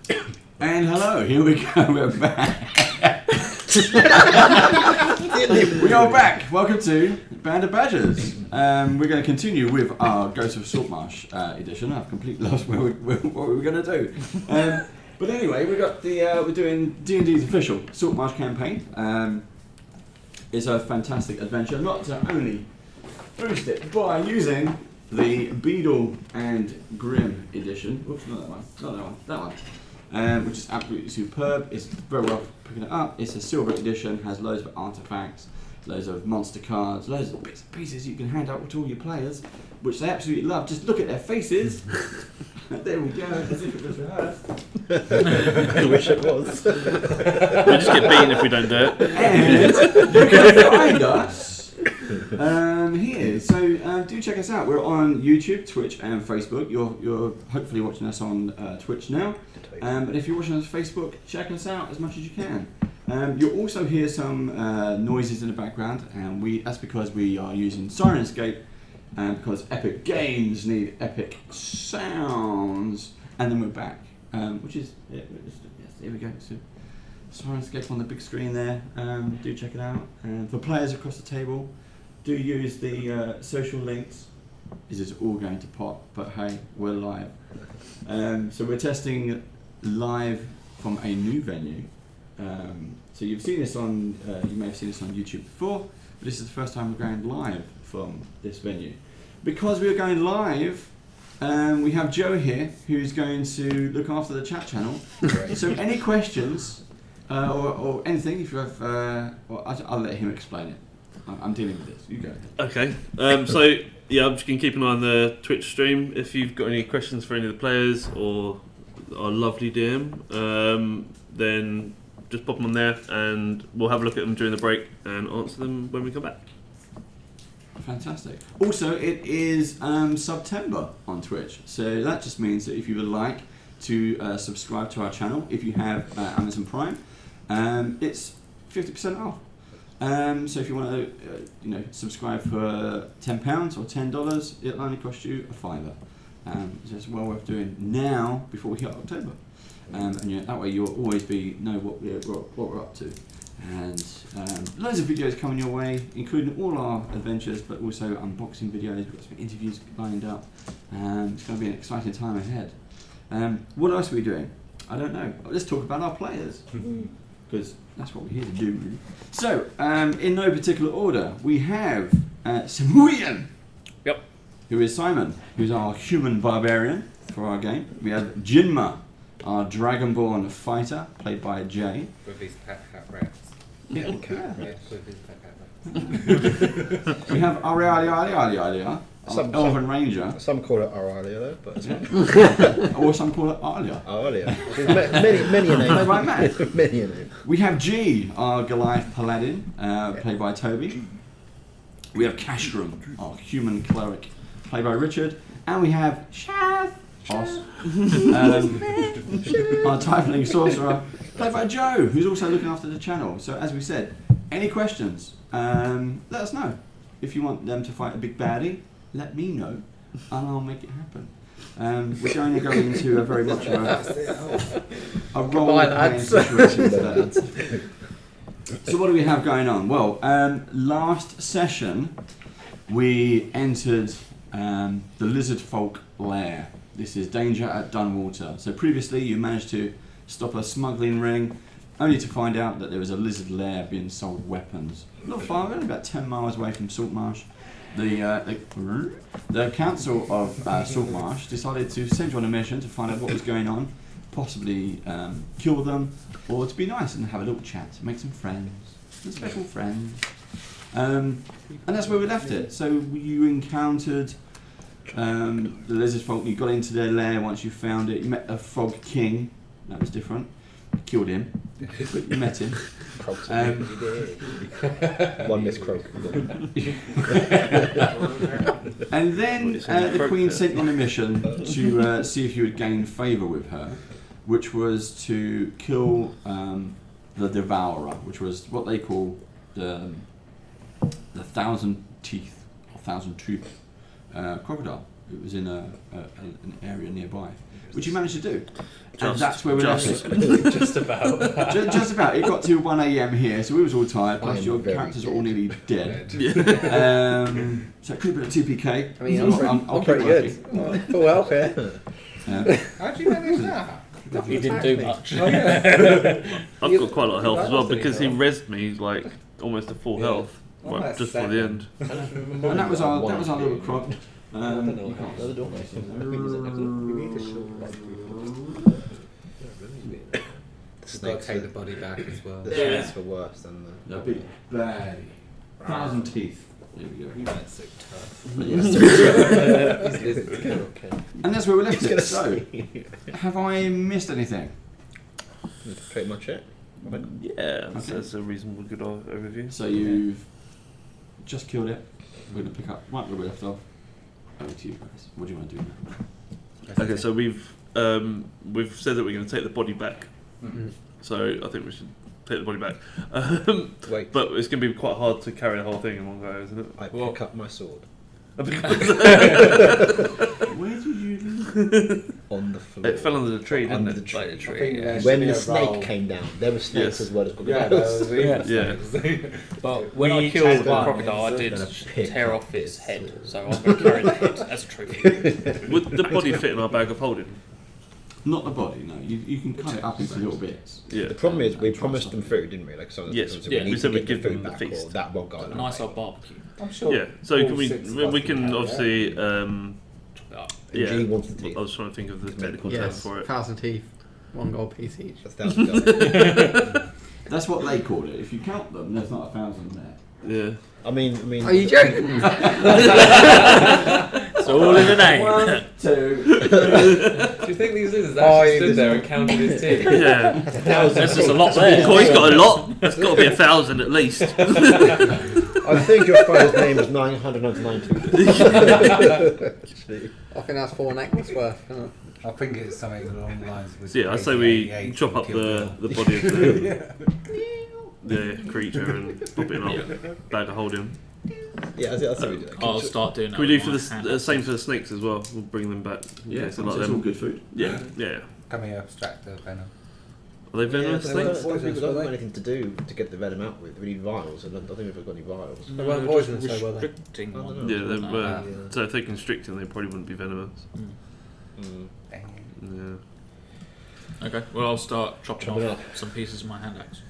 And hello, here we go, we're back. We are back. Welcome to Band of Badgers. We're going to continue with our Ghost of Saltmarsh edition. I've completely lost what we were going to do. But anyway, we got the we're doing D&D's official Saltmarsh campaign. It's a fantastic adventure, not to only boost it by using the Beadle and Grimm edition. Oops, not that one. Not that one. That one. Which is absolutely superb. It's very well picking it up. It's a silver edition, has loads of artifacts, loads of monster cards, loads of bits and pieces you can hand out to all your players, which they absolutely love. Just look at their faces. There we go, as if it was rehearsed. I wish it was. We'll just get beaten if we don't do it. And you can find us here. So do check us out. We're on YouTube, Twitch, and Facebook. You're hopefully watching us on Twitch now. But if you're watching us on Facebook, check us out as much as you can. You'll also hear some noises in the background, and that's because we are using Syrinscape, because epic games need epic sounds. And then we're back, which is yes, here we go. So Syrinscape on the big screen there. Do check it out. And for players across the table, do use the social links. This is all going to pop, but hey, we're live. So we're testing live from a new venue. So you've seen this on, you may have seen this on YouTube before, but this is the first time we're going live from this venue. Because we are going live, we have Joe here, who's going to look after the chat channel. Great. So any questions or anything, if you have, well, I'll let him explain it. I'm dealing with this. You go. Okay. So yeah, I'm just gonna keep an eye on the Twitch stream. If you've got any questions for any of the players or our lovely DM, then just pop them on there, and we'll have a look at them during the break and answer them when we come back. Fantastic. Also, it is September on Twitch, so that just means that if you would like to subscribe to our channel, if you have Amazon Prime, it's 50% off. So if you want to, subscribe for £10 or $10, it'll only cost you a £5. So it's well worth doing now before we hit October, and that way you'll always know what we're up to. And loads of videos coming your way, including all our adventures, but also unboxing videos. We've got some interviews lined up. It's going to be an exciting time ahead. What else are we doing? I don't know. Let's talk about our players, because that's what we're here to do, really. So, in no particular order, we have Simuyan. Yep. Who is Simon, who's our human barbarian for our game. We have Jinma, our dragonborn fighter, played by Jay. With his pet cat rats. Yeah. Yes, with his pet cat rats. We have Aria, our elven ranger. Some call it Aralia though, but it's not. Or some call it Alia. Aralia. Many a name. Played by Matt. Many a name. We have G, our Goliath paladin, played by Toby. We have Castrum, our human cleric, played by Richard. And we have Shath, our tiefling sorcerer, played by Joe, who's also looking after the channel. So as we said, any questions, let us know. If you want them to fight a big baddie, let me know, and I'll make it happen. We're going to go into a very much of a role-playing situation today. So what do we have going on? Well, last session we entered the lizardfolk lair. This is danger at Dunwater. So previously you managed to stop a smuggling ring, only to find out that there was a lizard lair being sold weapons. Not far, only about 10 miles away from Saltmarsh. The council of Saltmarsh decided to send you on a mission to find out what was going on, possibly kill them, or to be nice and have a little chat, make some friends, some special friends. And that's where we left it. So you encountered the lizard folk. You got into their lair once you found it. You met a frog king. That was different. Killed him, but you met him. One Miss Croak. And then the Queen sent you on a mission to see if you would gain favour with her, which was to kill the Devourer, which was what they call the 1,000 teeth or 1,000 tooth crocodile. it was in an area nearby, which you managed to do. And Just- that's where we left just. it. Just about. Just about. It got to 1 a.m. here, so we was all tired. Plus, I'm your very characters are all nearly dead. Yeah. So it could have been a 2PK. I mean, So I'll I'm keep pretty working. good. Full health here. Yeah. How'd you manage that? You didn't do much. Oh, yeah. I've got quite a lot of health as well That because he was rezzed me like almost to full Yeah. health Oh, right, that's just for the end. And that was our little crop. I don't know. You can't- Another door. We need to show We've got to take the body back as well. The snakes were worse than the. No, big baddie. 1,000 teeth. There we go. That's so tough. But yeah. These lizards are okay. And that's where we left He's it. gonna So, see. have I missed anything? That's pretty much it. Yeah, Okay. that's a reasonable good overview. So you've just killed it. We're going to pick up right where we left off. Over to you guys. What do you want to do now? Okay, so we've said that we're going to take the body back. Mm-hmm. So I think we should take the body back. Wait, But it's going to be quite hard to carry the whole thing in one go, isn't it? I pick up my sword Where did you leave? on the floor. It fell under the tree, didn't Under it? the tree. By the I tree, think yeah. there should When be the a snake roll. came down, there were snakes Yes. as well as Yeah, crocodiles. that was Yeah. But when We I killed the had crocodile, I one, did then a pig tear up off its its head, sword. so I'm going to carry the head as a trophy. Would the body fit in our bag of holding? Not the body, no. You can cut it up into little bits. Yeah. The problem is, we And try promised them something. food, didn't we? Like, so Yes, so yeah, we we need said to we'd get give the them food the back, feast. or that won't go on. Nice old barbecue. I'm sure. Yeah. So all can we? 6 of us We can have obviously. And Yeah. G wants the teeth. I was trying to think of the technical term Yes, for it. 1,000 teeth, 1 gold piece each. That's $1,000. That's what they called it. If you count them, there's not 1,000 there. Yeah. I mean. Are you joking? It's all in the name. 1, 2. Do you think these lizards actually stood there and counted his teeth? Yeah. There's just a lot there. Boy, he's got a lot. It's got to be 1,000 at least. I think your father's name is 999 Actually. I think that's 4 necklaces worth, isn't it? I think it's something along the lines with. So yeah, I say we 88 chop up killed the body of the creature and pop it in our bag of holding. Yeah, that's what we do. I'll start doing that. Can we do with for my the hand. same for the snakes as well? We'll bring them back. Yeah, so so like it's all them. good food. Yeah, yeah. Can we abstract the venom? Are they venomous Yeah, but snakes? we don't have anything to do to get the venom out with. We need vials, and I don't think we've got any vials. They weren't poisonous, just so were they? restricting I don't one. know. Yeah, they Uh, were. yeah. So if they constrict them, they probably wouldn't be venomous. Mm. Dang. Yeah. Okay, well I'll start chopping Chop it off up. some pieces of my hand axe.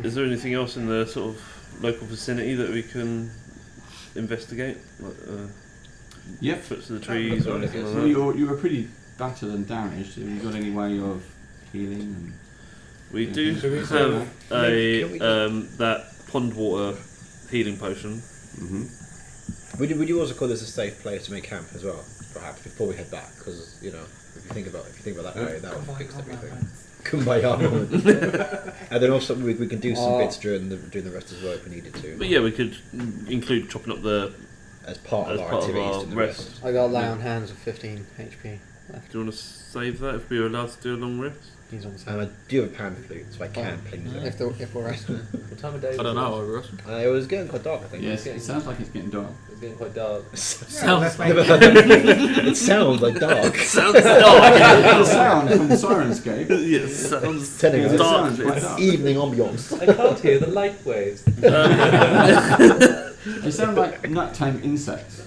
Is there anything else in the sort of local vicinity that we can investigate? Like Yep. foots of the trees or anything So like that? you were pretty battered and damaged. Have you got any way of healing? And We do Should we have Can we that pond water healing potion. Would you also call this a safe place to make camp as well? Perhaps before we head back, because you know, if you think about that way, that would fix everything. Kumbaya moment. And then also we can do some bits during the rest as well if we needed to. But yeah, we could include chopping up the As part as of our part of activities our to the rest. rest. I got lay on hands with 15 HP. Do you want to save that if we were allowed to do a long rest? He's on And sale. I do have a pan flute, so I can play music. If we're resting. What time of day? I don't know, Russ. It was getting quite dark, I think. Yes, it sounds like it's getting dark. It's getting quite dark. Sounds It sounds like dark. Sounds dark. The sound from Syrinscape. Yes, sounds Telling It us dark. sounds quite dark. evening ambience. I can't hear the light waves. They sound like nighttime insects.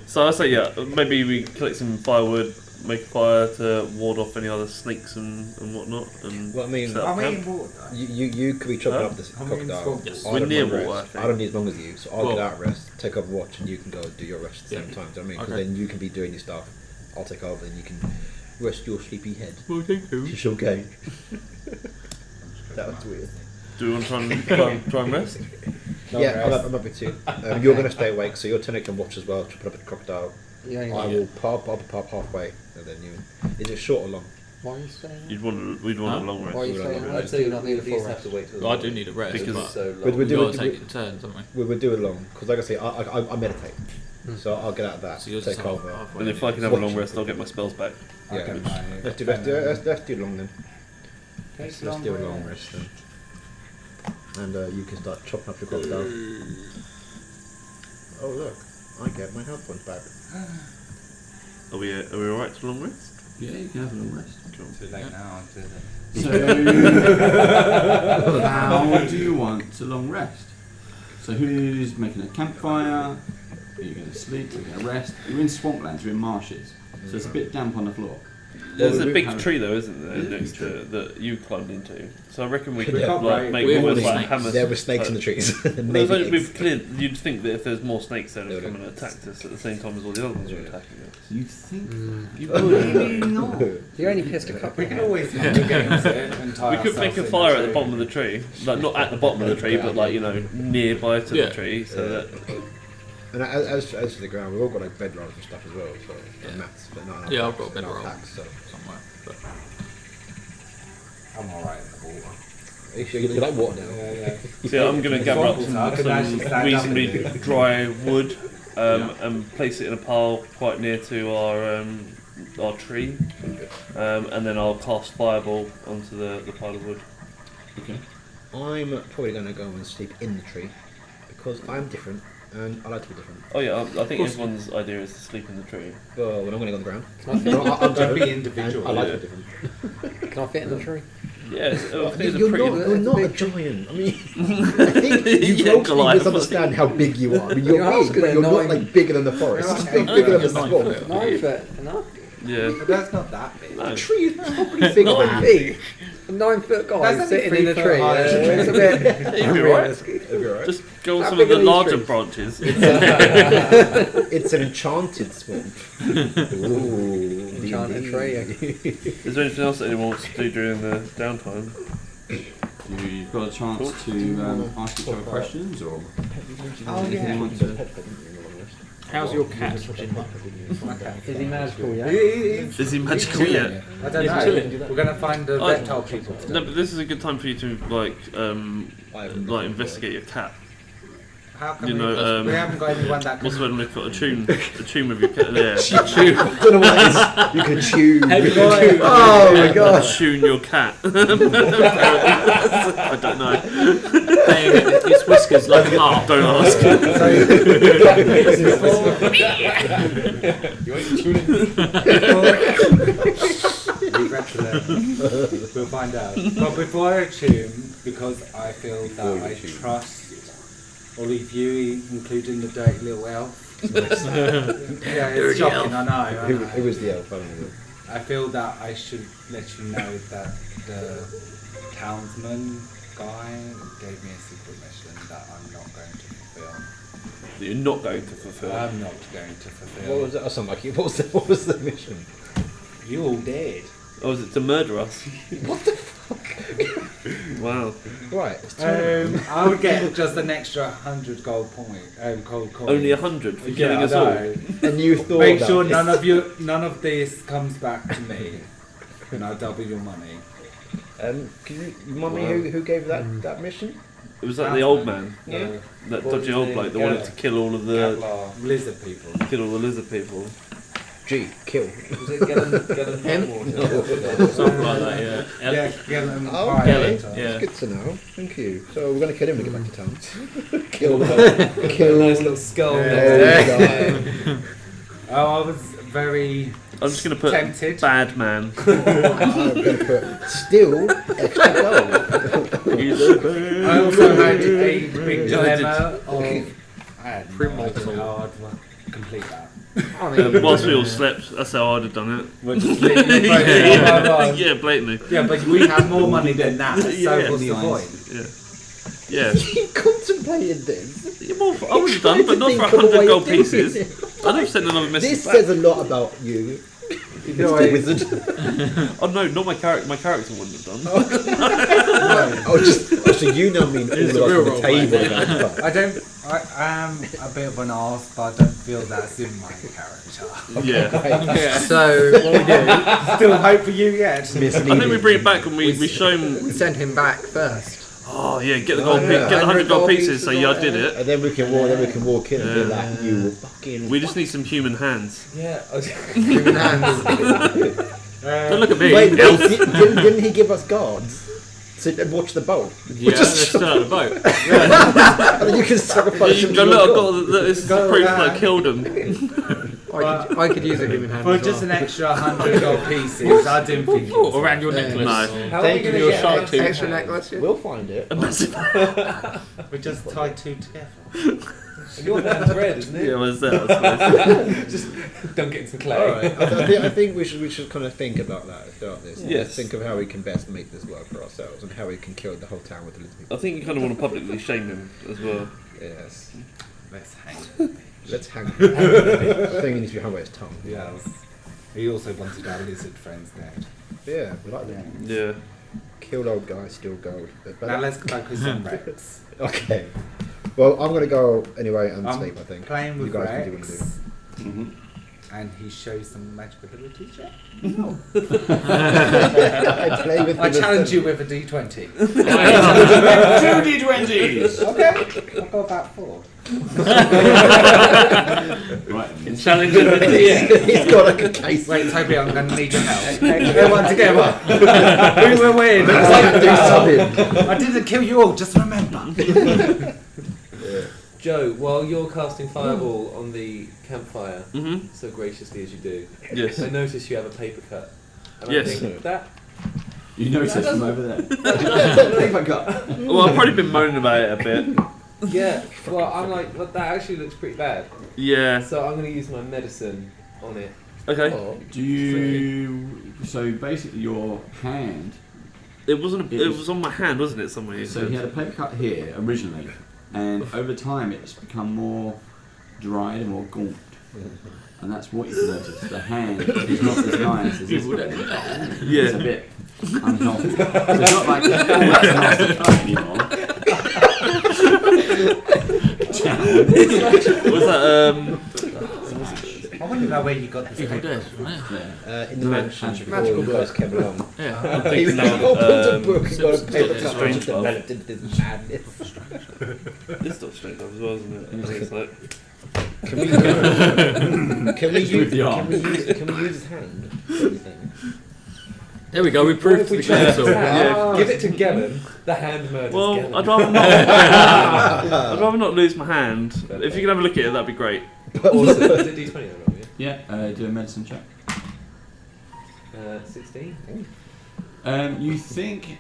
So I say yeah, maybe we collect some firewood, make a fire to ward off any other snakes and whatnot. And Well, I mean, set up camp. you could be chopping Huh? up this I mean, crocodile. yes. I We're don't near mind water, I rest. think. I don't need as long as you, so I'll Well- get out rest, take up watch, and you can go do your rest at the same time. Do you know what I mean? Because Okay. then you can be doing your stuff. I'll take over, and you can rest your sleepy head. Well, thank you. It's okay. That was weird. Do we want to try and rest? Yeah, I'm happy to. You're going to stay awake, so your tenant can watch as well. Chop it up at the crocodile. You only I got, will pop halfway, and then you. Is it short or long? why are you staying? We'd want Huh? a long Why are rest. you staying? I'd I'd I'd say do you not need a at full least have rest. to wait till Well, I do need a rest, Because- but so long. We're we've got doing to take it in turns, haven't we? we do it long because, like I say, I meditate, so I'll get out of that. So yours Take is over. halfway. And if I can have a long rest, I'll get my spells back. I'll Yeah. get my- Let's do long then. Let's do a long rest then. And you can start chopping up your crocodile. Oh look, I get my health points back. Are we alright to long rest? Yeah, you can have a long rest. Too late now. So, how do you want to long rest? So, who's making a campfire? Are you going to sleep? Are you going to rest? You're in swamplands, you're in marshes, so it's a bit damp on the floor. There's Well, a big have- tree though, isn't there, It is next a to tree. that you climbed into. So I reckon we could Yeah. like make We have almost all like snakes. hammers. There were snakes in the trees. Well, Maybe we've cleared. You'd think that if there's more snakes there, They they'd come would. and attack us at the same time as all the other ones are attacking us. You think? You Maybe not. You only pissed a couple. We can always come against it and tie We could make a ourselves in fire the at the bottom of the tree, like not at the bottom of the tree, but like nearby to Yeah. the tree, so that And as for the ground, we've all got like bedrolls and stuff as well, so Yeah. mats, but not enough Yeah, I've packs, got a not bedroll packs, so. somewhere. But I'm alright in the water. You like water now? Yeah. See, I'm going to gather up Swamp water, I can actually stand some up reasonably in it. dry wood and place it in a pile quite near to our tree, and then I'll cast fireball onto the pile of wood. Okay. I'm probably going to go and sleep in the tree because I'm different and I like to be different. Oh yeah, I think everyone's idea is to sleep in the tree. Well, when I'm going to go on the ground, Can I fit, I'm Don't different, be individual. and I like Yeah. to be different. can I fit in the tree? Yeah, it's, I think it's a You're pretty. not a giant. I mean, I think you Yeah, totally Goliath. misunderstand how big you are. I mean, you're Your house big, could but you're have not 9 like bigger than the forest. You're You're bigger than the like 9 swamp. foot. 9 foot, enough. Yeah. But that's not that big. No. A tree is probably bigger Big than you. feet. A 9 foot guy That's only sitting in a 3 tree. foot high. It's a bit You'd be right. unrealistic. It'll be alright. Just go on How some of big the are these larger trees? branches. It's an enchanted swamp. Ooh, Enchanted D&D. tree. Is there anything else that anyone wants to do during the downtime? You've got a chance to ask each other questions, or Oh, anything yeah. you want to. how's your cat? Is he magical yet? Is he magical yet? I don't He's know. chilling. We're going to find the reptile people today. No, but this is a good time for you to like I haven't like investigate your cat. How come You know, we haven't got anyone that What's can... when we've got a tune with your cat there? don't know what that is. You can chew. Oh my god. Tune your cat. I don't know. Its whiskers like a harp. Don't ask. You ain't tuning. Regret to them. We'll find out. But before I tune, because I feel that I trust all of you, including the dirty little elf. Yeah, it's shocking, I know. It was the elf, I don't know. I feel that I should let you know that the townsman guy gave me a secret mission that I'm not going to fulfill. That you're not going to fulfil. I'm not going to fulfill. What was it? Oh, something like it. What was the mission? You all dead. Or was it to murder us? What the fuck? Wow. Right. I would get just an extra 100 gold coins. Only 100 for killing Yeah, us I all. know. And you thought Make that sure this- none of this comes back to me, and I'll double your money. Can you remind me who gave that mission? It was like the old man, Yeah. that What dodgy was old his bloke name? that wanted to kill all of the Kevlar lizard people. lizard people. G. Kill. Was it Gellin Something like that, yeah. Yeah, Gellin. Oh, okay. Pirate. Yeah. That's good to know. Thank you. So we're going to kill him to get back to town. Kill him. Kill nice little skull. Oh, Oh, I was very I'm just going to put tempted. bad man. I'm going to put still extra gold. I also had a big dilemma of I had no Pre-mortal. idea how I'd complete that. I mean, Whilst we all slept, that's how I'd have done it. Which is literally both- Yeah, blatantly. Yeah, but we have more money than that, so Yeah. what's the point? Yeah. You contemplated this. Yeah, well, I would have done, but not for Think of a 100 way gold of doing pieces. it. I'd have sent another message This back. says a lot about you. Mr. Wizard. Oh no, not my character. My character wouldn't have done. So you now mean all of us a real on the role table. play. Like, I am a bit of an arse, but I don't feel that's in my character. Yeah. so what we do, Still hope for you yet. I think we bring it back and we show him. we send him back first. Oh yeah, get the gold, yeah. get the 100 gold 100 pieces. So yeah, I did it. and then we can walk in and be like, you were fucking. We just need some human hands. Yeah. Human hands. Don't look at me. Wait, elf. didn't he give us guards? Sit and watch the boat. Yeah, they're still at the boat. And then you can sacrifice You them go, to look, your I've god. got this is Go proof with that I that. killed him. I could use a human hand For as just well. an extra 100 gold pieces, I didn't think it was Around your Yeah. necklace. No. How Thank are we you. gonna Shark get tooth. Extra necklace. Yeah. We'll find it. A massive. We just tied two together. Your hand's red, isn't Yeah, what's that? I suppose. Just dunk it in some clay. Alright. I think we should kind of think about that throughout this. Yes. Think of how we can best make this work for ourselves and how we can kill the whole town with the lizard people. I think you kind of want to publicly shame him as well. Yes. Let's hang. Let's hang. I think he needs to be hung by his tongue. Yes. He also wanted our lizard friends dead. Yeah, we like that. Yeah. Killed old guy, still gold. But Now let's focus on Rex. okay. Well, I'm gonna go anyway and I'm sleep. I think. playing You with guys can do what Rex, you do. Mhm. and he shows some magic ability check. I play with. I the challenge you lizard. with a d20. 2 D20s! Okay, I'll go about 4. Right. Challenging the He's got like a case. Wait, Toby, I'm going to need your help. Everyone together. Who will win? Do something. I didn't kill you all, just remember. Joe, while you're casting fireball on the campfire, Mm-hmm. so graciously as you do, Yes. I notice you have a paper cut. And Yes. I think that You notice from over there. Paper cut. Well, I've probably been moaning about it a bit. yeah. Well, I'm like, well, that actually looks pretty bad. Yeah. So I'm going to use my medicine on it. Okay. Do you? So basically, your hand. It wasn't. It was on my hand, wasn't it? Somewhere. You So said. he had a paper cut here originally, and over time it's become more dried and more gaunt. And that's what you've noticed. The hand is not as nice as this bit. It's a Yeah. bit unhealthy. So it's not like, oh, that's a nasty cut anymore. Was that I want to know where you got this Evil paper. Dead, wasn't it? Yeah. In the mansion before Magical you guys came along. Yeah. I'm He thinking opened a of book and got a paper cut and Strange just Love. developed into this madness. It's not straight up as well, isn't it? I think it's like. Can we With the arm. can we use his hand? for anything? There we go. We What proved if to we the change council. that? Yeah. Give it to Gellin. The hand murders Well, Gellin. I'd rather not. I'd rather not lose my hand. If you can have a look at it, that'd be great. Also, is it D20 though, Rob, Yeah. Do a medicine check. yeah? 16. You think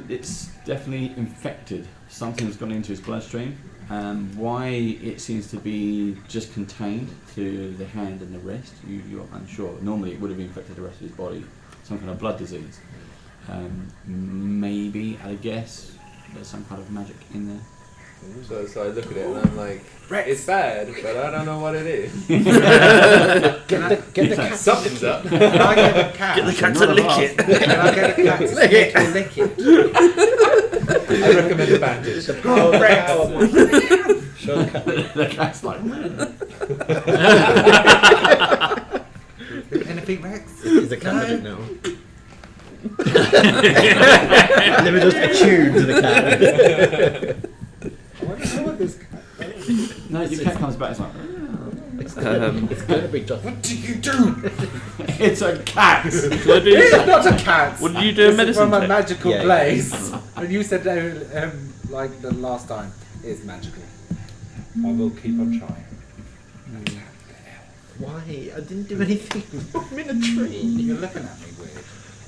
it's definitely infected. Something's gone into his bloodstream. Why it seems to be just contained to the hand and the wrist, you're unsure. Normally it would have infected the rest of his body. Some kind of blood disease. Maybe, at a guess, there's some kind of magic in there. So I look at it and I'm like, it's bad, but I don't know what it is. Get the cat. Something's up. Can I get a cat? Get the cat to lick it. Can I get a cat to lick it? I recommend a bandage. Show the cat. The cat's like, Anything, Rex? Is the cat magic now? Let me just attune to the cat. I wonder how this cat. no, your cat comes back. It's like, It's gonna be just. What do you do? it's a cat. Can I do? It's not a cat. What did you do? A This is medicine from a check? magical Yeah, place. And you said like the last time, it's magical. I will keep on trying. Why? I didn't do anything. I'm in a tree. You're looking at me weird.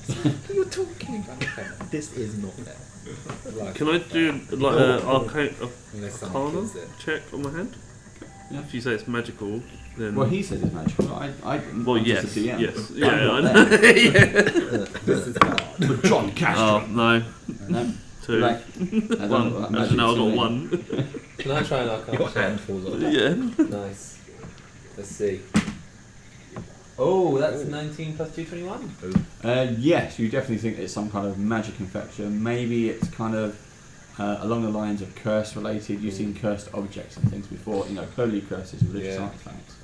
What are you talking about? This is not fair. Like, Can I do like an unless someone arcana kills it. check on my hand? Yeah. If you say it's magical, then. Well, he says it's magical. I didn't. Well, I'm yes, just a DM. yes, I'm yeah, not I know. there. Yeah. This is hard. But John Castro. Oh no, No. 2. Like, I don't know One. what that Actually, no, I magic's got doing. 1. Can I try an arcana Your check? hand falls off. Yeah. Nice. Let's see. Oh, that's 19 plus 2, 21. Yes, you definitely think it's some kind of magic infection. Maybe it's kind of along the lines of curse related. You've seen cursed objects and things before. You know, holy curses, religious Yeah. artifacts.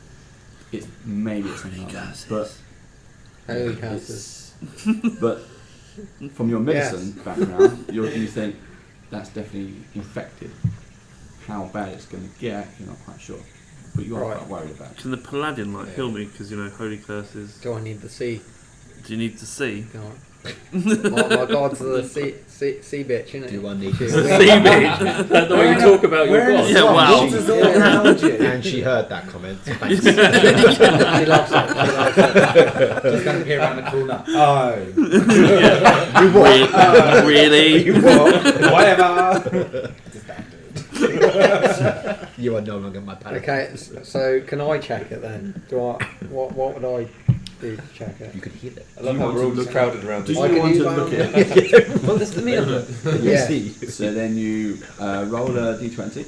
Maybe it's something like that. But Holy curses. but from your medicine background, you think that's definitely infected. How bad it's going to get, you're not quite sure. But you are Right. quite worried about it. Can the paladin heal me? Because holy curses. Do I need the sea? Do you need to see? Go on. My god's the sea bitch, isn't it? Do I need to? Sea bitch. That's the way you talk about your god. Yeah, wow. What is all analogy? And she heard that comment. Thanks. She loves it. Just going to appear around the corner. Oh. Really? Whatever. You are no longer my parent. Okay, so can I check it then? What would I do to check it? You could heal it. I love how we're all just crowded around Do this. you want to look at it? Well, this is me. Yeah. So then you roll a d20.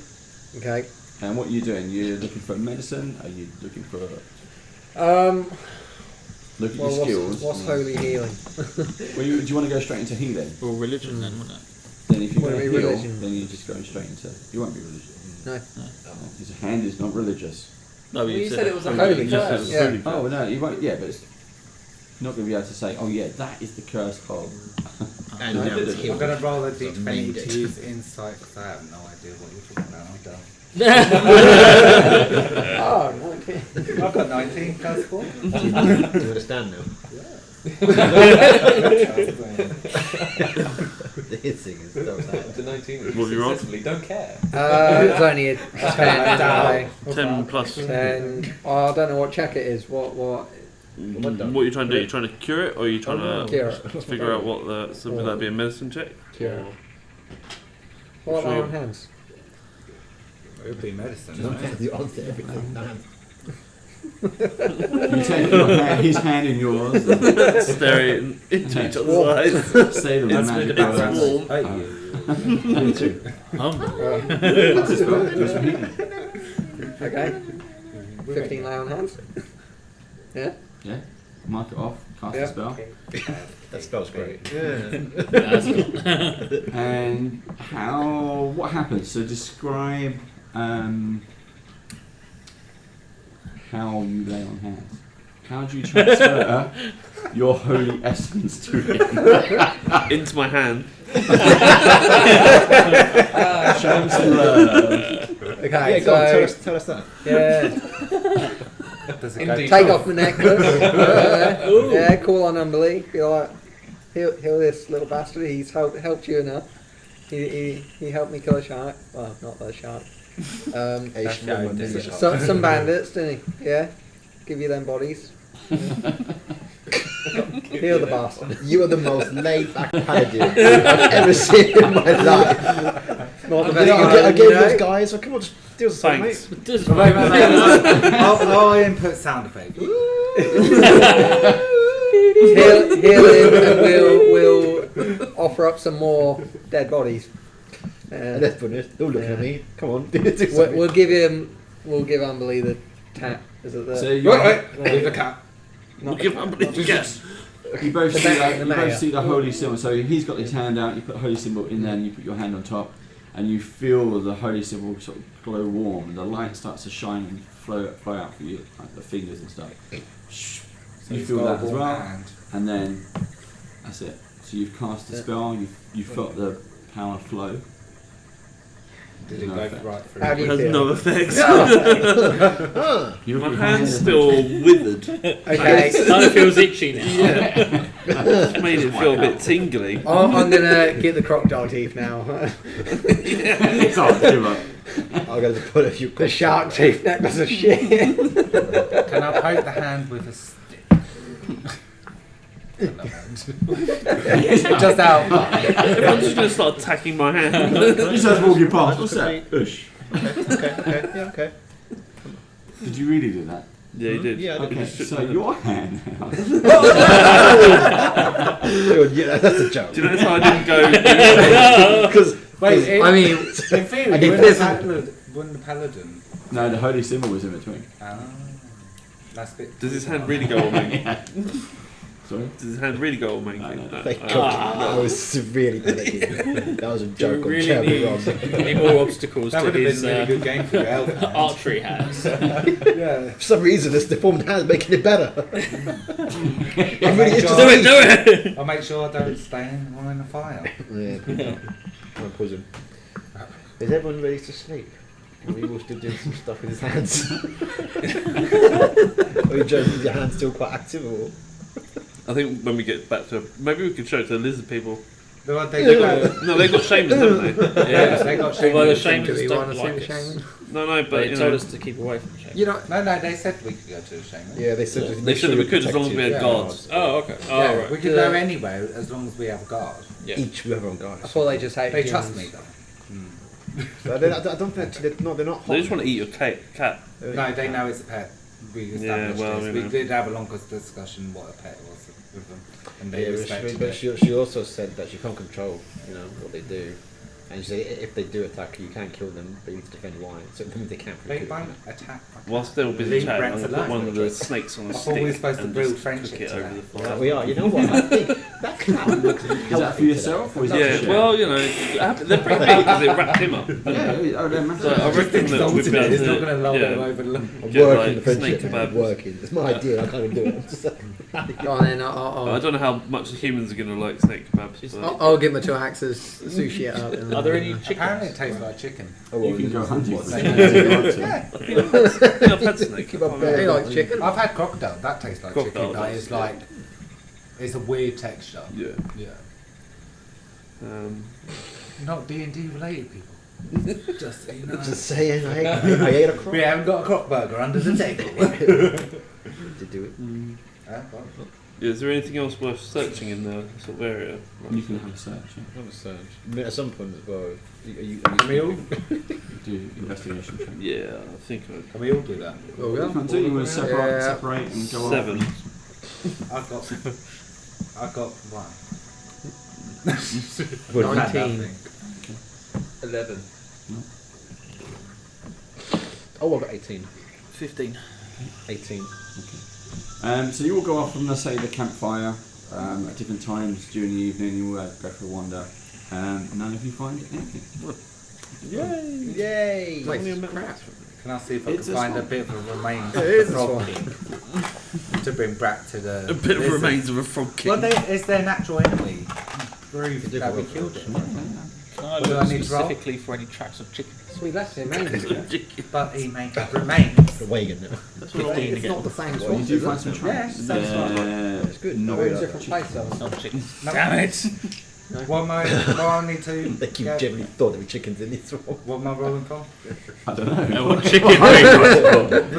Okay. And what are you doing? You're looking for medicine? Are you looking for... Look at your skills. What's holy healing? Well, do you want to go straight into healing? Or religion then, wouldn't it? Then if you Would want it to be heal, religion? then you just go straight into... You won't be religious. No. His hand is not religious. No, Well, you said it was a Holy holy curse. curse. Yeah. Oh, well, no, you won't... Yeah, but it's not going to be able to say, oh, yeah, that is the curse of... And No, now it's I'm I'm healed. going to roll a So d20 made to it. use insight because I have no idea what you're talking about. I'm done. Oh, 19. I've got 19 plus 4. Do you understand now? The hissing is so sad. The 19 What have you rolled? successfully don't care. It's only a 10. 10 plus. 10. I don't know what check it is. What? What are you trying to do? Are you trying to cure it, or are you trying to Cure it. figure out what the something that'd be a medicine check? Cure. What Sure. are on hands? It would be medicine, Don't right? have the answer to everything. Man. You take your hand, his hand in yours and Staring into each other's eyes. say the That's magic with the words. It's warm. Hey, Me too. What's this got? Goes for healing. Okay. 15 lay on hands. Yeah. Yeah. Mark it off. Cast Yeah. a spell. That spells great. And what happens? So describe how you lay on hands. How do you transfer your holy essence to him? Into my hand. Show him some love. Okay. Yeah, so go on, tell us that. yeah. Does it Indeed. Take off my necklace. Yeah. Call on unbelief. Be like, heal this little bastard. He's helped you enough. He helped me kill a shark. Well, not the shark. Asian woman, That's yeah. Some bandits, didn't he? Yeah. Give you them bodies. Heal the bastard. You are the most laid back paladin I've ever seen in my life. Not the I best. gave those guys, so come on, just deal with something, Thanks. mate. Does Wait. I'll input sound effect. Heal him, and we'll offer up some more dead bodies. Let's put it. Don't look at me. Come on, do We'll something. we'll give Umberly the tap. Is it the? So you Wait. Leave the cat. We'll give unbelief yes. You both The see mayor, that. the You both mayor. see the holy symbol. So he's got his hand out. You put the holy symbol in there, and you put your hand on top, and you feel the holy symbol sort of glow warm, and the light starts to shine and flow out for you, like the fingers and stuff. So You he's feel got a that as warm well, hand. and then that's it. So you've cast the spell. You felt the power flow. Did it No go effect. right through? How do It you has feel? no effect. Your My hand hand's is still withered. Okay. kind of feels itchy now. It's made it feel a bit tingly. I'm gonna get the crocodile teeth now. It's hard to give up. I'm going to put a few. The shark teeth necklace of shit. Can I poke the hand with a stick? Just out. Everyone's just going to start attacking my hand. He starts walking past. What's that? Ush. Okay. Did you really do that? Yeah, he did. Yeah, I did. Okay, so your hand now. Yeah, that's a joke. Do you notice how I didn't go? Because Wait, I mean, in theory, I think wouldn't the paladin? No, the holy symbol was in between. That's a bit. Does his hand really go all mangy? Sorry? Does his hand really go all mangy? No. thank God, that was severely pathetic. That was a Do you joke on really Cherry need Rob. any more obstacles That to would have his been a really good game for your elf hand. archery hands? Yeah. For some reason, this deformed hand is making it better. I'm really Make sure- interested. Do it! I'll make sure I don't stain one in the fire. Yeah, I'm poison. Is everyone ready to sleep? Are we all still doing some stuff with his hands? Or are you joking? Is your hand still quite active? Or? I think when we get back to maybe we could show it to the lizard people. They No, they got shamans, haven't they? Yeah, they got Although the shamans. Do shamans we don't want to see like the us. shaman? No, but They you told know, us to keep away from shamans. You know, No, they said we could go to the shaman. Yeah, they said they said that we could as long as we had Yeah. guards. Oh, okay. Oh, Yeah, right. we could go anywhere as long as we have a guard. Yeah. Each we have our own guard. I thought they just hate They humans. trust me though. I don't think they're not. They just want to eat your cat. No, they know it's a pet. We established well, this. you We know. did have a longer discussion what a pet was with them, and they Yeah, respected but it. she also said that she can't control, what they do. And she said if they do attack you, you can't kill them, but you need to defend why. So it means they can't They kill won't them. attack. While still busy Leave chatting, I'm Brentford gonna put one alive. of the snakes on a I stick thought we were supposed to and build just friendship cook it today. over the Yeah, fire. we are. You know what? I think that cat looks Is that for yourself or is that for Yeah, share? well, they're pretty big because they wrapped him up. Yeah, oh, they're massive. So I reckon that we'd be able It's to. not going to lull them Yeah. over the I'm Get, working like, the snake friendship. kebabs. I'm working. It's my idea. I can't even do it. Go on then, I I'll don't know how much the humans are going to like snake kebabs. But I'll give my 2 axes sushi it up. And Are there any chickens? Apparently it tastes like chicken. You can go hunting. What's if that? you want to. I think I've had snake. Keep up Oh, there. They like chicken. I've had crocodile. That tastes like Crocodile chicken. That does, is yeah. like, it's a weird texture. Yeah. Yeah. Um, Not D&D related people. Just so you know. Just saying, I ate a croc. We haven't got a croc burger under the table. To do it. What? is there anything else worth searching in the sort of area? You can have a search. Yeah. Have a search. I mean, at some point as well. Are you Camille? Do investigation check. Yeah, I think Can we all do that? Well, You want to? You want to separate and go 7. I've got one. 19. 11. Oh, I got 18. 15. 18. So you all go off from, let's say, the campfire at different times during the evening. You all go for a wander. None of you find anything. Yay! Nice. Crap. Can I see if I It's can a find a swamp. bit of a remains It of is the a frog swamp. king to bring back to the A bit of lizard. remains of a frog king. Well, it's their natural enemy. Prove that we killed it. Can I What do I look need to roll? specifically for any tracks of chickens? Sweet, that's him, ain't But he may have remains. The wagon. That's what I 15 It's again. not the same You swamp. do is find it? some tracks. Yes, that's right. It's good. No, We're in a different place though. Not chickens. No. Damn it! What am I need to Like you get? generally thought there were chickens in this one. What am I rolling for? I don't know. what chicken For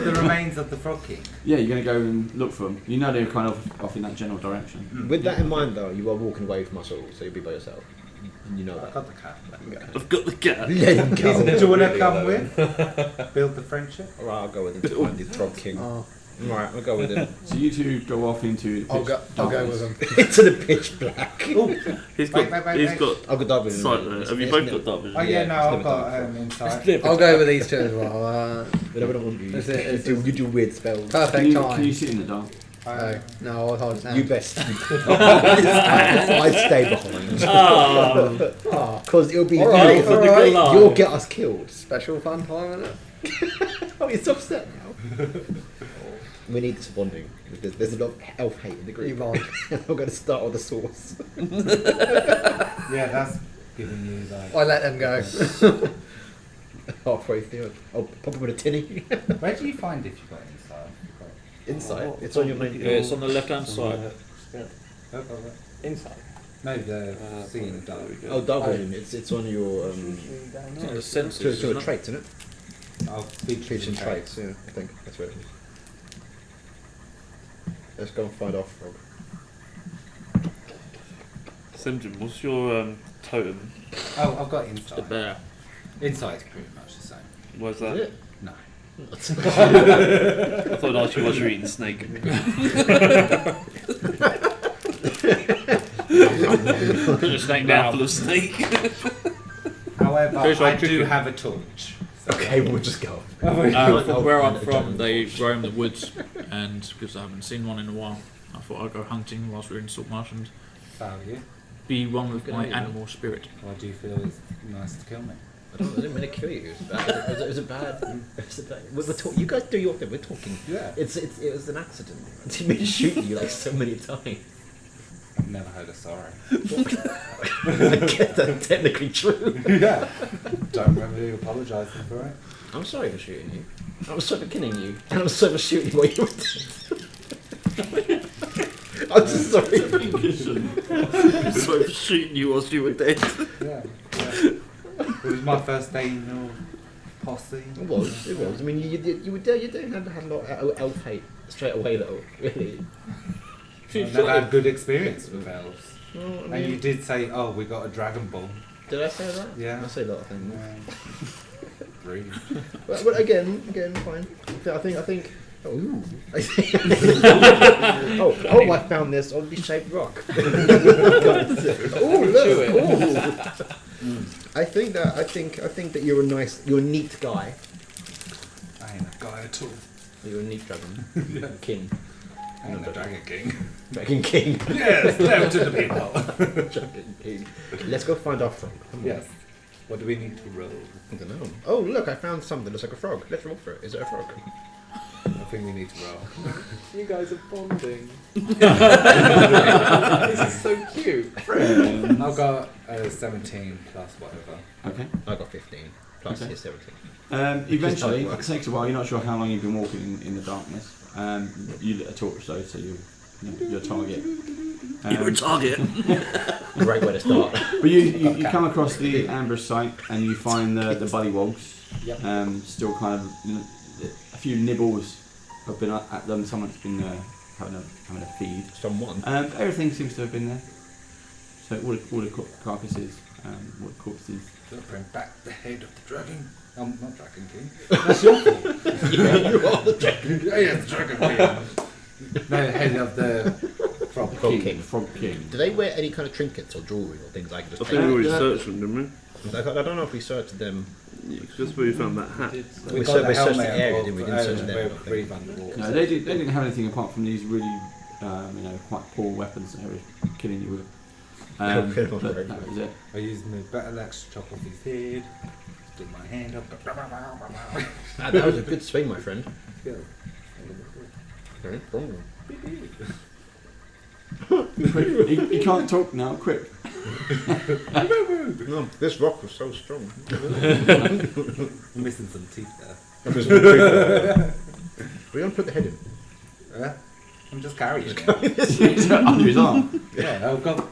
the remains of the frog king. Yeah, you're going to go and look for them. You know they're kind of off in that general direction. With that in mind, though, you are walking away from us all, so you'll be by yourself. And you know I that. got the cat. I've got the cat. Let him go. Do you want to come with? Build the friendship? Alright, I'll go with him to find this frog king. Oh, Alright, I'll go with him. So you two go off into the I'll go darkness. with him. Into the pitch black. He's Wait, got. wait, He's wait. got I'll go dark vision. sight there. Have you both got dark vision? Oh yeah, Yeah, no, it's I've never got done insight. I'll go with these two as well. We don't want you. Is it- You do weird spells. Perfect Can you time. see in the dark? No, I'll hold his hand. You best. I stay behind. Oh, Because it'll be Alright, you'll, alright. you'll get us killed. special fun time, isn't it? Oh, it's upset now. We need this bonding. There's a lot of elf hate in the You group. mind? I'm going to start with the source. Yeah, that's giving you like. I let them go. Halfway through, I'll pop him with a tinny. Where do you find if you've got insight? Inside. It's on your main. Yeah, it's on the left hand side. Inside. No, the seeing dark. Oh, dark vision. It's on your It's on the to senses. a isn't it? trait, isn't it? Oh, Features and traits. Yeah, I think that's where it is. Let's go and find our frog. Simjin, what's your totem? Oh, I've got The insight. bear. Insight's pretty much the same. Why's that? Is it? No. I thought I'd ask you what you're eating snake. Put the snake Mouthful down. of snake. However, Tastes like I do chicken. have a torch. Okay, we'll just go. From where I'm from, they roam the woods, and because I haven't seen one in a while, I thought I'd go hunting whilst we're in Saltmarsh and Value. be one with Good my idea. animal spirit. Why do you feel it's nice to kill me? I didn't mean to kill you. It was a bad. You guys do your thing. We're talking. Yeah. It was an accident. I didn't mean to shoot you like so many times. I've never heard a sorry. I guess that's technically true. Yeah. Don't remember you apologising for it. I'm sorry for shooting you. I'm sorry for killing you. And I'm sorry for shooting what you were doing. I'm just sorry. both shooting you whilst you were dead. Yeah. It was my first day in your posse. It was. I mean, you were there. You didn't have a lot of elf hate straight away, though. Really. I've never had good experience with elves. Well, I mean, And you did say, "Oh, we got a dragon ball." did I say that? Yeah. I say a lot of things. Rude. But again, fine. I think. Oh, ooh. I found this oddly shaped rock. Oh, look. Ooh. I think that you're you're a neat guy. I ain't a guy at all. You're a neat dragon. King. I ain't a dragon king. Dragon king. Yes, left to the people. Dragon king. Let's go find our frog. Come on. Yes. What do we need to roll? I don't know. Oh, look, I found something that looks like a frog. Let's roll for it. Is it a frog? I think we need to roll. You guys are bonding. This is so cute. I've got 17 plus whatever. Okay. I got 15 plus Okay. his 17. Eventually, Just how it it takes a while. You're not sure how long you've been walking in the darkness. You lit a torch though, so you're your target. You're a target. Great way to start. But you come across the ambush site and you find the bullywugs. Yep. Still kind of a few nibbles have been at them. Someone's been having a feed. Someone. Everything seems to have been there. So all the carcasses, all the corpses. Bring back the head of the dragon. Not Dragon King. That's your fault. Yeah, you are the dragon. Yes, Dragon King. No, head of the Frog King. Frog King. Do they wear any kind of trinkets or jewellery or things like I just think we already searched them, didn't we? I don't know if we searched them. Yeah, 'cause that's where we found that hat. We got searched the the helmet area, of didn't we? Didn't search them. I don't Brave think. Underwater. No, they didn't have anything apart from these really, quite poor weapons that they were killing you with. But that was it. I used my battle axe to chop off his head. Stick my hand up. That was a good swing, my friend. Yeah. Very strong. He can't talk now. Quick. No, this rock was so strong. I'm missing some teeth there. We're going to put the head in. Yeah? I'm just carrying it. Under his arm. Yeah, I'll go. Put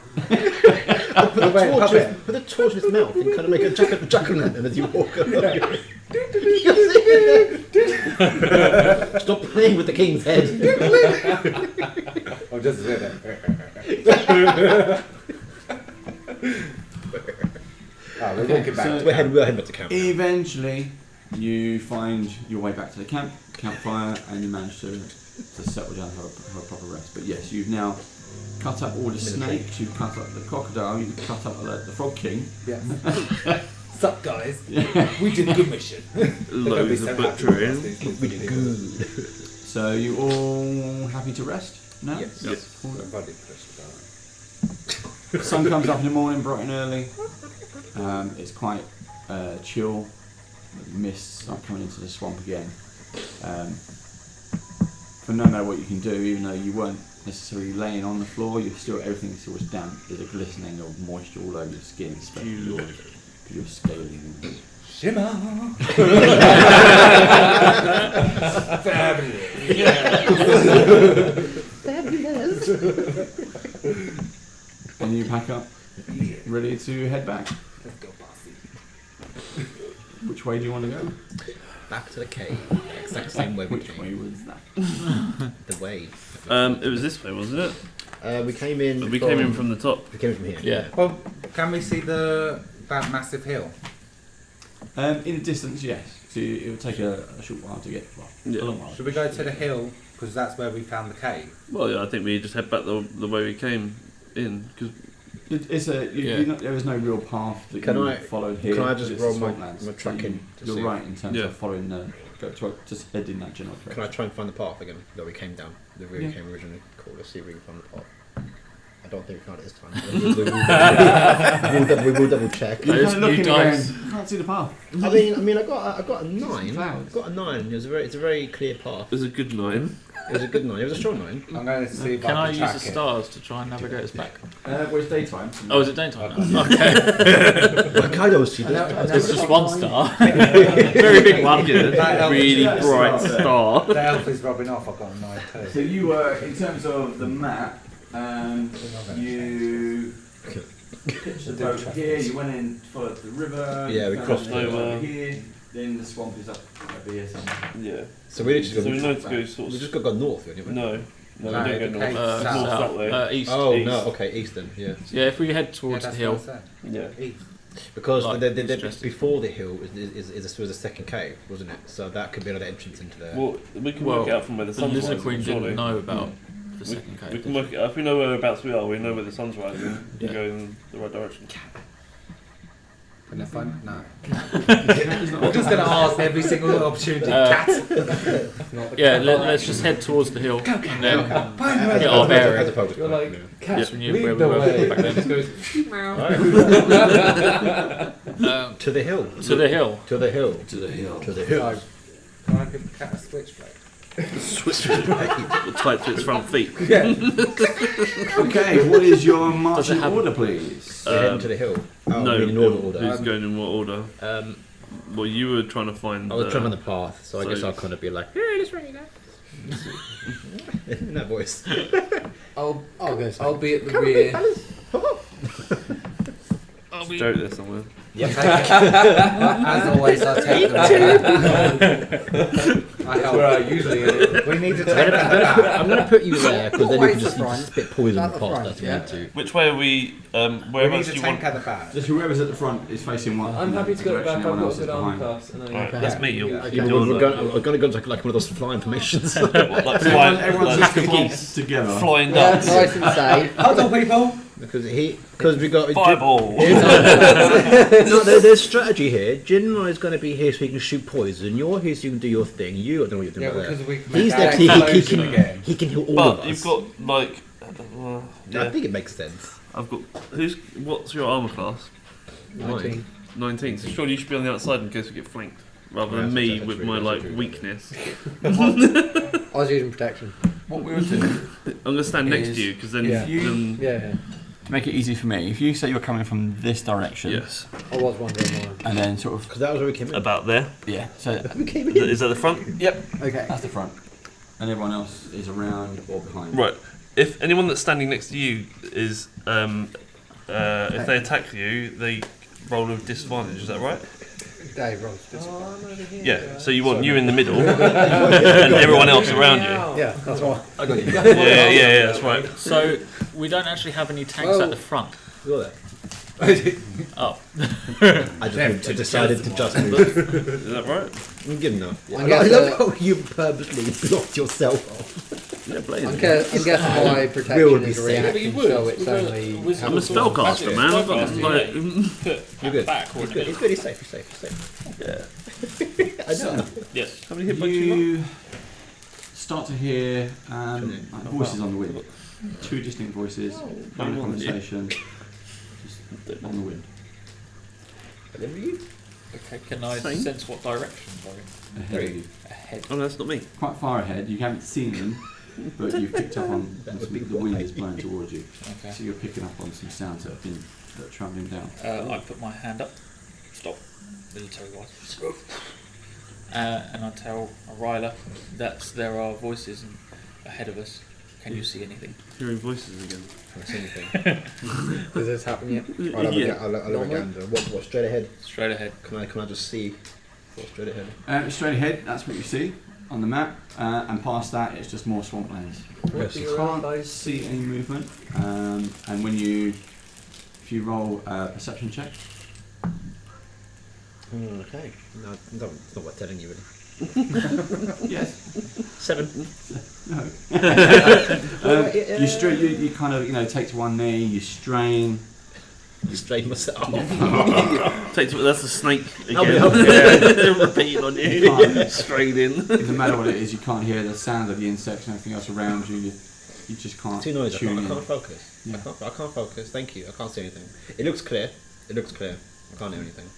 the torch in his mouth and kind of make a jack-o'-lantern as you walk along. Stop playing with the king's head. I'll just say that. We're walking back. So- We're heading back to camp. Eventually, you find your way back to the campfire, and you manage to settle down for a proper rest. But yes, you've now cut up all the snakes, you've cut up the crocodile, you've cut up the frog king. Yeah. Sup, guys? We did a good mission. Loads of butchering. We did good. So you all happy to rest now? Yes. All right. Everybody pushed The sun comes up in the morning, bright and early. It's quite chill. The mists start coming into the swamp again. For no matter what you can do, even though you weren't necessarily laying on the floor, everything still was damp. There's a glistening of moisture all over your skin, especially your scaling. Shimmer! Fabulous! And you pack up, ready to head back. Let's go, bossy. Which way do you want to go? Back to the cave. Exact same way we Which way came. was that? The way. It was this way, wasn't it? We came in. We came in from the top. We came from here. Yeah. Well, can we see that massive hill? In the distance, yes. So it would take a short while to get. Well, Yeah. a long while. Should we go to the hill? Because that's where we found the cave. Well, yeah, I think we just head back the way we came in. Cause There is no real path that Can you I- followed here. can I just It's roll the my swamplands. tracking to You're see? right in terms Yeah. of following just head in that general Can I direction. try and find the path again that we came down? The route Yeah. we came originally. Cool. Let's see if we can find the path. I don't think we found it this time. we will double check. You're Those kind of looking new around. dice. You can't see the path. I mean, I got a 9. Clouds. I got a 9. It's a very clear path. it was a good 9. It was a good 9. It was a strong 9. I'm going to see if Can I I can use track the it. stars to try and navigate us back? Well, it's daytime. Oh, is it daytime now? Okay. Okay. I don't see this. It's just one star. Very big one. That elf- Really Yeah, bright it's star. The elf is rubbing off. I've got a 9 So too. you were, in terms of the map, You pitched the boat here. You went in, followed the river. Yeah, we found crossed the river over. here. Then the swamp is up over here somewhere. Yeah. So we literally So we know to go sort we of. just got to go north, anyway. No, we No, don't go okay, north. south. North that way. East. Oh East. no, okay, eastern, yeah. Yeah, if we head towards the hill, Yeah. Because Like, the just- before the hill was a second cave, wasn't it? So that could be another entrance into there. Well, we can well, work it out from where the the sun's lizard rising. queen surely. didn't know about the We, second cave. we can work it out. If we know whereabouts we are, we know where the sun's rising. We Yeah. go in the right direction. Can I find? No. I'm just going to ask every single opportunity. Cat. Yeah, let's just head towards the hill and then Find where get our As a bearings. focus You're point, like, yeah. cat, Yes, we knew where lead we the were way. back then. Just goes, To the hill. To the hill. To the hill. To the hill. To the hill. "Oh, can I give the cat a switchblade? Tight to its front feet. Okay, what is your marching have- order, please? We're heading to the hill. Oh, No, in order, order. who's going in what order? Well, you were trying to find. I was trying on the path, so I so- guess I'll kind of be like, hey, this way you go. In that voice. I'll be at the rear. Joke there somewhere. As always, I take them. I help. Where I usually am. We need to take that back. I'm going to put you there because then you can Always just the front. spit poison Not the past front, us if you yeah. need to. Which way are we? We need Whereabouts to do you tank want? at the back. Just whoever's at the front is facing one. I'm happy to go direction, back. I've everyone got else a is good arm behind. class. And then Alright, yeah. that's me. You're, Okay, you're we're doing going to go to like one of those flying formations. like Everyone, flying, everyone's like just geese, together. flying Yeah, ducks. nice and safe. Hold on, people. because we got Fireball. No, there's strategy here. Jinma is going to be here so he can shoot poison. You're here so you can do your thing. You I don't know what you're doing Yeah, about because that. we can He's make there that so he explosion can again. he can heal all of But us. you've got like. I Yeah, think it makes sense. I've got. What's your armor class? 19. 19. So surely you should be on the outside in case we get flanked, rather Yeah, than me that's with true, my that's like true. weakness. I was using protection. What we would do, I'm gonna stand next to Is- you because then. if you- then Yeah, to make it easy for me, if you say you're coming from this direction, yes, I was wondering why. and then sort of, Because that was where we came in. about there. yeah, so We came Is that the front? yep, Okay. that's the front, and everyone else is around or behind. Right. If anyone that's standing next to you is, if they attack you, they roll with disadvantage. Is that right? Dave rolls this. Yeah. So you want you in the middle, and everyone else around you. Yeah, that's why. I got you. Yeah. That's right. So we don't actually have any tanks at the front. Look at Oh, that. I decided to just move. Is that right? Good enough. I I guess, love how you purposely blocked yourself off. Yeah, blazing. I'm guessing my Will protection be is a safe. reaction, so it's only. I'm a spellcaster, man. I've got like. You're good. back or He's good. He's good. He's safe. He's safe. He's safe. Yeah. I know. yes. How many hit points you You start to hear like voices on the wind. Two distinct voices, having a conversation, just on the wind. Okay, can I Same. sense what direction? Sorry. Ahead of you. Ahead. got? Oh, no, that's not me. Quite far ahead, you haven't seen them, but you've picked up on That would some, be the wind why. is blowing towards you. Okay. So you're picking up on some sounds that are travelling down. I put my hand up. Stop. Military wise. And I tell Ryla that there are voices ahead of us. Can you see anything? Hearing voices again. Can I see anything? Does this happen yet? I'll have Yeah. a gander. What straight ahead? Straight ahead. Can I just see what's straight ahead? Straight ahead, that's what you see on the map, and past that it's just more swamplands. Yes. You can't see any movement, and if you roll a perception check, Okay. No, it's not worth telling you really. yes, 7. no. You kind of take to one knee, you strain. Strain myself. That's a snake I'll be again. Repeating on You you. can't- Straight in. It doesn't matter what it is, you can't hear the sound of the insects and everything else around you. You just can't Too noisy. tune I in. can't focus. Yeah. I can't focus. Thank you. I can't see anything. It looks clear. I can't hear anything.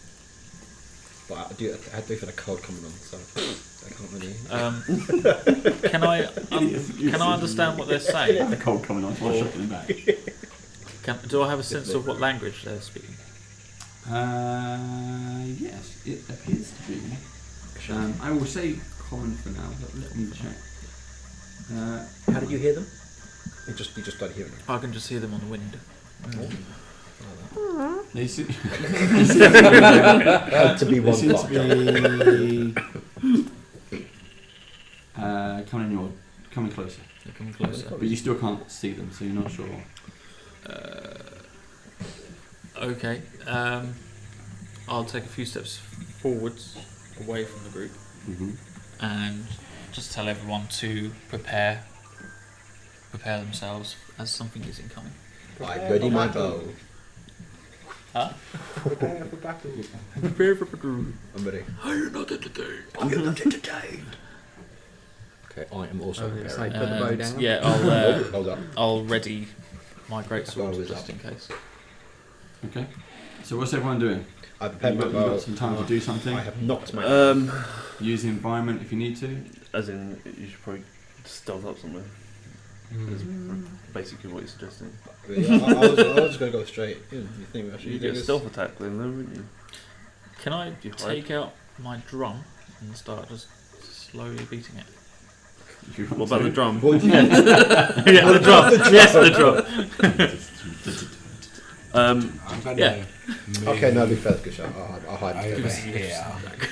But I do feel a cold coming on, so I can't really. Can I understand what they're saying? The cold coming on, so I shut them back. Do I have a sense of what language they're speaking? Yes, it appears to be. I will say common for now, but let me check. How did you hear them? You just started hearing them. I can just hear them on the wind. They seem Had to be one to block. be coming closer. They're coming closer. But you still can't see them, so you're not sure. Okay. I'll take a few steps forwards, away from the group, and just tell everyone to prepare themselves as something is incoming. Right, ready my bow. Huh? Prepare for battle. I'm ready. You're not entertained. I'm not entertained. Okay, I am also It's preparing. like put the bow down. Yeah, Hold up. I'll ready my great Bow sword is just up. in case. Okay. So what's everyone doing? I prepared You've my got, bow. some time to do something. I have knocked my. Use the environment if you need to. As in, you should probably stealth up somewhere. Is basically what you're suggesting. Yeah, I was going to go straight. You think actually You get a stealth attack then, though, wouldn't you? Can I You hide. take out my drum and start just slowly beating it? If you What want about to. the drum? What do you Yeah, the drum. Yes, the drum. I'm gonna Yeah. Okay, no, be fair, that's a good shot. I'll hide. over here.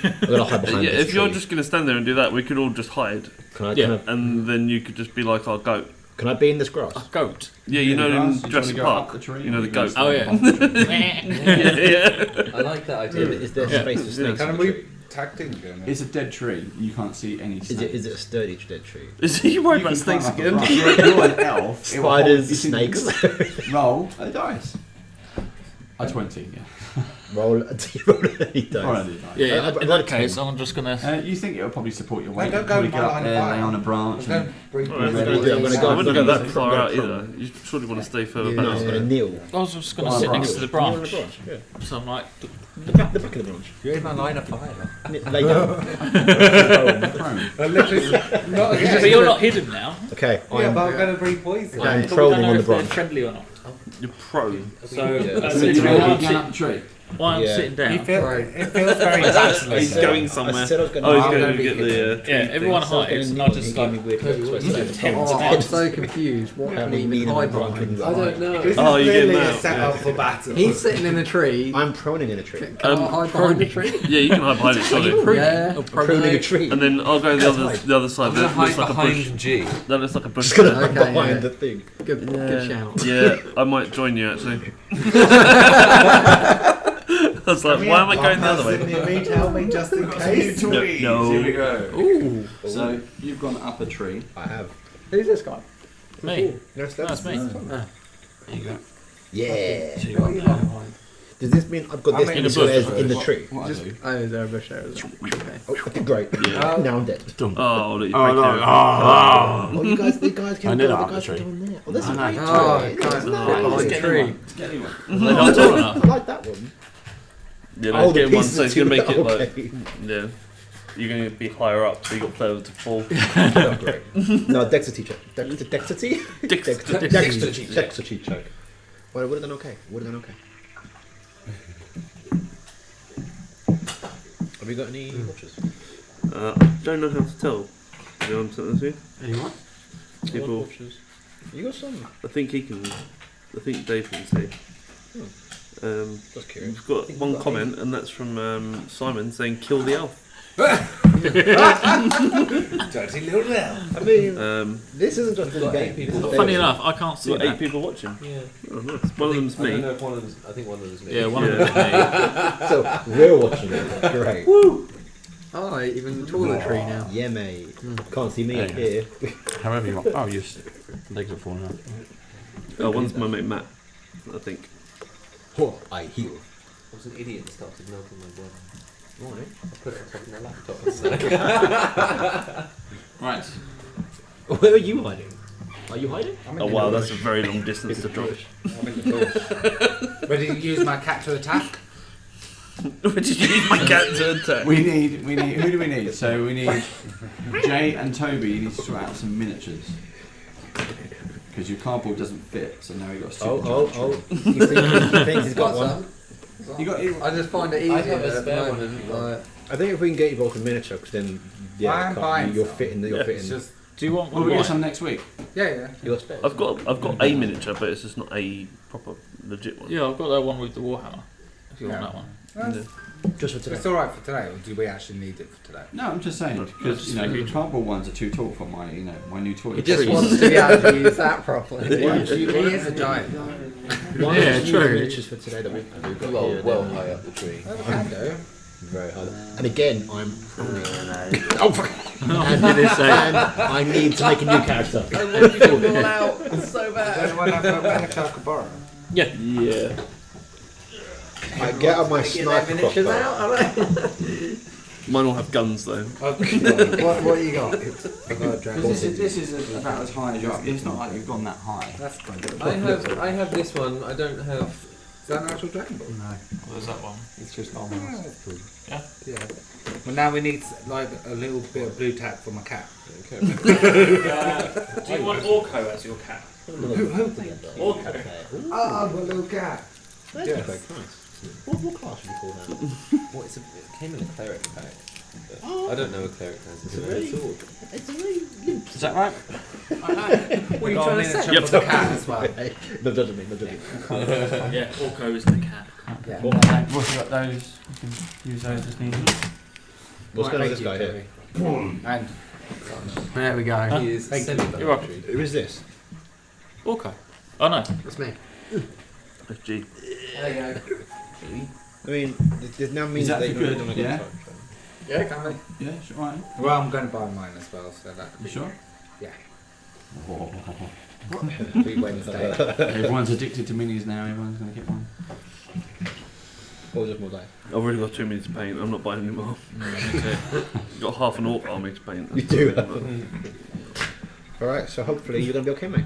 I'm going to hide behind Yeah, this if you're tree. just going to stand there and do that, we could all just hide, Can I, Yeah. and then you could just be like our goat. can I be in this grass? A goat. Yeah, you know You in wanna Jurassic go Park, up the tree, you know or the you gonna goat. stand Oh, yeah. above the tree? yeah. I like that idea. Is there space for snakes Can in the we tree? tag team again? It's a dead tree. You can't see any snakes. Is it a sturdy dead tree? Is he worried You about can climb snakes up a again? branch. You're an elf. It will hold- Spiders, you can snakes. Roll a dice. A 20, yeah. Roll a d roll a d Or a dice. dice. Yeah, I've in got that a case, 10. I'm just gonna. You think it will probably support your weight. don't You go probably in get my up line there, of fire. lay on a branch. Don't And bring Alright, I'm I'm gonna go- I'm gonna I go- wouldn't go that I'm far gonna out go- either. You surely want to stay further Yeah. No, back. I'm going to kneel. I was just gonna On a sit branch. next to the Kneel on branch. the branch, yeah. So I'm like, The back of the branch. You're in my line of fire. Lay down. prone. Literally, not but again. you're not hidden now. Okay, Yeah, I'm but I'm going to bring poison. I'm But we don't trolling know on the if they're branch. friendly or not. You're prone. So So literally you're while I'm going up the sit- tree. while I'm Yeah. sitting down. It feels very He's battling. going I somewhere. said I was going Oh, he's I'm going gonna to be get the. Yeah, everyone I was gonna hides, and kneel, I'll just he gave like me weird looks, so I said, attempt Oh, to I'm so confused. What How can many he even kneeling hide branch behind? can I don't know. This Oh, is you get clearly him a out, setup for battle. He's sitting in a tree. I'm proning in a tree. Can I hide behind a tree? Yeah, you can hide behind it, surely. Yeah. I'm proning a tree. And then I'll go the other side. I'm gonna That hide looks like a bush. behind G. That looks like a bush. Just gonna there. hide Okay, behind yeah. the thing. Good shout. Yeah, I might join you actually. I was like, why am I going the other way? Near me to help me just in case. No. Here we go. Ooh, So you've gone up a tree. I have. Who's this guy? me. That's That's me. There you go. Yeah. What are you hiding behind? Does this mean I've got I'm this in in the the bush. in the tree? What I do? Oh, is there a bush there? Is there? Okay. Oh, okay, great. Yeah. Now I'm dead. Oh, I'll let you Oh, break no. it. Oh, you guys can I go. knew The that guys was can true. go in there. Oh, that's a I great know. Oh, tree. can't That's fit nice. behind Let's a get tree. anyone. Let's get anyone. They're not tall I enough. like that one. Yeah, Oh, let's the get one pieces so are it's going to too- make it like. okay. Yeah. You're going to be higher up, so you've got further to fall. Oh, great. No, dexterity check. Dexterity? Dexterity check. Well, it would have done okay. Would have done okay. Have you got any watches? I don't know how to tell, to be honest with you. Anyone? People, Watches. You got some. I think Dave can see. Just curious. We've got one comment, and that's from Simon saying, kill the elf. Dirty little elf. I mean, this isn't just a got game. 8 people. This is Funny David. enough, I can't see We've got 8 that. people watching. Yeah. Oh, nice. One of them's I don't me. know if one of them's. I think one of them's me. Yeah, one of them is me. So we're watching it. Great. Oh, even taller tree now. Yeah, mate. Can't see me up here. However you want. Oh, your legs are falling out. Oh, one's my mate Matt, I think. Oh, I heal. I was an idiot and started milking my blood. Why? I put it on top of my laptop. Right. Where are you hiding? Are you hiding? Oh wow, that's a very long distance to drop. I'm in the bush. Ready to use my cat to attack? Where did you use my cat to attack? We need. Who do we need? So we need Jay and Toby. You need to sort out some miniatures because your cardboard doesn't fit. So now you got a super giant tree. He thinks he's got What's one. that? You got. I just find it I easier have a at the spare one moment. if you want. Like, I think if we can get you both a miniature, because then I'm buying you'll some. fit in the. You'll Yeah. fit It's in. just Do you want Well, one? we get some next week. Yeah. Your spells. I've got a miniature, but it's just not a proper legit one. Yeah, I've got that one with the Warhammer. If you Yeah. want that one. Yeah. Just for today. It's alright for today, or do we actually need it for today? No, I'm just saying because the cardboard ones are too tall for my my new toy. He just wants to be able to use that properly. He is a giant. Why Yeah, don't you true. use miniatures for today that we've got here? Well then? high up the tree. Oh, we can do. Very high. And again, I'm pruning. Oh, did it say? And I need to make a new character. I want you to fall out. It's so Does bad. anyone have a miniature I could borrow? Yeah. Yeah. I get on my Get their sniper miniatures crossbow. out, are they? Mine will have guns though. What you got? I've got a dragon. This is about as high as you are. It's not like you've gone that high. That's quite good. I have this one. I don't have. Is that an actual Dragon Ball? No. What is that one? It's just normal. Yeah, that's cool. Yeah? Yeah. Well, now we need like a little bit of blue tack for my cat. Okay. Do you want Orko as your cat? Orko. Oh, my little cat. Yes. Very nice. What class should we call that? Well, it came in a cleric pack. But I don't know a cleric has. It's a red sword. It's a very limp. Is that right? What are you trying to say? For the cat as well. No judging me, no judging me. Yeah, Orko is the cat. Yeah. What's got those? You can use those as needed. What's going on with this guy here? And There we go. He is Thank you. You're welcome. Who is this? Orko. Oh no. It's me. FG. There you go. I mean, this now means Is that that for you're good? not Yeah. going to Yeah, can we? Yeah, sure. Right. well, I'm going to buy mine as well, so that could You sure? Yeah. be Wednesday. Everyone's addicted to minis now. Everyone's going to get one. Or just more life. I've already got 2 minutes to paint. I'm not buying any more. Got half an orc army to paint. You do. Alright, so hopefully you're going to be okay, mate.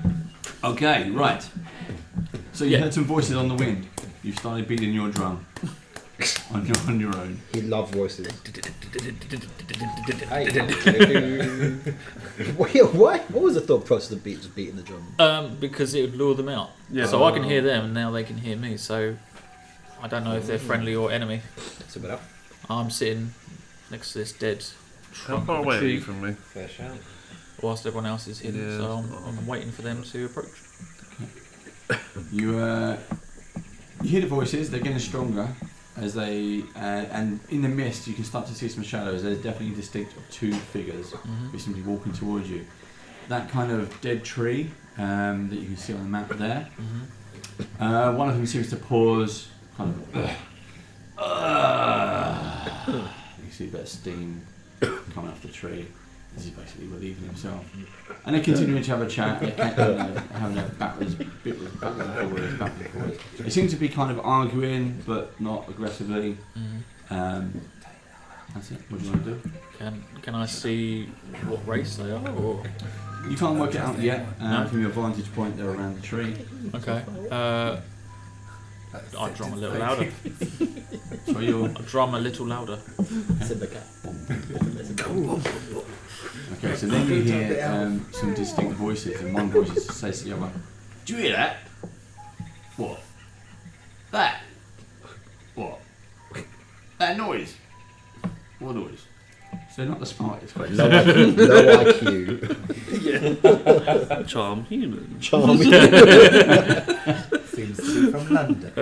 Okay, right. So you Yeah. heard some voices on the wind. You started beating your drum on your own. He loves voices. Hey. What was the thought process of just beating the drum? Because it would lure them out. Yeah. So I can hear them, and now they can hear me. So I don't know if they're friendly or enemy. That's a bit up. I'm sitting next to this dead How trunk far of a away are tree you from me? Fair shout. whilst everyone else is hidden. Yeah. So I'm waiting for them to approach. You hear the voices. They're getting stronger as they and in the mist you can start to see some shadows. There's definitely distinct of two figures who seem to be walking towards you. That kind of dead tree that you can see on the map there. One of them seems to pause. Kind of. You see a bit of steam coming off the tree. This is basically relieving himself. And they're continuing to have a chat. They're having a backwards and forwards. They seem to be kind of arguing, but not aggressively. That's it. What do you want to do? Can I see what race they are? Or? You can't work it out yet. From your vantage point, they're around the tree. Okay. I drum a little louder. So you're I drum a little louder. Said the cat. okay. So then you hear some distinct voices, and one voice says to the other, "Do you hear that? What? That? What? That noise? What noise?" So not the smartest question. Low IQ. Charm human. Charm. Seems to be from London.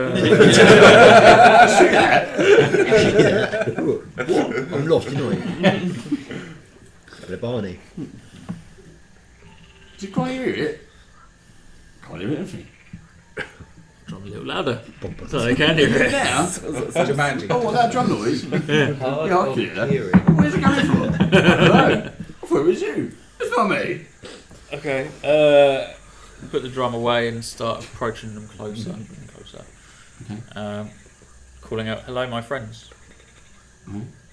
What? I'm lost, you know. Bit of Barney. You can't hear it. Can't hear anything. Drum a little louder so they can hear it. Now. Jumanji. Oh, what, that drum noise? Hard Yeah, I of can hear that. hearing. Where's it coming from? I don't know. I thought it was you. It's not me. Okay. Put the drum away and start approaching them closer and closer. Okay. Calling out, "Hello, my friends."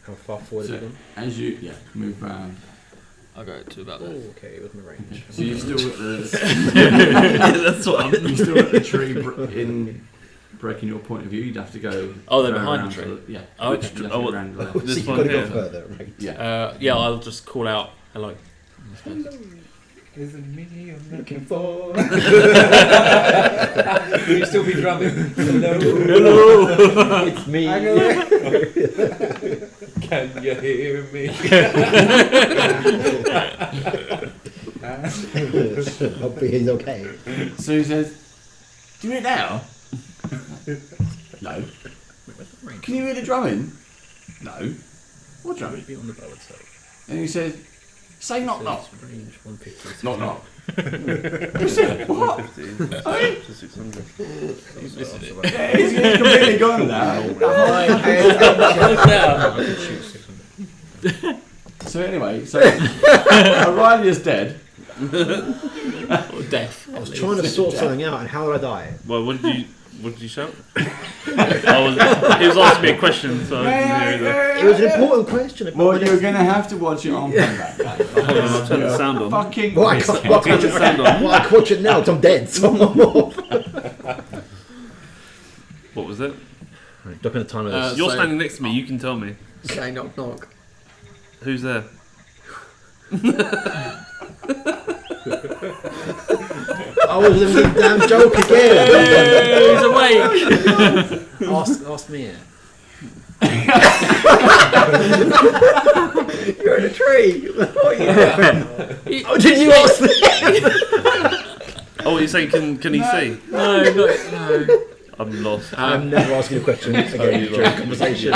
How far forward So, is it? as you move round. I go to about there. Oh, okay, it was my range. So you've still got the That's what I'm. you still got the tree in breaking your point of view. You'd have to go. Oh, they're go behind around the tree? to yeah. Oh, you'd okay. have to Oh, go what- around the- So This you've one got to go here. further, right? Yeah. Yeah, I'll just call out, "Hello." Is it me you're Looking for. Will you still be drumming? Hello. It's me. Can you hear me? Hopefully he's okay. So he says, "Do you hear it now?" No. "Can you hear the drumming?" "No." "What drumming?" Be on the bow itself. And he says, "Say knock knock." Range 150. Knock knock. He said, "What?" To 600. Yeah, he's completely gone now. So anyway, O'Reilly is dead. Or death. I was trying to sort something out, and how did I die? Well, what did you shout? He was asking me a question, so I didn't hear either. It was an important question. Well, you're going to have to watch it on playback. Hold on, I'll turn the sound on. Fucking Well, I can't watch it now. Well, I can watch it now because I'm dead. So I'm off. What was it? Ducking the time of this. You're standing next to me, you can tell me. Say knock knock. Who's there? I was in the damn joke again. He's awake. Ask me it. You're in a tree. Oh, did you ask me? Oh, you're saying can he see? No, no. I'm lost. I'm never asking a question again you during lost. conversation.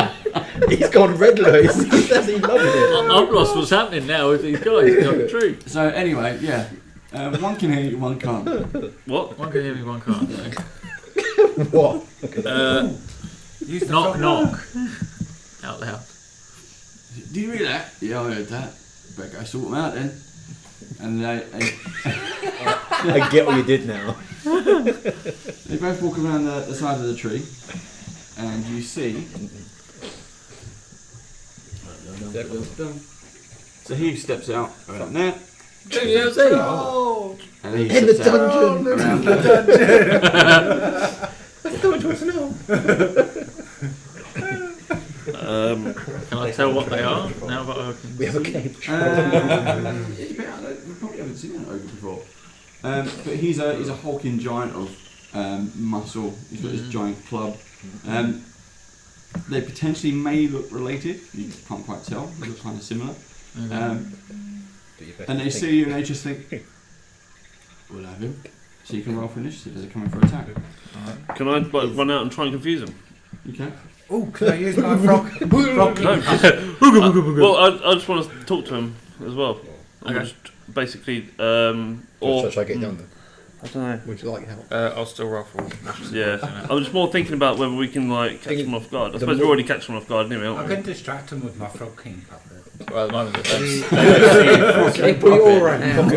He's gone regular. He's absolutely loving it. I've lost what's happening now with these guys. It's not true. So anyway, yeah. One can hear you, one can't. What? One can hear me, one can't. What? Use the Knock, frog. knock. Out loud. Do you hear that? Yeah, I heard that. Better go sort them out then. And I get what you did now. they both walk around the side of the tree, and you see. So he steps out around there. And he In the steps out dungeon. around there. That's what I want to know. Can I tell what they are now that I can We have a game. We probably haven't seen an ogre before. But he's a hulking giant of muscle. He's got this giant club. They potentially may look related. You can't quite tell. They look kind of similar. And they see you and they just think, we'll have him. So you can roll for initiative as they're coming for attack. Can I run out and try and confuse him? You can. Oh, can I use my frog? frog No. Well, I just want to talk to him as well. I'm Okay. just basically, Should I get down there? I don't know. Would you like help? I'll still roll for Yeah, I'm just more thinking about whether we can like catch him off guard. I suppose we're already catching him off guard anyway, I aren't we? can distract him with my frog king puppet. Well, at the moment, If we all ran out.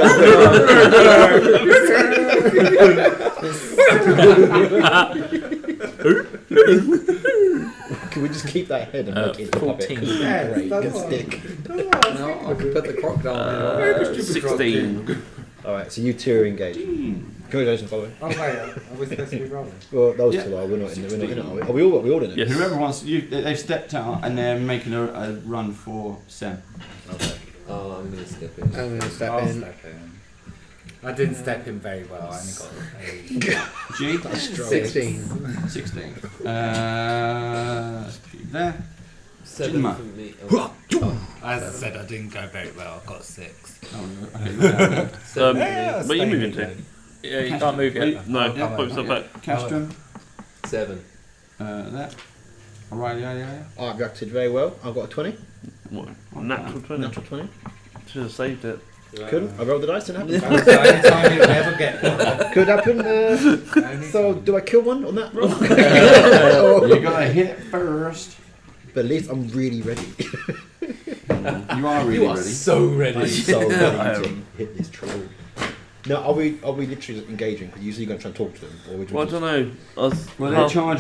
Can we just keep that head and make it 14. Great, good stick. No, I could put the crocodile in. 16. Alright, so you two are engaged. Congratulations, by the way. Oh wait, are we supposed to be rolling? Well, those Yeah. two are. We're not in it. Are we all in it? Yes. Whoever wants, they've stepped out and they're making a run for Sam. Okay. Oh, I'm gonna step in. I'm going to step I'll in. step in. I didn't step in very well. I only got a G. 16. 16. Let's put you there. 7 Jimma. from me. As I said, I didn't go very well. I got 6. Oh, okay. Where are you moving to? Yeah, you can't move yet. No, Yeah. put yourself back. Castrum. 7. That. Alright, yeah. I've reacted very well. I've got a 20. What? Natural 20. Natural 20. Should have saved it. Could. I rolled the dice and it That's the only time you'll ever get one. Could happen. Only So, time. do I kill one on that roll? You gotta hit it first. But at least I'm really ready. You are really ready. so ready. I'm so ready to hit this troll. Now, are we literally engaging? Because usually you're going to try and talk to them. Or would you Well, I don't know. Well,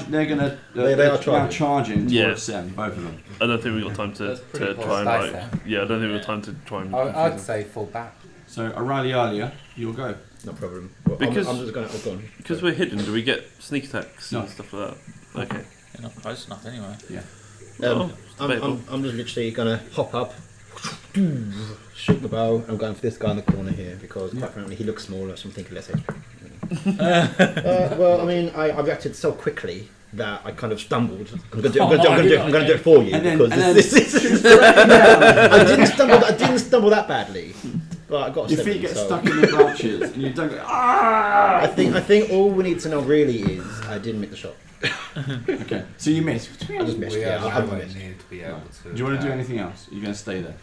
they're gonna. They are now charging. charging towards Yeah. Sam, both of them. I don't think we've got time to That's pretty try and close. like. Yeah, I don't think we've got time to try and. I'd confuse him. say fall back. So, Aurelialia, you'll go. No problem. Well, Because- I'm just going to. Oh, go on. Because we're hidden, do we get sneak attacks No. and stuff like that? Okay. You're not close enough anyway. Well, it's debatable. I'm just literally going to hop up, shoot the bow. I'm going for this guy in the corner here because quite frankly he looks smaller, so I'm thinking less HP. Well, I mean, I reacted so quickly that I kind of stumbled. I'm going to do it for you And then- because and then- this is. I didn't stumble that badly. Well, I got a Your 7, feet get so stuck in the branches and you don't go, ah! I think all we need to know really is I didn't make the shot. Okay, so you missed. I just missed. We Yeah, are I nowhere missed. near to be able to. Do you want to do anything else? You're going to stay there.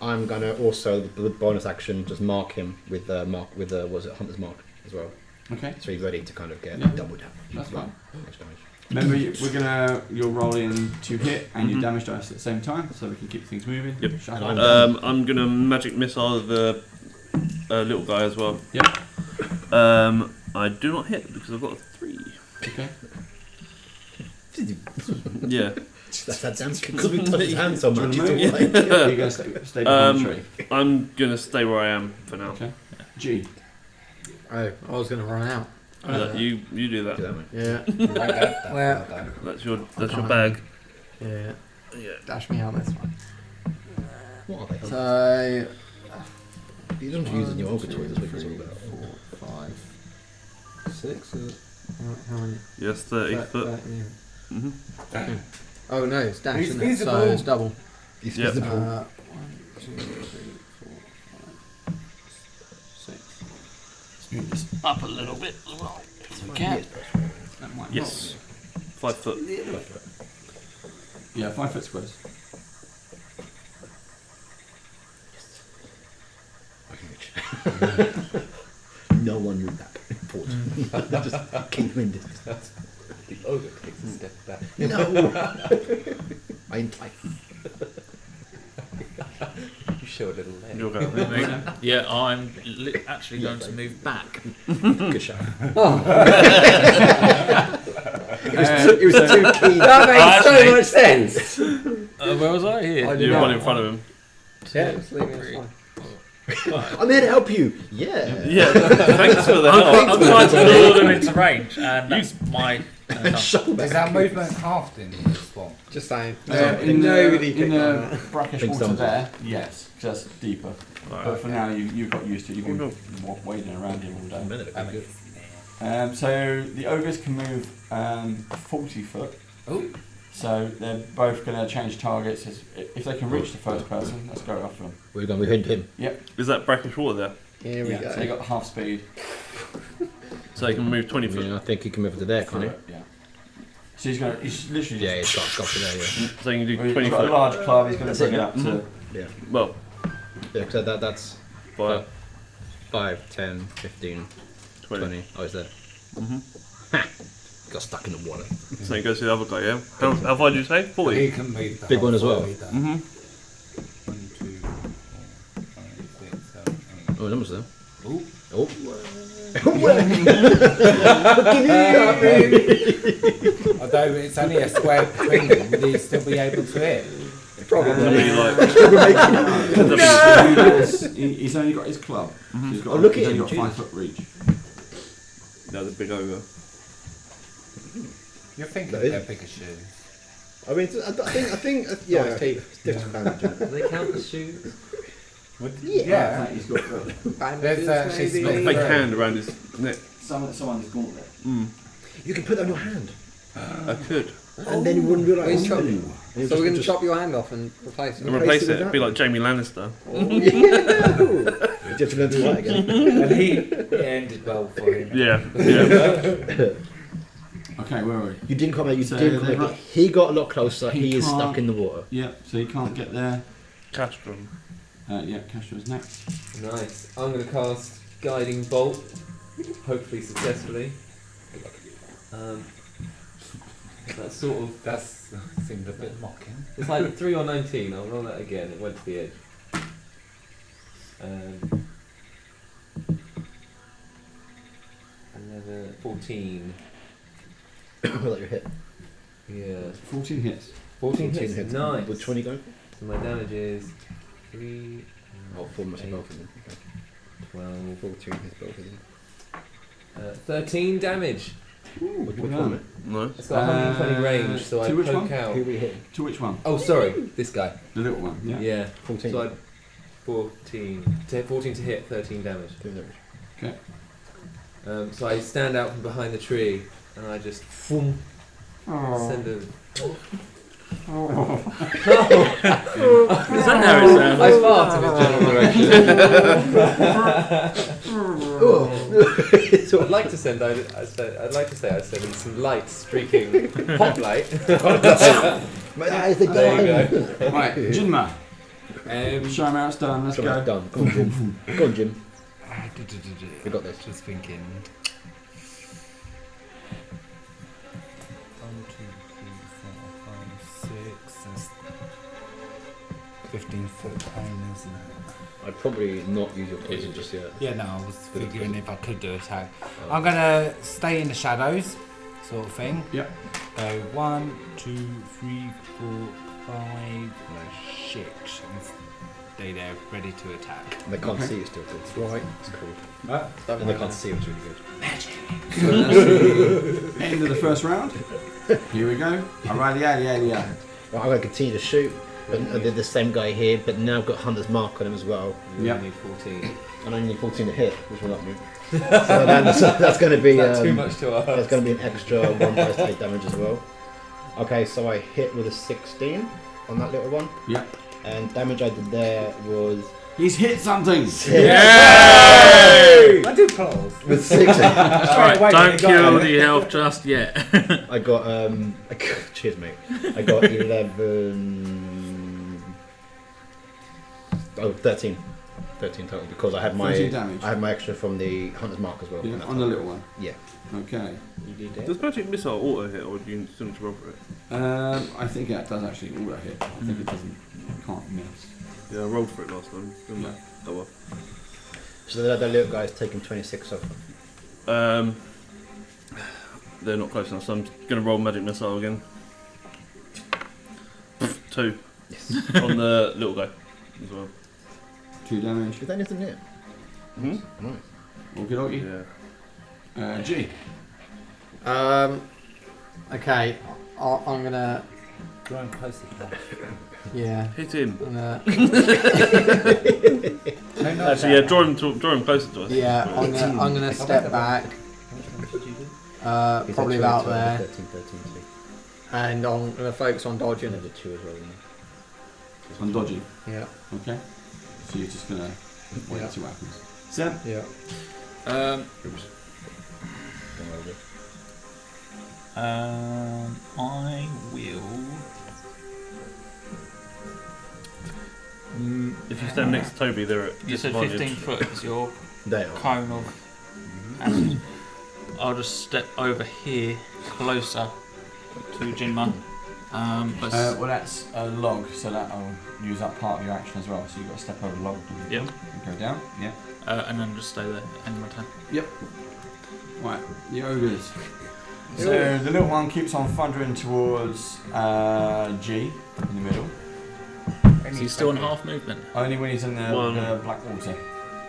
I'm gonna also with bonus action just mark him with was it Hunter's Mark as well. Okay, So he's ready to kind of get Yeah. double damage. that's fine. Much damage. Remember, you're rolling to hit and your damage dice at the same time, so we can keep things moving. Yep. Shut And up. I'm gonna magic missile the little guy as well. Yep. I do not hit because I've got a 3. Okay. Yeah. That's that damn because we touched his hand so much. Do you wanna It's all move? like- You're going to stay behind the tree. I'm gonna stay where I am for now. Okay. G. Oh, I was going to run out. You do Do that. that, mate. Yeah. Well, That's your bag. Yeah. Yeah. Dash me out this one. What are they? So, You don't use the new ogre toy this week as well. 5, 6. How many? Yes, 30 foot. Mhm. Oh no, it's dash, He's isn't it? visible. So it's double. He's Yep. visible. 1, 2, 3, 4, 5, 6. Let's move this up a little bit as well. So we can. That might Yes. 5 foot. Yeah, 5 foot squares. No one moved that. Important. Just keep him in distance. The ogre takes a step back. No. I imply. You show a little leg. You'll go. Yeah, I'm actually going to move back. Good shot. It was too keen. That makes Actually- so much sense. Where was I? Here. You're one in front of him. Yeah, just leave me, it's fine. I'm here to help you. Yeah. Yeah. Thanks for the help. I'm trying to lure them into range, and that's my. Shuffle is back. that movement halved in the swamp? Just saying. In Nobody the picked on that. brackish Think water so. there, yes, just deeper. But for now, you've got used to it. You've been Oh, wading around here all day. I mean, So the ogres can move 40 foot. Oh. So they're both going to change targets. If they can reach the first person, let's go after them. we're going to hit him. Is that brackish water there? Here we Yeah, go. so they got half speed. So he can move 20 foot. Yeah, I think he can move to there, can't he? Yeah. So he's literally Yeah, just. he's got to there, yeah. So he can do Well, 20 he's got a foot. large club. He's going to That's bring it, it up to. Yeah. Well, Yeah, because that's by 5, 10, 15, 20. Oh, is there? Mhm. Got stuck in the water. So he goes to the other guy, yeah? How far did you say? 40? He can move the Big whole one as well. body down. Mm-hmm. 1, 2, 4, 5, 6, 7, 8. Oh, numbers there. Ooh. Oh. Although it's only a square between them, would he still be able to hit? Somebody like. He's only got his club. So he's got, Oh, look he's at only him, got 5 foot reach. No, the big ogre. You're thinking That is- they're bigger shoes. I mean, I think, yeah. Nice teeth. It's different bandage, isn't Do it? they count as shoes? Yeah. He's got There's actually Got a Maybe. fake hand around his neck. someone's gauntlet. You can put that on your hand. I could. And then you wouldn't be like, He's chop- "Ooh." And So we're going to just- chop your hand off and replace And it. replace it it. with It'd be like Jamie Lannister. You have to learn to fight again. And it ended well for him. Yeah. Yeah. Okay, where are we? You didn't come out. You So didn't come they're out. right- He got a lot closer. He He is can't- stuck in the water. Yeah, so he can't get there. Castrum. Yeah, Castro's next. Nice. I'm going to cast Guiding Bolt, hopefully successfully. That's sort of. That seemed a bit mocking. It's like 3 or 19. I'll roll that again. It went to the edge. 11, 14. I'll let you hit. Yeah. 14 hits. 14 hits. Nice. With 20 going? So my damage is 3, Oh, 4 must be both of them. 12, 14 hits both of them. 13 damage. Which well one? done. Nice. It's got 120 range, so I to which poke one? out. Who we hit? To which one? Oh, sorry, this guy. The little one, yeah? Yeah. 14. So I 14 to hit, 13 damage. Okay. So I stand out from behind the tree and I just send a Is that how it sounds? I fart in his general direction. I'd like to send. I'd like to say I send him some light streaking hot light. There you go. Right, Jinma. Show him how it's done. Let's go. Done. Come on, Jim. Go on, Jim. We got this. Just thinking. 1, 2, 3, 4, 5, 6. That's 15-foot pane, isn't it? I'd probably not use your poison just yet. Yeah, no, I was figuring if I could do attack. I'm gonna stay in the shadows, sort of thing. Yep. Go 1, 2, 3, 4, 5, 6, and stay there, ready to attack. And they can't see you still good. Right. It's cool. Right. And they can't see you, it's really good. So that's the end of the first round. Here we go. Alright, yeah. Right, I'm going to continue to shoot. But I did the same guy here, but now I've got Hunter's Mark on him as well. You Yep. only need 14. And I only need 14 to hit, which will not move. So that's going to be Too much to ask. That's going to be an extra 1 dice to 8 damage as well. Okay, so I hit with a 16 on that little one. Yep. And damage I did there was He's hit something. Yay! I do close. with 6. Alright, away, don't you got kill it. the elf just yet. I got cheers, mate. I got 11. Oh, 13. 13 total because I had 13 damage. I had my extra from the Hunter's Mark as well. Yeah, on that on the time. little one. Yeah. Okay. Does magic missile auto hit, or do you still need to roll for it? I think that does actually auto hit. I think it doesn't. Can't miss. Yeah, I rolled for it last time. Didn't I? Oh well. So the little guy's taking 26 off. They're not close enough, so I'm going to roll magic missile again. 2 Yes. on the little guy as well. 2 damage. Is that anything near? Hmm? Nice. Okie dokie. Yeah. G. Okay, I'm gonna. Drawing closer to that. Yeah. Hit him. I'm gonna, Actually, yeah, draw him closer to us. yeah, I'm gonna step back. He's Probably at about 12, there, 13, 13, and I'm gonna focus on dodging. Another 2 as well. On dodging. Yeah. Okay. So you're just gonna wait Yeah. to see what happens. Seb. Yeah. Oops. Don't worry. I will. If you stand next to Toby, they're at You said disadvantage. 15 foot is your They are. cone of acid. I'll just step over here closer to Jinma. Well, that's a log, so that'll use up part of your action as well. So you've got to step over the log. Yep. And go down. Yeah. And then just stay there. End my turn. Yep. Right. The ogres. So the little one keeps on thundering towards G in the middle. Is he still in half movement? Only when he's in the 1, black water.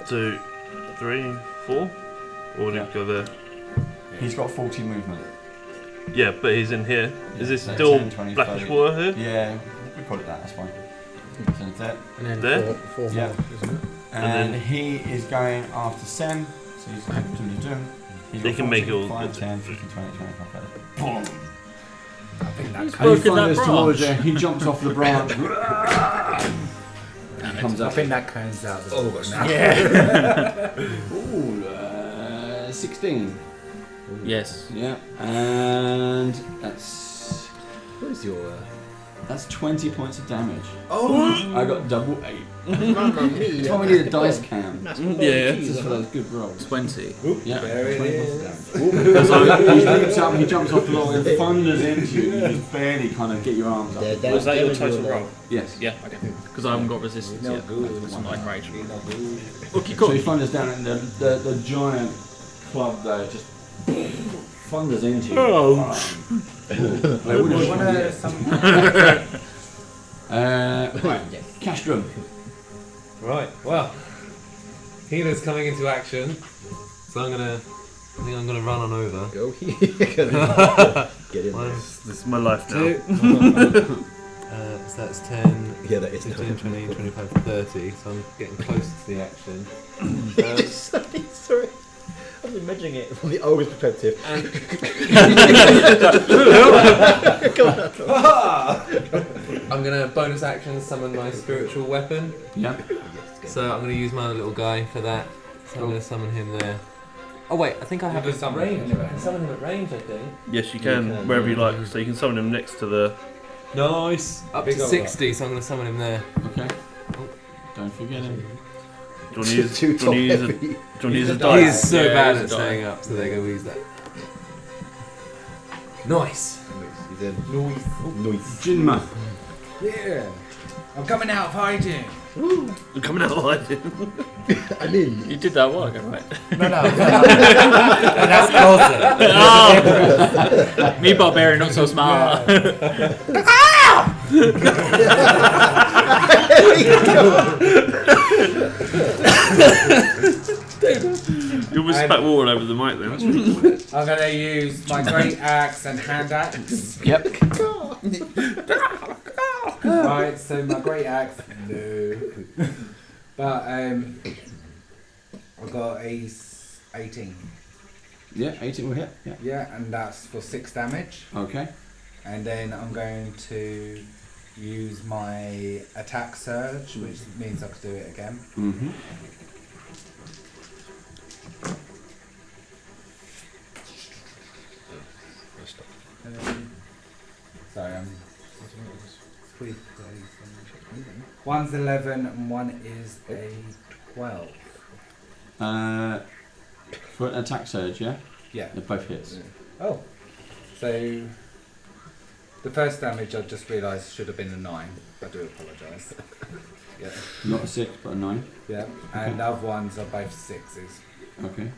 2, 3, 4. Or would Yeah. he go there? He's got 40 movement. Yeah, but he's in here. Yeah, Is this so still 10, 20, blackish 30. water here? Yeah, we call it that. That's fine. So it's that. And then There? four Yeah. more, isn't it? And he is going after Sem. So he's going to do him. He's They got can make 40, it all 5, good. 10, 15, 20, 25, 30. Boom! I think that He's And he broken that thunders towards you. branch. He jumps off the branch. Comes I up. think that counts out. Oh, that's now. Ooh, 16. Yes. Yeah, and that's What is your? that's 20 points of damage. Oh! I got double 8. Mamma mia. That's why we need a dice cam. Yeah. Just for those good rolls. 20. Yeah, There it 20 points is. of damage. So he leaps up, he jumps off the log and thunders into you. You just barely kind of get your arms up. Was that your total roll? Yes. Yeah, okay. Because I haven't got resistance No yet. good. It's not enraged. No good. Okay, So he thunders down and the giant club there just thunders into you. Oh. Right, Castrum. Right, well, healer's coming into action, so I think I'm gonna run on over. Go here. Get in there. This is my life now. 2. So that's 10, Yeah, that is 15, 20, 25, 30, so I'm getting close to the action. Sorry. I've been imagining it from the ogre's perspective. And I'm gonna bonus action summon my spiritual weapon. Yeah. So I'm gonna use my little guy for that. So I'm gonna summon him there. Oh wait, I think I have can a summon range. him anywhere. I can summon him at range, I think. Yes, you can, wherever you like. So you can summon him next to the. Nice. Up Big to old 60, so I'm gonna summon him there. Okay. Don't forget him. Do you want to use? Too Do you want to use a? top Do you want to use a He's die? He is so Yeah, bad he's at a staying up, so there you go, we use that. Nice. He's in. Noise. Jinma. Yeah. I'm coming out of hiding. I'm coming out like it. I'm in. You did that a while ago, right? No. That's closer. Oh! Me barbarian, not so smart. You almost spat water over the mic then. I'm going to use my great axe and hand axe. Yep. Right, so my great axe. No. But I've got a 18. Yeah, 18 will hit. Yeah. Yeah, and that's for 6 damage. Okay. And then I'm going to use my attack surge, which means I can do it again. Mm-hmm. Sorry, one's 11 and one is a 12. For an attack surge, yeah? Yeah. They're both hits. Oh. So the first damage I just realised should have been a 9. I do apologise. Yeah. Not a 6, but a 9. Yeah. And the other ones are both 6s. Okay.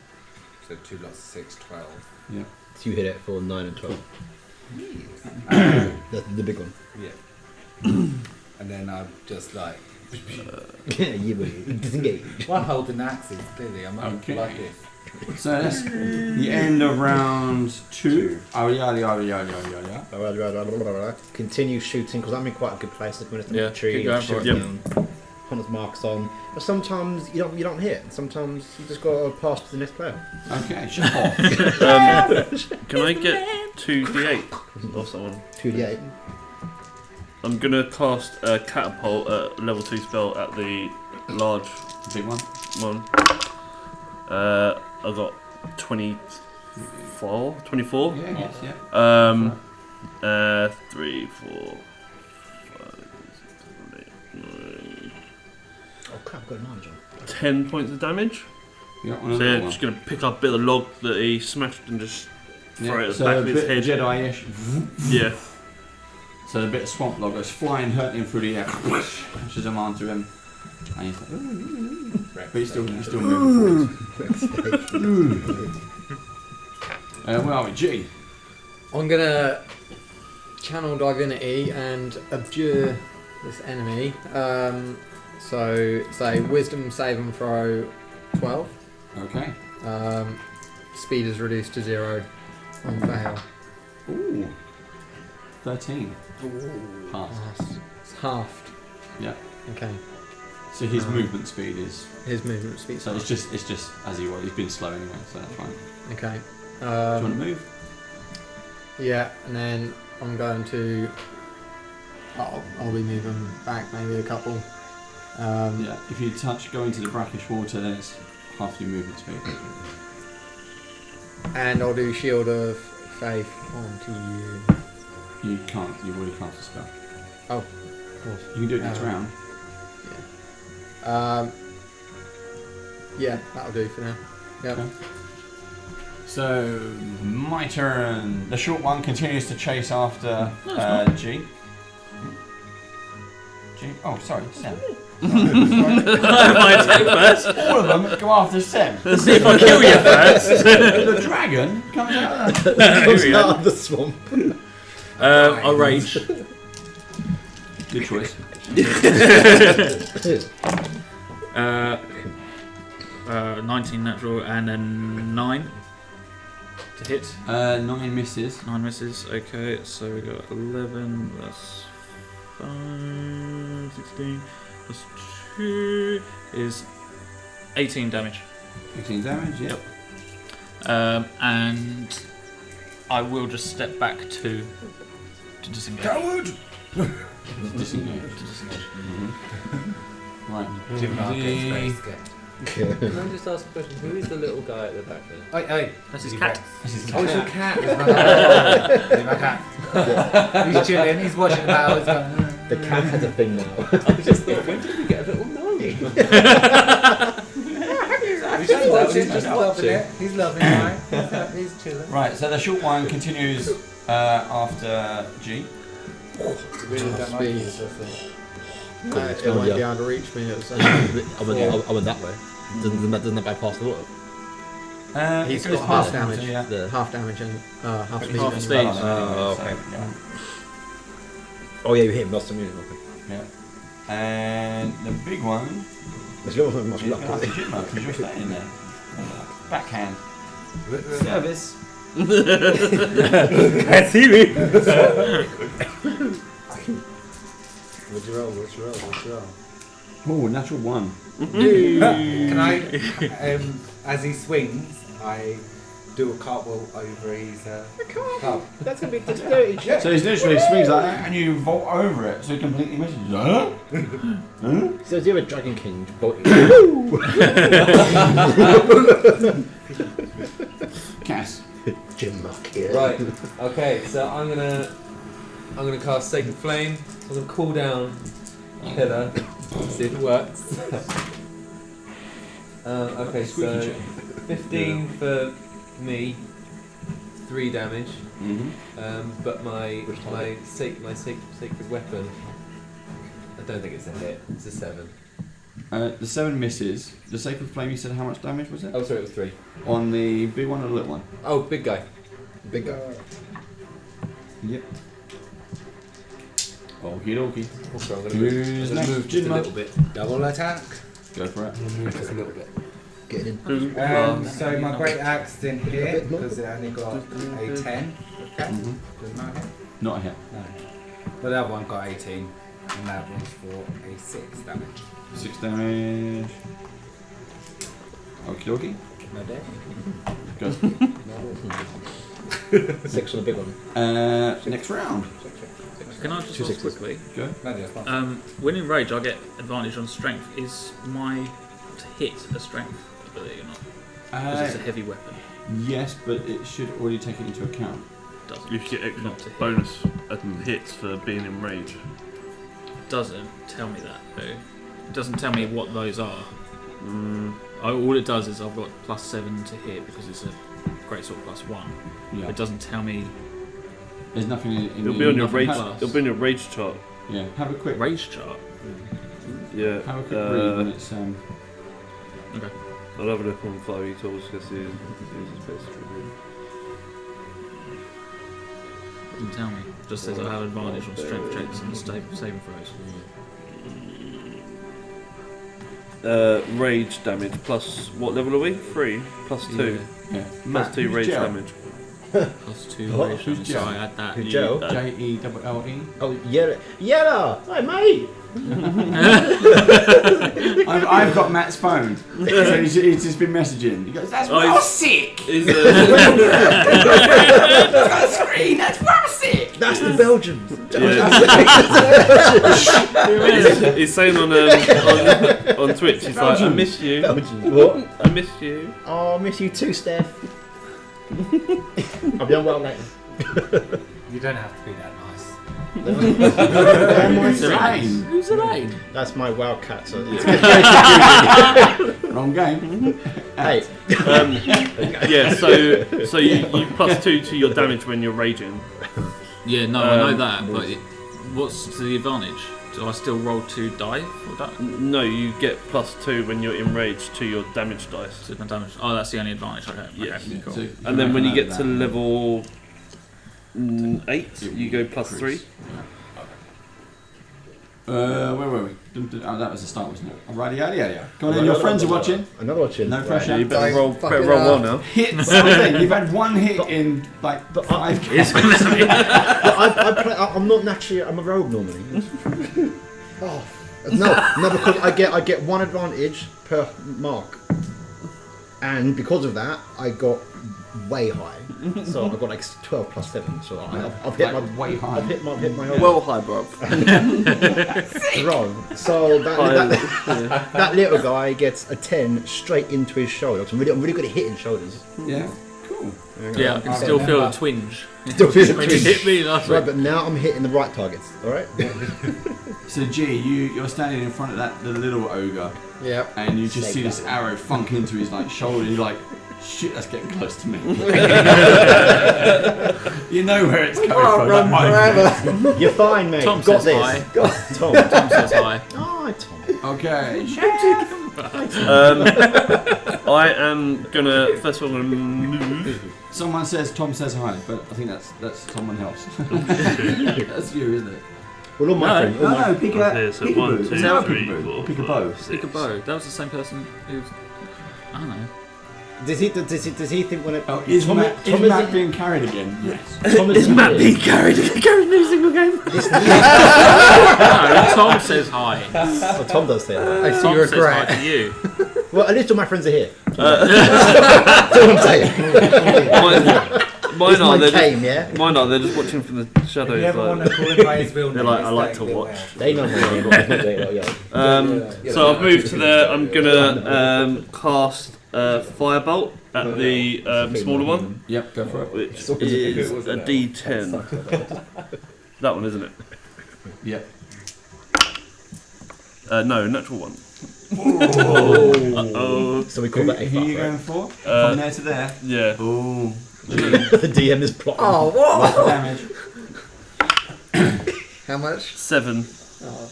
So 2 lots of 6, 12. Yeah. So you hit it for 9 and 12. That's the big one. Yeah. And then I'm just like, Yeah, but disengage. while holding axes, clearly I'm Okay. like this. So that's the end of round 2. Oh, yeah. Continue shooting because I'm in quite a good place. Like when it's Yeah, the tree, keep going for it. Yep. down, Hunter's marks on. But sometimes you don't hit. And sometimes you just got to pass to the next player. Okay, shut off. Can I get 2d8 or someone? 2d8. I'm gonna cast a catapult at level 2 spell at the large Big one. one. I got 24. Yeah, yes, yeah. 3, 4, 5, 6, 7, 8, 9, Oh crap, I've got a 9, John. 10 points of damage. Yeah, So yeah, just gonna pick up a bit of log that he smashed and just throw it at the so back a of his bit head. Jedi-ish. Yeah. So a bit of swamp log goes flying, hurting him through the air, pushes him onto him, and he's like, but he's still moving forward. Where are we? G. I'm gonna channel divinity and abjure this enemy. So say wisdom save and throw 12. Okay. Speed is reduced to 0 on fail. Ooh. 13. Passed. It's halved. Yeah. Okay. So his movement speed is. His movement speed. So it's just as he was. He's been slow anyway, so that's fine. Okay. Do you want to move? Yeah, and then I'm going to. I'll be moving back maybe a couple. Yeah. If you go into the brackish water, then it's half your movement speed. And I'll do Shield of Faith onto you. You can't. You've already cast a spell. Oh, of course. You can do it next round. Yeah, that'll do for now. Yep. Okay. So my turn. The short one continues to chase after G. G. Oh, sorry, Sam. My attack first. All of them go after Sam. Let's see if I kill you first. The dragon comes out. Comes out of the swamp. I'll rage. Good choice. 19 natural and then 9 to hit. 9 misses. 9 misses. Okay, so we got 11 plus 5, 16 plus 2 is 18 damage. 15 damage. Yeah. Yep. And I will just step back to disengage. Coward! Disengage. To disengage. Right. Jim Market's very scared. Can I just ask a question? Who is the little guy at the back there? Oi. That's his cat. Oh, it's your cat. He's my cat. He's chilling, he's watching about. He's going, The cat has a thing now. I just thought, when did we get a little gnome? He's just watching, just loving it. He's loving it. He's chilling. Right, so the short one continues after G. Really don't like Speed. this, does it? It won't be able to reach me. I went that way. Doesn't that bypass the water? He's it goes got past half them, damage. so yeah. The- Half damage and half But speed. half and- speed. Oh, okay. So, yeah. Oh yeah, you hit him. Lost immunity. Okay. Yeah. And the big one There's no much is luck. after Jitmo, because you're staying there. Backhand. Service. Can't see me. What'd you roll? What'd you roll? What'd you roll? Oh, natural one. Can I, as he swings, I do a cartwheel over his club. That's going to be dexterity check. So he literally swings like that and you vault over it, so he completely misses. Huh? Huh? So you're a Dragon King. Cass. Jim Muck here. Right. Okay. So I'm gonna cast Sacred Flame. I'm gonna cool down Killer. See if it works. Okay. So Squeaky chair. 15 for me. 3 damage. Mm-hmm. But my sacred weapon. I don't think it's a hit. It's a 7. The 7 misses. The Sacred Flame, you said how much damage was it? Oh, sorry, it was 3. On the big one or the little one? Oh, big guy. Big guy. Yep. Okie dokie. Also, I'm gonna Who's move, next? move just a Jimmo. little bit. Double attack. Go for it. Move just a little bit. Getting in. So my great axe didn't hit because it only got a 10. Okay. Mhm. Doesn't matter. Not a hit. No. But that one got 18, and that was for a 6 damage. 6 damage. Okie dokie. No dead. Go. 6 on the big one. Next round. Can I just ask quickly? Go. No, that's fine. When in rage, I get advantage on strength. Is my hit a strength ability or not? Because it's a heavy weapon. Yes, but it should already take it into account. Doesn't. You should get extra Not to hit. bonus hits for being in rage. Doesn't tell me that though. It doesn't tell me what those are. All it does is I've got +7 to hit because it's a great sword +1. Yeah. It doesn't tell me There's nothing in It'll be on your nothing rage. ha- It'll be on your rage chart. Yeah. Have a quick. rage chart. Yeah. Have a quick read when it's Okay. I'll have a look on 5e tools because it's basically. Doesn't tell me. It just says I have advantage on strength checks and saving throws. Rage damage plus what level are we? 3 plus 2. yeah. Plus 2 rage damage. +2 What? rage Who's damage. So Joe? I add that. Who's Joe? J-E-L-L-E. Oh, yeah. Hi, mate. I've got Matt's phone. So he's just been messaging. He goes, "That's Oh, well he's- sick." Is It's got a screen. That's well sick. That's the Belgians. he's saying on Twitch, he's like, I miss you. Belgians. What? I miss you. Oh, I miss you too, Steph. I'll be on well later. You don't have to be that nice. Who's Elaine? That's my wildcat. So it's Wrong game. hey, Yeah, so you +2 to your damage when you're raging. Yeah, no, I know that, but what's the advantage? Do I still roll 2 die for that? No, you get +2 when you're enraged to your damage dice. So my damage. Oh, that's the only advantage. Okay. Yes. Okay, cool. So And then when you get to that. level 8, you go +3. Where were we? Oh, that was the start, wasn't it? Alrighty, yeah. Go on in, your friends are watching. Another watching. No pressure. Yeah, you better roll fucking well up. now. Hit something. You've had one hit in like 5 games. I'm not naturally. I'm a rogue normally. Oh no, because I get 1 advantage per mark, And because of that, I got way high. So I got like 12 plus 7. So I've hit my way high. I've hit my Well high, bruv. wrong. So that little guy gets a 10 straight into his shoulder. I'm really good at hitting shoulders. Yeah, cool. Yeah, I can still feel the twinge. Still feel the When you hit me last Right, week. but now I'm hitting the right targets. All right. So G, you're standing in front of the little ogre, Yep. and you just see this arrow funk into his like shoulder. And you're like, shit, that's getting close to me. You know where it's coming Can't from. run that might forever. You're fine, mate. Tom got says this. hi. Tom. Tom says hi. Oh, Tom. be. Okay. I am gonna first of all move. Someone says Tom says hi, but I think that's someone else. That's you, isn't it? Well, all my No. friends. All my, pick Okay, so pick 1, a boo. 2, Is that a 3, peekaboo? 4, Pick a 5, bow. 6. Pick a bow. That was the same person who's. I don't know. does he think when it? Oh, is Tom, Matt Tom Matt being carried again? Yes. Tom Is Matt being carried every single game? No, Tom says hi. Oh, Tom does say that. I see Tom you says hi regret. to you. Well, at least all my friends are here. That's what I'm saying. Mine It's are. my They're game, yeah. just, mine are. They're just watching from the shadows. If you ever like- want to call him by his real name, They're like, it's I like that to little watch. elf. They know my name. So I've moved to there. I'm gonna cast Firebolt at the smaller one, Yep, go for it. which It's always a big is one. a D10. That one, isn't it? Yep. No, natural one. Uh-oh. So we call that a Who are you fuck, going for? Uh, From there to there. Yeah. Ooh. right? The DM is plotting. Oh, what? What's the damage? How much? 7. Oh.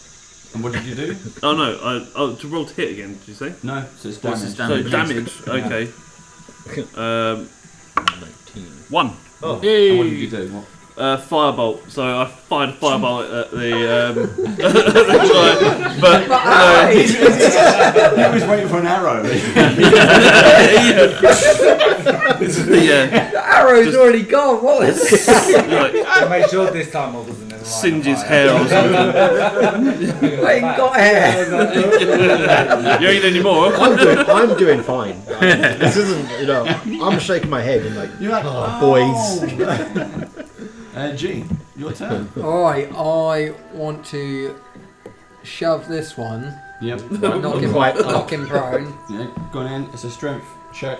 And what did you do? Oh no, to roll to hit again, did you say? No, so it's What's damage. his So damage? damage, okay. 19. 1. And what did you do? What? Firebolt. So I fired a firebolt at the guy, but He was waiting for an arrow. yeah, The arrow's already gone. What was that? like I made sure this time I wasn't in the line. singe his hair or something. I ain't got hair. You ain't anymore. I'm doing fine. This isn't, I'm shaking my head and like, You're like, boys. G, your turn. Alright, I want to shove this one, Yep. knock him prone. Yeah, gone in. It's a strength check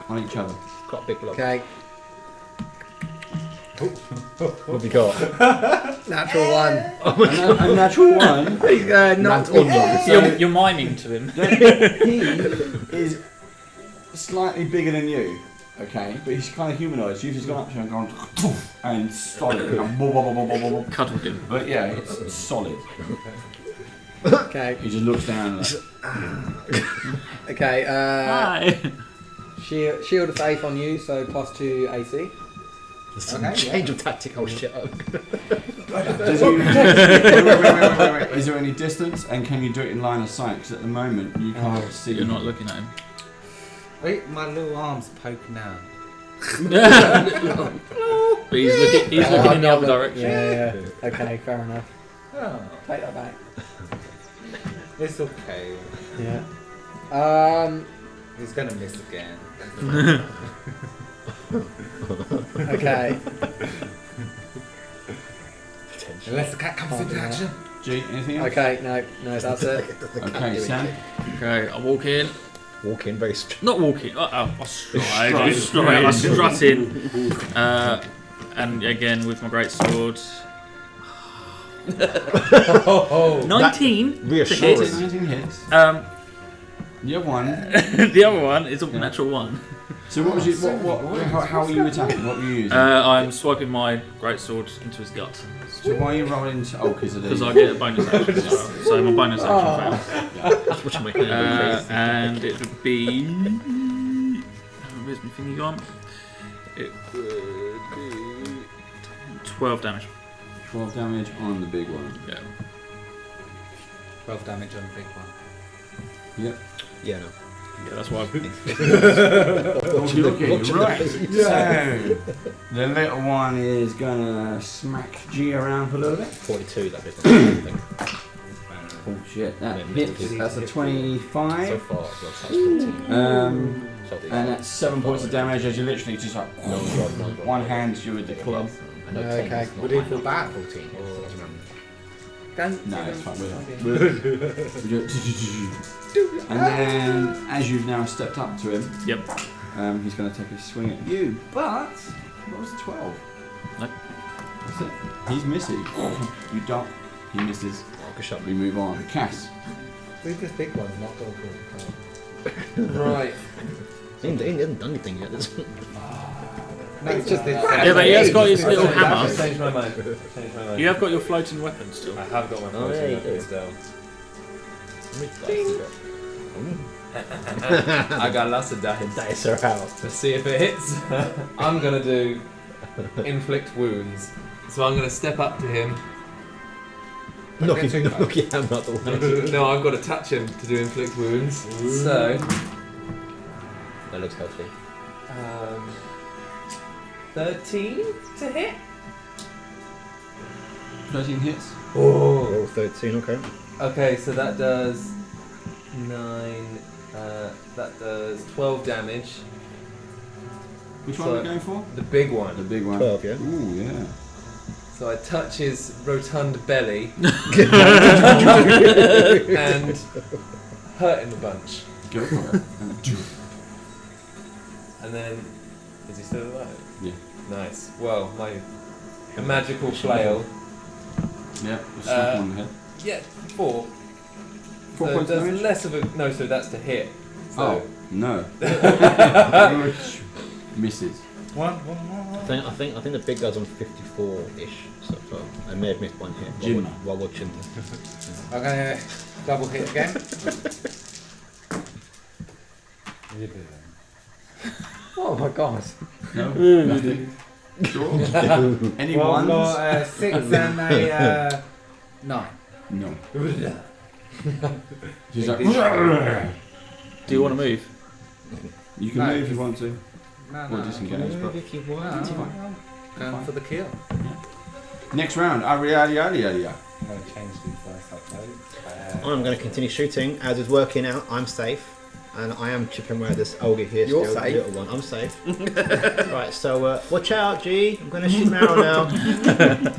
on each other. Got a big block. Okay, What have you got? natural one. A natural one. He's knocked Land me. on them. You're miming to him. He is slightly bigger than you. Okay, but he's kind of humanoid. You've just gone up to him and gone and solid. And Cuddled him. but yeah, it's solid. Okay, He just looks down. Like, okay. Hi. Shield of Faith on you, so +2 AC. Some Okay, change of tactic. Oh shit. does he, wait. Is there any distance, and can you do it in line of sight? Because at the moment you can't see. You're not looking at him. Wait, my little arm's poking out. But he's looking in the other direction. Yeah. Okay, fair enough. Oh, Take that back. it's okay. Yeah. He's gonna miss again. Okay. Unless the cat comes into action. G, anything else? Okay. No, that's it. Okay, Sam. Okay, I walk in. Walk in very Not walking. I stride. I strut in. And again with my great sword. 19 to reassuring. hit. 19 hits. The other one. The other one is a natural one. So what was you? How are you attacking? What were you using? I'm swiping my great sword into his gut So why are you rolling? Oh, because of the. because I get a bonus action. So my bonus action fails. That's what you make it. And it would be. Where's my thingy gone? It would be 12 damage. 12 damage on the big one. Yeah. 12 damage on the big one. Yep. Yeah, no. Yeah, that's why I put Okay, watching the right. feed. So the little one is gonna smack G around for a little bit. 42, that big one, I think. Oh shit, that Yeah, hits. That's a 25. So far, that's 14. And that's 7 points of damage as you literally just like one hand you with the club. Okay. Would he feel bad? 14. Don't. No, it's fine. We'll do it. And then, as you've now stepped up to him, Yep. he's going to take a swing at you. But what was the 12? No. That's it. He's missing. You duck. He misses. We move on. Cass. Leave this big one, not going to Right. He hasn't done anything yet. No, it's just this. Yeah, but he has got his little hammer. Change my mind. You have got your floating weapon still. I have got my Oh, yeah, you floating do. weapon still. I got lots of dice. Dice are out. Let's see if it hits. I'm gonna do inflict wounds. So I'm gonna step up to him. Knock your hammer out the way. No, I've got to touch him to do inflict wounds. So That looks healthy. 13 to hit. 13 hits. Oh, 13, okay. Okay, so that does 9. That does 12 damage. Which one are we going for? The big The one. big one. 12, yeah? Ooh, yeah. So I touch his rotund belly and hurt him a bunch. Go for it. And then, is he still alive? Yeah. Nice. Well, my magical flail. Yeah, just slap him on the head. Yeah, 4. 4 So points there's damage? less of a no. So that's to hit. So Oh, no. Misses. One. I think the big guy's on 54-ish so far. I may have missed one hit Jim. while watching this. I'm going to double hit again. Oh my god. No, nothing. Sure. Any Well, I've ones? got a 6 and a 9. No. She's like, Do you want to move? you can No, move if you just- want to. No, Or no. disengage. But if you No, want. I'm going for the kill. next round, Aria. I'm going to change these dice up though. I'm going to continue shooting. As it's working out, I'm safe. And I am chipping away this ogre here. You're still, safe. The little one. I'm safe. Right, so watch out, G. I'm going to shoot an arrow now.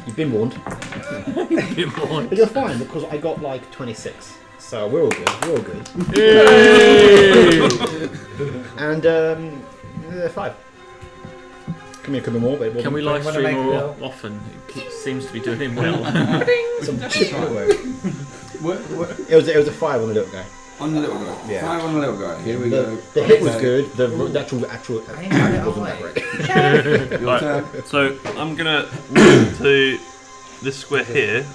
You've been warned. But you're fine because I got like 26. So we're all good. We're all good. And 5. Could be more, but it wasn't. Can we live wanna stream make more it often? It seems to be doing him well. Some chipping away. What? It was a 5 on the little guy. On the little guy. Yeah. 5 on the little guy. Here we go. The hit was Okay. good. The actual wasn't that great. Your Right. turn. So I'm gonna move to this square here,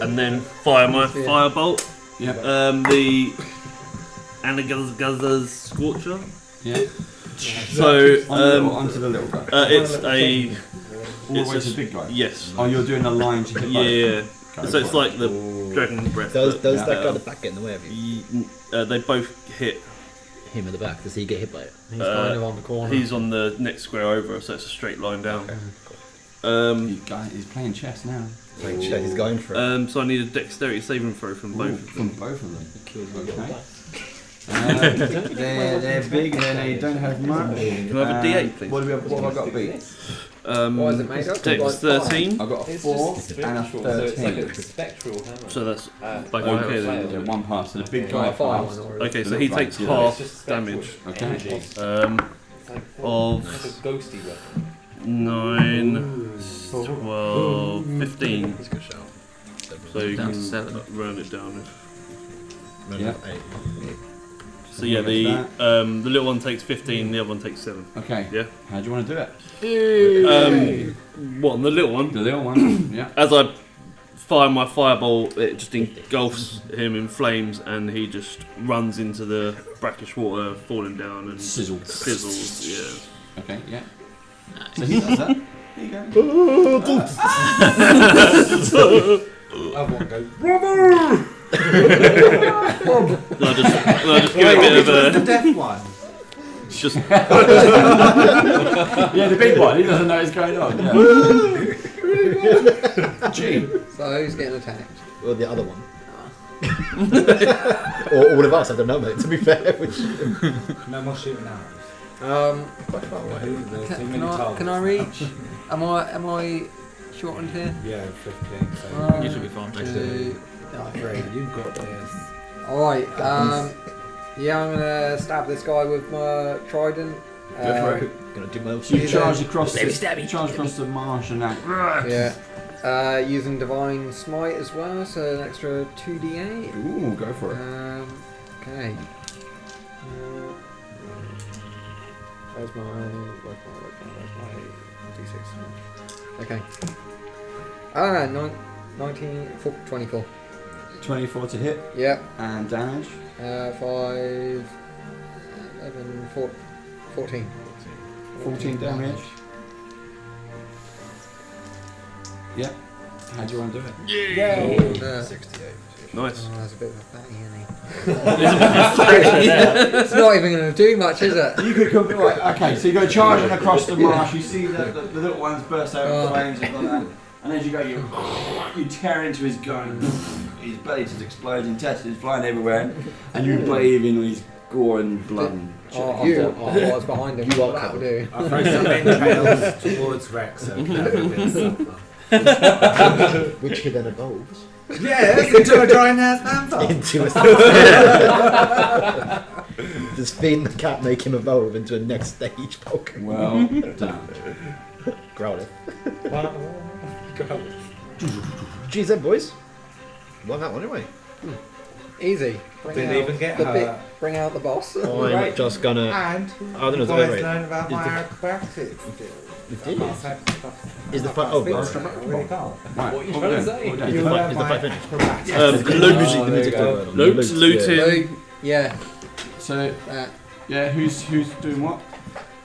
and then fire my firebolt. Yeah. The Anagazgaza's Scorcher. Yeah. So Onto the little guy. it's a All the way it's to a the big guy. yes. Oh, you're doing a line to hit Yeah. Go So it's for it. like the dragon breath. Does but, that guy at the back get in the way of you? they both hit. Him at the back. Does he get hit by it? He's kind of on the corner. He's on the next square over, so it's a straight line down. He's playing chess now. He's going for it. So I need a dexterity saving throw from both of From them. both of them. Okay. They're big and they don't have much. Can I have a D8, please? What have I got to beat? What is it made of? Dex Like 13. I've got a It's 4 just and a spectral, so it's like 13. a spectral hammer. So that's Both okay Yeah, then. one pass. So the big Oh, guy I thought passed. one Okay, so Look he like takes it. It's half just spectral damage. Okay. energy. Um, It's like of like a ghosty weapon. 9, 12, 15. That's a good shout. So you Down can to 7. round it down. Yeah. So yeah, the little one takes 15, the other one takes 7. Okay. Yeah. How do you want to do it? What, the little one? The little one. Yeah. As I fire my fireball, it just engulfs him in flames, and he just runs into the brackish water, falling down and Sizzle. sizzles. Yeah. Okay. Yeah. So he does that. There you go. Other one goes. And I just give it a bit of The a. deaf one. It's just Yeah, the big one. He doesn't know what's going on. Yeah. Gee. So who's getting attacked? Well, the other one. Or all of us, I don't know, mate. To be fair, which No more shooting arrows. quite far away. There's too Can many targets. I reach? Am I shortened here? Yeah, 15. So You should be fine. 2, 3. you've got this. Alright, yeah, I'm gonna stab this guy with my trident. Go for it. Gonna do my So you Yeah. charge across Stabby, the stabby. you charge across the marsh and that. Yeah. Using Divine Smite as well, so an extra 2d8. Ooh, go for it. Okay. Where's my d6? Okay. 24. 24 to hit Yep. and damage. 5, 11, 14. 14 damage. Yep. How do you want to do it? Yeah. 68. Nice. Oh, that's a bit of a fatty, isn't he? It's not even going to do much, is it? You could come right. Okay, so you go charging across the marsh. You see the little ones burst out Oh. in flames and like that. And as you go, you tear into his gun. His belly just explodes, intestines flying everywhere, and you bathe in his gore and blood. And shit. I was behind him. You are That would do. I'll throw some entrails towards Rex so that would be a sulfur. Which he then evolves Yes, into a giant ass vampire. into a. Does feeding the cat make him evolve into a next stage Pokemon? Well done. Growlithe. Geez, then, boys. Won that one anyway. Easy. Bring Didn't out even get the her. bring out the boss. I'm Right. just gonna. And I don't know you the guys rate. learn about Is my the- acrobatics. It I is. can't say stuff. Is the I fight can't over? speak Is to it, I really can't. Right. What are you what trying we to doing? say? What we You doing? learn Is the my fight finished? acrobatics. Loot, The music there you over. looting. Yeah. So That. yeah, who's doing what?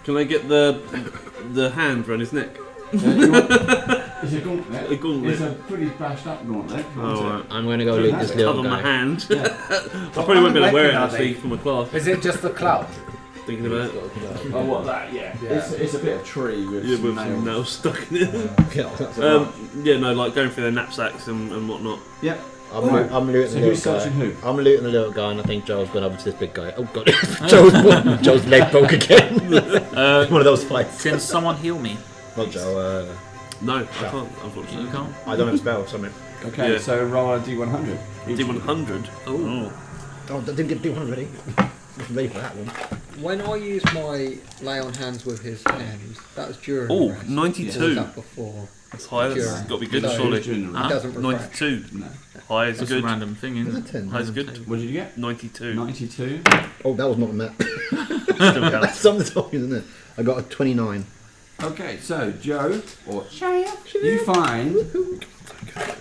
Can I get the hand around his neck? It's a gauntlet. A gauntlet. It's a pretty bashed up gauntlet. Oh, right. I'm gonna go loot this little Cover my guy. hand. Yeah. I probably won't be able to wear it What actually for my class. Is it just the club? Thinking about it. Oh, what that? Yeah. It's a bit of tree with, Yeah, some with some nails stuck in it. Yeah, no, like going through their knapsacks and whatnot. Yep. I'm looting So the who's little searching guy. who? I'm looting the little guy, and I think Joel's gone over to this big guy. Oh god, Joel's leg broke again. One of those fights. Can someone heal me? Not Joel. No, I can't, unfortunately. You can't. I don't have spells. Something. Okay, Yeah. so roll a d100. D100. Oh. Oh, I didn't get D1 ready. I'm ready for that one. When I used my lay on hands with his hand, that was during. Oh, rest. 92. Or was that before? That's high. That's Sure. got to be good, No. surely. It doesn't refresh. 92. No. High is Just a good. random thing, isn't it? 10. High is good. What did you get? 92. 92. Oh, that was not a map. Still That's counts. something, isn't it? I got a 29. Okay, so Joe, or you find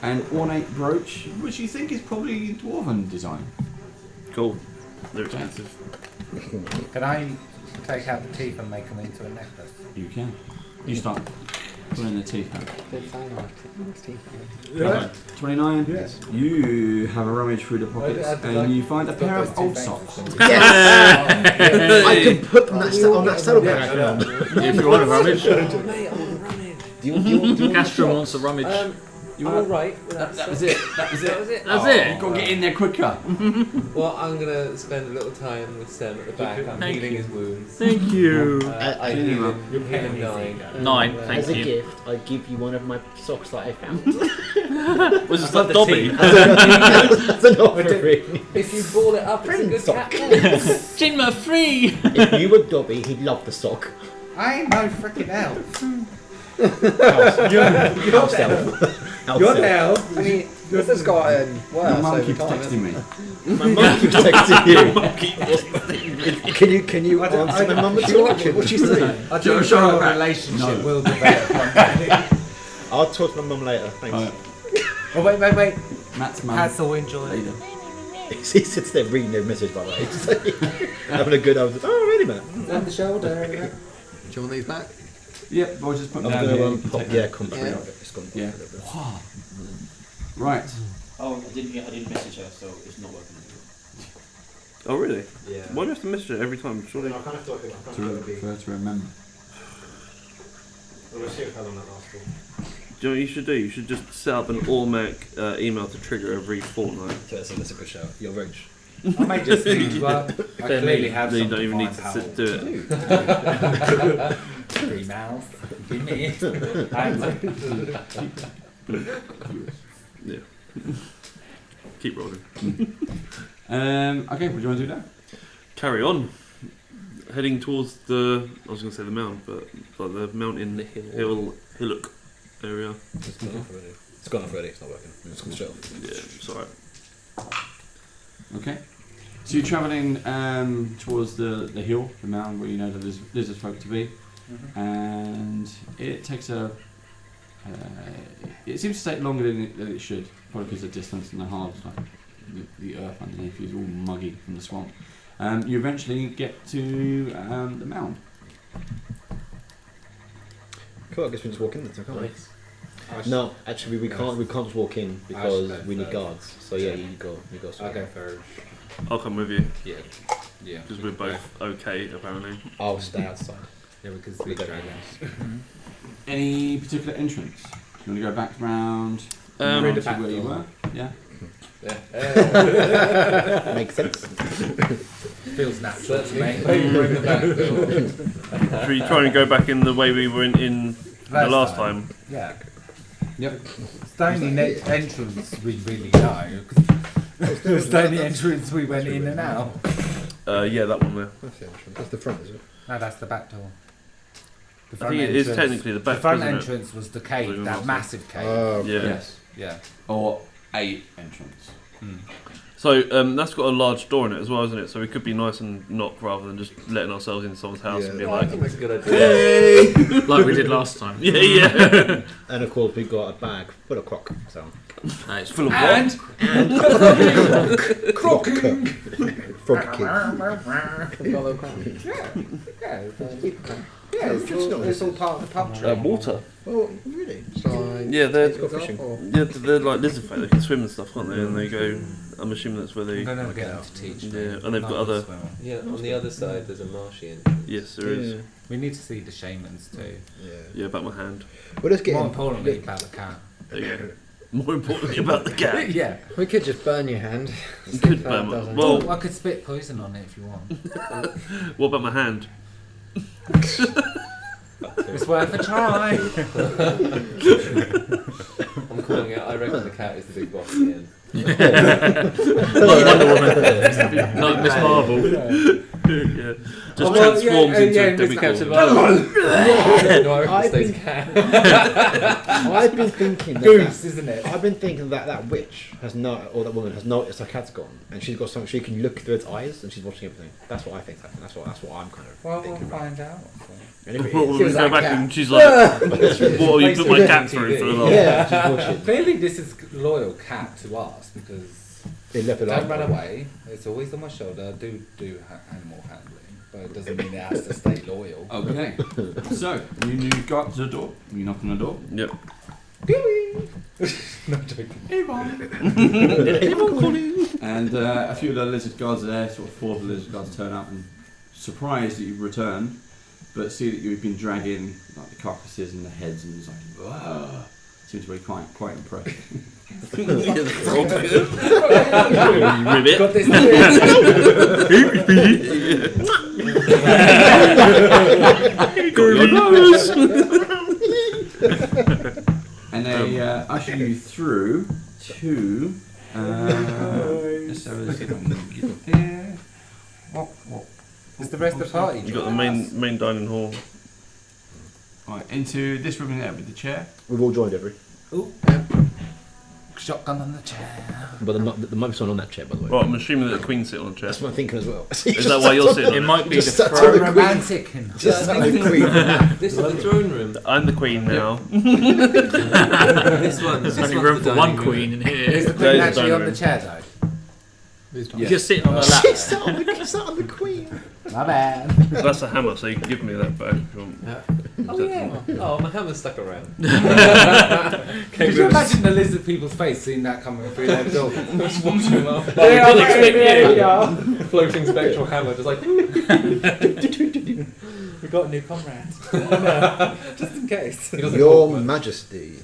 an ornate brooch, which you think is probably dwarven design. Cool. They're expensive. Can I take out the teeth and make them into a necklace? You can. You start pulling the teeth out. Did sound like it. Teeth. Okay, 29. Yes. You have a rummage through the pockets and you find a pair of old socks. Yes! I can put on that saddlebag. If you want to rummage. Do you want Castro wants a rummage. You I'm want- alright. That was it. That was it. That's it. You've got to get in there quicker. Well, I'm gonna spend a little time with Sam at the back. I'm Thank healing you. his wounds. Thank you. I clean heal him up. him. You're paying 9. 9, As thank a you. gift, I give you one of my socks that I found. Was it like Dobby? That's an offering. If you ball it up, it's a Friend good sock. cat. Jinma free! If you were Dobby, he'd love the sock. I ain't no freaking elf. House elf. You're the elf. I mean, this has gotten My worse mum over keeps time. texting me. My mum keeps texting you. Can you answer my mum? What's she saying? I Joe, think shut our up. relationship No. will develop one day. I'll talk to my mum later. Thanks. Oh, wait. Matt's mum. Hazel, enjoy. Later. He sits there reading their message, by the way. He's having a good old. Oh, really, man? And the shoulder. Do you want these back? Yep, we'll just put them I'm down gonna here. You can take yeah, them. come back. Yeah. It's gone Yeah. a little bit. Right. Oh, I didn't message her, so it's not working. Oh, really? Yeah. Why do you have to message it every time? Surely. I kind of thought it To remember. We'll see how long that lasts for. you know what you should do? You should just set up an automatic email to trigger every fortnight. That's a good shout. Your range. I may just think, well, I clearly have Then you something don't even need to to find do it. Free mouth. Give me. Yeah. Keep rolling. Okay, what do you want to do now? Carry on. Heading towards the, I was going to say the mound, but like the mountain hillock area. It's gone off already. It's gone off already. It's not working. It's gone straight off. Yeah, it's alright. Okay. So you're travelling towards the hill, the mound where you know the lizard folk to be, and it takes it seems to take longer than it should, probably because of the distance and the hard, like the earth underneath is all muggy from the swamp. You eventually get to the mound. Cool. I guess we just walk in then, can't we? Nice. No, actually, we can't just walk in because we need guards. So yeah, you go. I'll go first. I'll come with you, Yeah. Yeah. because we're both okay, apparently. I'll stay outside. Yeah, because we dragons. Any particular entrance? You want to go back round? Through the to back where you door. were? Yeah. Makes sense. Feels natural to me. Bring the back door. Should we try and go back in the way we were in the last time? Yeah. Yep. It's the only entrance we really know. 'Cause it's the only entrance we went in and out. Yeah, that one there. That's the entrance. That's the front, is it? No, that's the back door. The I think it is technically the back, The front isn't it? entrance was the cave, that massive cave. Yeah. Yes. Yeah. Or a entrance. So that's got a large door in it as well, isn't it? So we could be nice and knock rather than just letting ourselves into someone's house and be I like, think that's a good idea. Like we did last time. yeah. And of course, we got a bag full of crock. So It's Full of And crocking. Frog king. yeah, it's all part of the pub tree. water. Oh, really? So Yeah, they're Go fishing. they're like lizard folk. They can swim and stuff, can't they? And they go. I'm assuming that's where they. I'm gonna get them to teach me. Yeah, and they've got other. Yeah, on the other side there's a marshy entrance. Yes, there is. We need to see the shamans too. Yeah, about my hand. Well, let's get More in. importantly, about the cat. There you go. More importantly about the cat. Yeah. we could just burn your hand. You See could if that burn my- doesn't- well- I could spit poison on it if you want. What about my hand? It's worth a try. I'm calling it. I reckon the cat is the big boss in the end. like Wonder Woman, like Miss Marvel. Yeah. Just transforms into a Miss Captain No, I reckon I've it stays been- cat. I've been thinking that Goose, isn't it? I've been thinking that witch has or that woman has noticed her cat's gone, and she's got something. She can look through its eyes, and she's watching everything. That's what I think happened. That's what I'm kind of Well, we'll thinking about. find out. And if it Well, is, we was go that back cat. and she's like, "What have you put my cat through for the last?" yeah, she's watching. Clearly, this is loyal cat to us because It left it don't out. run away. It's always on my shoulder. I do animal handling, but it doesn't mean it has to stay loyal. Okay. So you go up to the door. You knock on the door. Yep. No joking. And a few of the lizard guards are there. Sort of 4 of the lizard guards turn up and surprised that you've returned, but see that you've been dragging like the carcasses and the heads, and it's like, wow. Seems to be quite impressed. Ribbit. Got this. And they usher you through to. Let's have a look here. Is the rest of the party? You got the main dining hall. Right, into this room in there with the chair. We've all joined every. Ooh. Shotgun on the chair. But there might be someone on that chair, by the way. Right, I'm assuming that the queen's sitting on a chair. That's what I'm thinking as well. Is that why you're sitting? It might be Just the sat on throne. the queen. Romantic. And Just sat on the queen. This is the throne room. I'm the queen now. This one. There's This only one's room the for one dining room. queen in is here. the That queen is actually dining on the room. chair though? You're sitting on the lap. She sat on the queen. My bad. That's a hammer, so you can give me that back if you want. Oh yeah. Oh, my hammer's stuck around. Could you imagine the lizard people's face seeing that coming through their door? Just watching him up. Didn't expect you. Floating spectral hammer, just like. We got a new comrade. Just in case. He doesn't Your talk much. Majesty.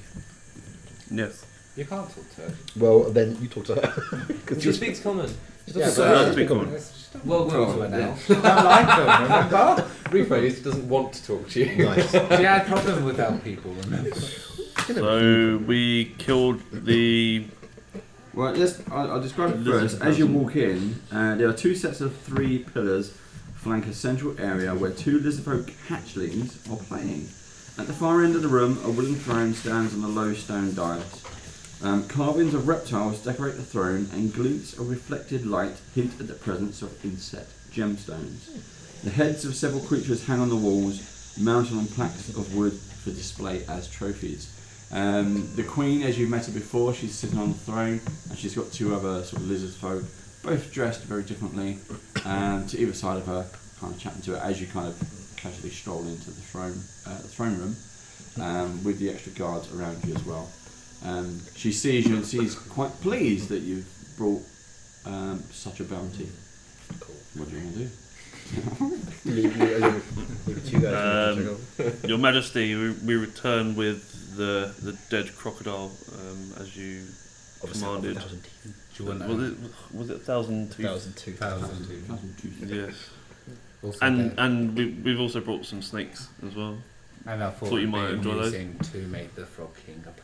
Yes. You can't talk to her. Well, then you talk to her. Because She speaks common. Yeah, So, speak on. We'll talk to her now. yeah. She don't like them, remember? Rephrase, doesn't want to talk to you. nice. She had a problem with our people, remember? So we killed the. Well, I'll describe it first. As you walk in, there are 2 sets of 3 pillars flank a central area where 2 lizardfolk hatchlings are playing. At the far end of the room, a wooden throne stands on a low stone dais. Carvings of reptiles decorate the throne, and glints of reflected light hint at the presence of insect gemstones. The heads of several creatures hang on the walls, mounted on plaques of wood for display as trophies. The queen, as you've met her before, she's sitting on the throne, and she's got 2 other sort of lizard folk, both dressed very differently, to either side of her, kind of chatting to her as you kind of casually stroll into the throne room, with the extra guards around you as well. She sees you and she's quite pleased that you've brought such a bounty. Cool. What do you want to do? Your Majesty, we return with the dead crocodile as you commanded. Was it 1,002? 1,002. Yes. Also And we've also brought some snakes as well. and I thought you it'd might be enjoy those. amusing to make the Frog King a puppet.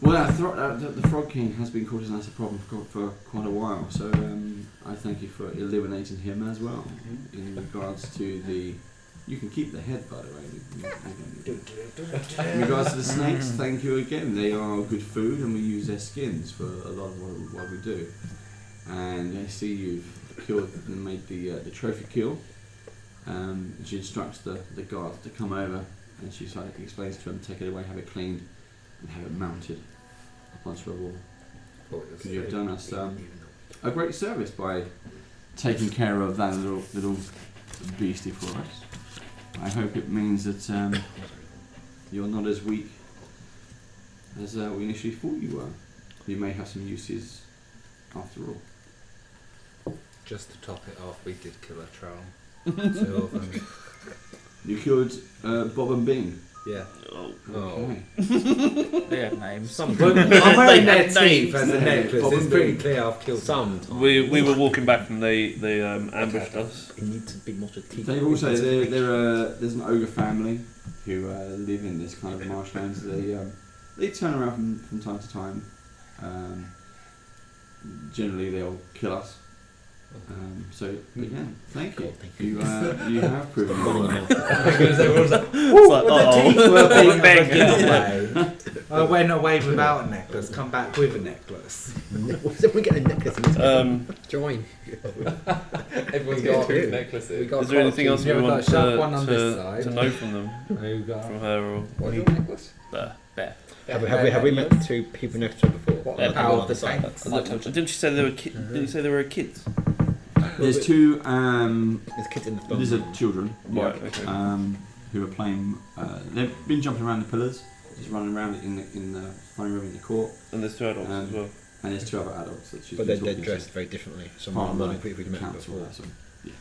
Well, the Frog King has been causing us a problem for quite a while, so I thank you for eliminating him as well. In regards to the... You can keep the head, by the way. In regards to the snakes, thank you again. They are good food, and we use their skins for a lot of what we do. And I see you've killed and made the trophy kill. She instructs the guards to come over, and she explains to them, take it away, have it cleaned, and have it mounted up onto a wall. Because you've done us a great service by taking care of that little beastie for us. I hope it means that you're not as weak as we initially thought you were. You may have some uses after all. Just to top it off, we did kill a troll. 2 of them. You killed Bob and Bing. Yeah. Oh. Okay. They had names. I'm wearing their had teeth names. as a necklace. Bob It's and pretty Bing. clear I've killed them. We were walking back and they ambushed us. It needs a big monster teeth. They've also there's an ogre family who live in this kind of marshlands. They turn around from time to time. Generally, they'll kill us. So again, thank you. You have proven. I went away without a necklace, come back with a necklace. We get a necklace. Join. Everyone's got 2 necklaces. Is there anything else Yeah, you we've got want a sharp one on this to side. know from them, There you go. from her or What's your necklace? there? Have we met 2 people next to her before? What? Yeah, Power power of the Saints. Didn't you say they were didn't you say they were kids? There's 2 There's kids in the film. lizard children Right. Okay. who are playing. They've been jumping around the pillars, just running around in the throne room in the court, And there's 2 adults as well. and there's 2 other adults that she's But been they're talking dressed to. very differently. Some Part are of more the like people we met council. before. So, yeah.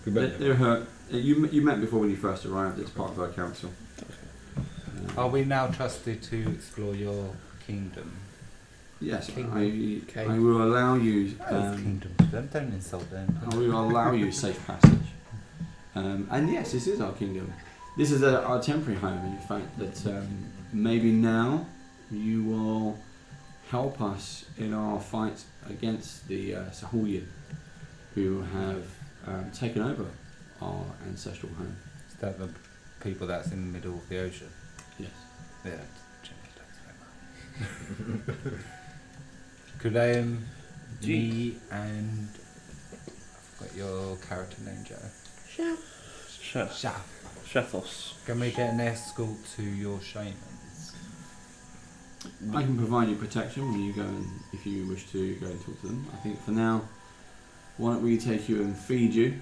We met They're her. You met before when you first arrived. It's part of her council. Are we now trusted to explore your kingdom? Yes, Kingdom. I will allow you. Kingdom to them, don't insult them. I will allow you safe passage. And yes, this is our kingdom. This is our temporary home, in fact, that maybe now you will help us in our fight against the Sahulian, who have taken over our ancestral home. Is that the people that's in the middle of the ocean? Yes. Yeah. Jimmy, thanks very much. Could me and I forgot your character name, Joe. Shethos. Can we get an escort to your shamans? I can provide you protection when you go and if you wish to go and talk to them. I think for now, why don't we take you and feed you?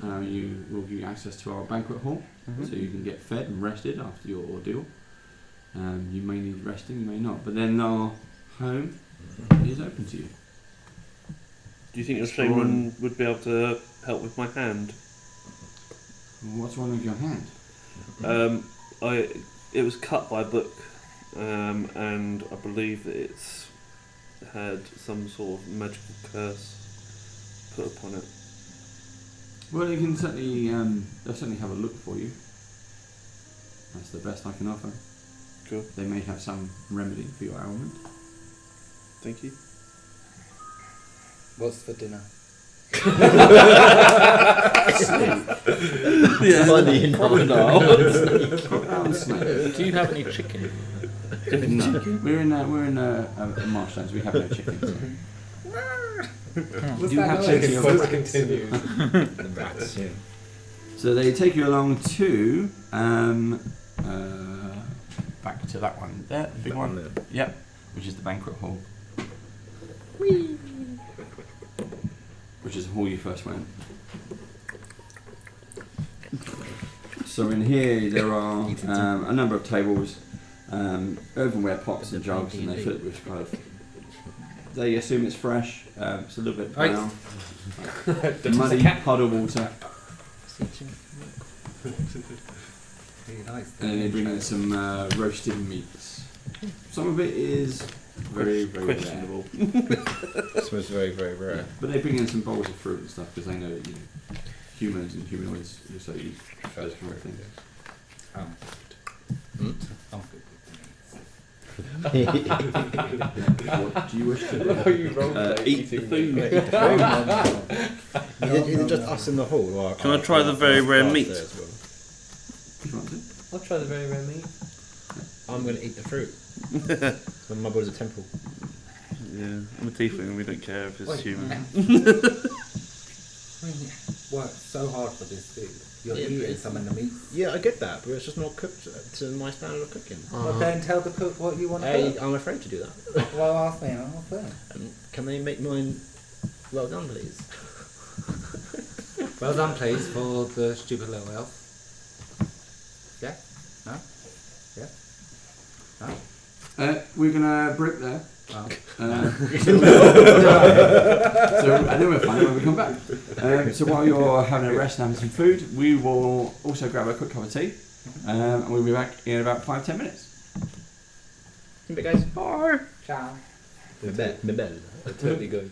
We'll give you access to our banquet hall, so you can get fed and rested after your ordeal. You may need resting, you may not, but then our home is open to you. Do you think your shaman would be able to help with my hand? What's wrong with your hand? It was cut by a book and I believe that it's had some sort of magical curse put upon it. Well, you can certainly, they'll certainly have a look for you. That's the best I can offer. Cool. They may have some remedy for your ailment. Thank you. What's for dinner? Yeah. Funny enough. Crocodile and snake. Do you have any chicken? No, we're in a marshlands. We have no chickens. Was You that have noise? plenty of Let's rats. continue. The rats, yeah. So they take you along to back to that one there, the big That one. one there. Yep, which is the banquet hall. Which is the hall you first went. So in here there are a number of tables, earthenware pots and jugs, and they fill it with kind of. They assume it's fresh. It's a little bit brown, muddy puddle water, Really nice. and then they bring in some roasted meats. Some of it is very, very rare. Questionable. Smells very, very rare. But they bring in some bowls of fruit and stuff because they know that humans and humanoids also eat those kind of things. I'm Hmm? I'm good What do you wish to How you roleplay Eat the eating food. meat. Is it just us in the hall? Or Can I try the very rare meat? there as well? If you want to. I'll try the very rare meat. I'm going to eat the fruit. When my body's a temple. Yeah, I'm a tiefling and we don't care if it's Wait, human. worked so hard for this food. You're Yeah, eating it's- some of the meats. Yeah, I get that, but it's just not cooked to my standard of cooking. Well, then tell the cook what you want to Hey, cook. I'm afraid to do that. Well, ask me. I'll cook. Can they make mine well done, please? Well done, please, for the stupid little elf. Yeah? No? Yeah? No? We're gonna break there. Oh. So, and then we'll find out when we come back. So while you're having a rest and having some food, we will also grab a quick cup of tea, and we'll be back in about 5-10 minutes. In a bit, guys. Bye. Ciao. Mebel. I totally go.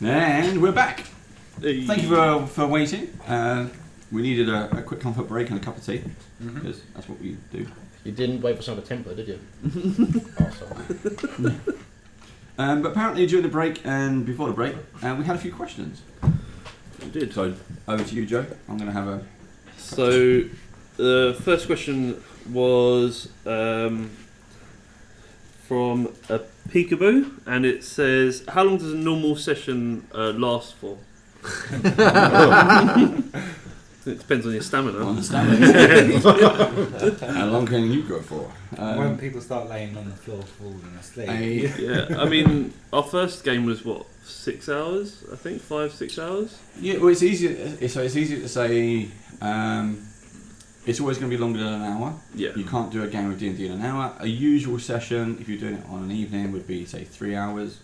And we're back. Hey. Thank you for waiting. We needed a quick comfort break and a cup of tea, because that's what we do. You didn't wait for some of the temper, did you? Oh, sorry. But apparently during the break and before the break, we had a few questions. We did. So over to you, Joe. I'm going to have a... So the first question was from a peekaboo, and it says, how long does a normal session last for? It depends on your stamina. On the stamina. How long can you go for? When people start laying on the floor falling asleep. Yeah, I mean, our first game was what, 6 hours? I think 5-6 hours. Yeah, well, it's easy. So it's easy to say. It's always going to be longer than an hour. Yeah. You can't do a game of D&D in an hour. A usual session, if you're doing it on an evening, would be say 3 hours.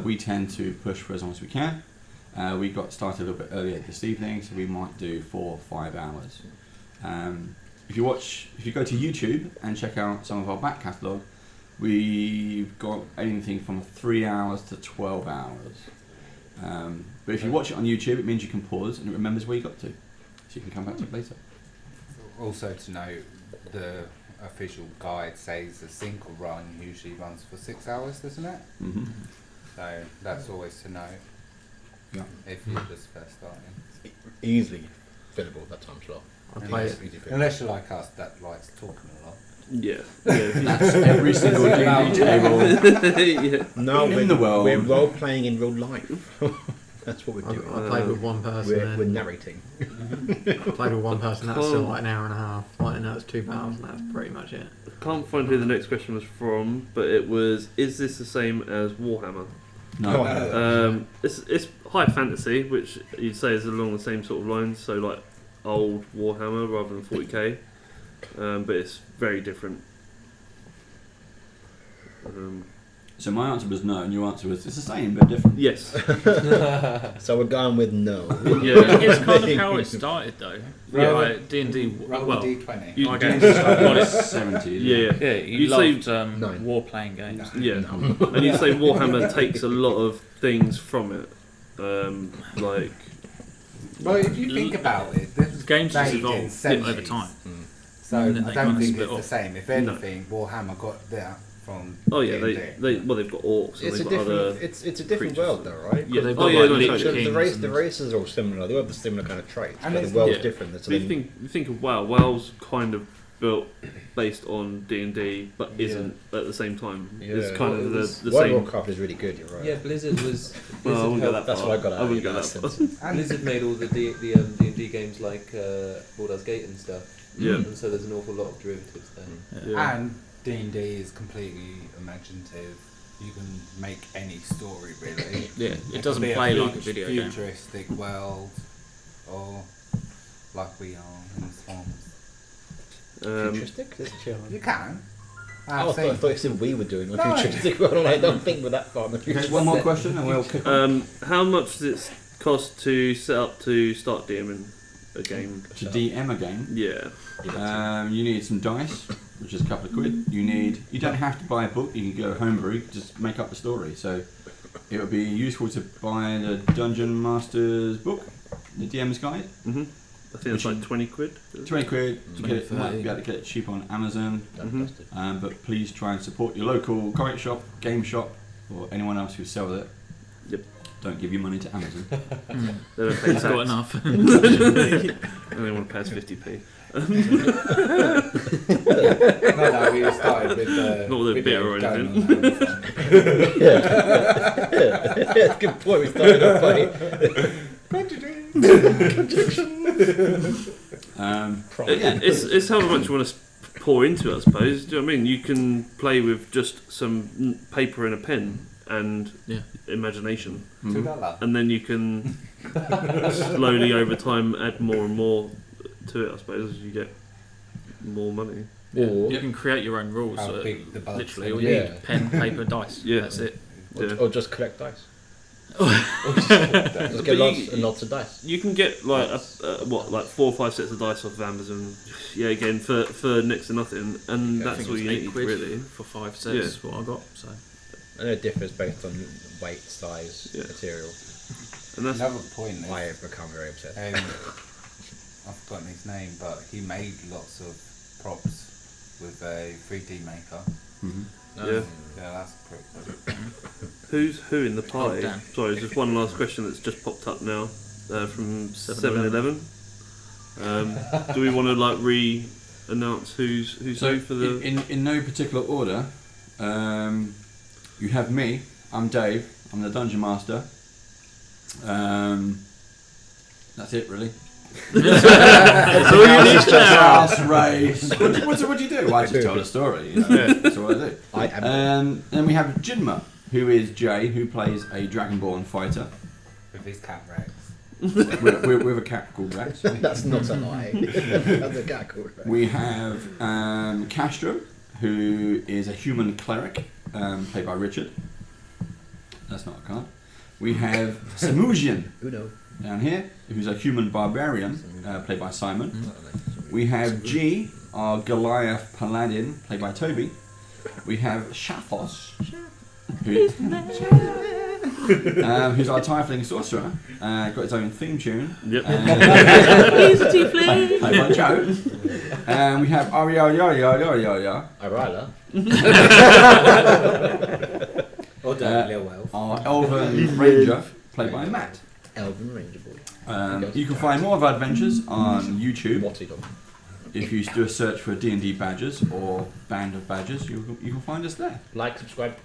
We tend to push for as long as we can. We got started a little bit earlier this evening, so we might do 4 or 5 hours. If you go to YouTube and check out some of our back catalogue, we've got anything from 3 hours to 12 hours. But if you watch it on YouTube, it means you can pause and it remembers where you got to, so you can come back to it later. Also to note, the official guide says a single run usually runs for 6 hours, doesn't it? Mm-hmm. So that's always to note. Yeah. If you're just first starting. Easily fillable that time slot. Unless you're like us that likes talking a lot. Yeah. Yeah. That's every single D&D table Yeah. No, in the world. We're role playing in real life. That's what we're doing. I played with one person. We're narrating. I played with one person. That's still like an hour and a half. Like, no, it's 2 hours, and that's pretty much it. I can't find who the next question was from, but it was, is this the same as Warhammer? No. It's high fantasy, which you'd say is along the same sort of lines, so like old Warhammer rather than 40k, but it's very different. So my answer was no, and your answer was it's the same but different. Yes. So we're going with no. Yeah, it's kind of how it started though. Yeah, like D&D. Roll Well, D20. You, I guess. well, it's- 70. yeah. yeah, you You'd say- loved Nine. war playing games. Yeah, and you'd say Warhammer takes a lot of things from it, like Well, if you think about it, this Games just made in evolve 70s, over time. So And then I they don't kinda think split it's the off. same. If anything, Warhammer got that from oh yeah, D&D. they've got orcs and It's a they've got different. other It's a different creatures. world though, right? Yeah, they've oh got yeah, like no, Lich totally. Kings The races are all similar. They all have the similar kind of traits, And but it's- the world's yeah. different. So But you think of WoW. WoW's kind of built based on D&D, but isn't at the same time. It's kind of the World of same. Warcraft is really good. You're right. Yeah, Blizzard was. Well, I wouldn't go that That's far. what I got out I of wouldn't it, go that that's far. And Blizzard made all the D&D games like Baldur's Gate and stuff. Yeah. And so there's an awful lot of derivatives there. Yeah. And D&D is completely imaginative. You can make any story really. Yeah, it doesn't could be play like a video game. futuristic world, or like we are in the swamps. Futuristic? Is it chill? You can. Oh, I thought you said we were doing a futuristic world. I don't think we're that far in the future. Okay, one more question and we'll kick on. How much does it cost to set up to start DMing a game? To DM a game, Yeah. you need some dice, which is a couple of quid. You don't have to buy a book. You can go homebrew, just make up the story. So it would be useful to buy the Dungeon Master's book, the DM's Guide. Mhm. I think it's like 20 quid. 20 quid. You get it, 20, might be able to get it cheap on Amazon. Mhm. But please try and support your local comic shop, game shop, or anyone else who sells it. Yep. Don't give your money to Amazon. They don't pay It's got tax. enough. And they want to pay us 50p. No, we started with Not with a beer or anything. That's a good point. We started off by It's how much you want to pour into it, I suppose. Do you know what I mean? You can play with just some paper and a pen and imagination, $2. and then you can slowly over time add more and more to it, I suppose, as you get more money. Or you can create your own rules. How big the bugs Literally, are. all you need pen, paper, dice. Yeah. That's it. or just collect dice. Just But get lots and lots of dice. You can get like like 4 or 5 sets of dice off of Amazon. Yeah, again for next to nothing, and I that's think all it you was need £8 really. for 5 sets. What I got. So I know it differs based on weight, size, material. And that's Another point is, I have become very obsessed. I've forgotten his name, but he made lots of props with a 3D maker. yeah. Yeah, that's pretty cool. Who's who in the party? Dan. Sorry, just one last question that's just popped up now from 7-Eleven. Do we want to like re-announce who's who for the? in no particular order, you have me. I'm Dave. I'm the Dungeon Master. That's it, really. That's all you need to know. Class, race. What do you do? Well, I just tell the story. You know? That's what I do. I am. Then we have Jinma, who is Jay, who plays a Dragonborn fighter With his cat Rex. with a cat called Rex. That's not a lie. That's a cat called Rex. We have Castro, who is a human cleric, played by Richard. That's not a card. We have Samusian Uno. down here, who's a human barbarian, played by Simon. We have G, our Goliath paladin, played by Toby. We have Shathos, who's our Tiefling sorcerer, got his own theme tune. Yep. He's a tiefling. Played by Joe. And we have Arya. Arila. Or Dirty Little Elf. Our Elven Ranger, played by Matt. Elven Ranger Boy. You can find more of our adventures on YouTube. Watty dog. If you do a search for D&D Badgers or Band of Badgers, you can find us there. Like, subscribe.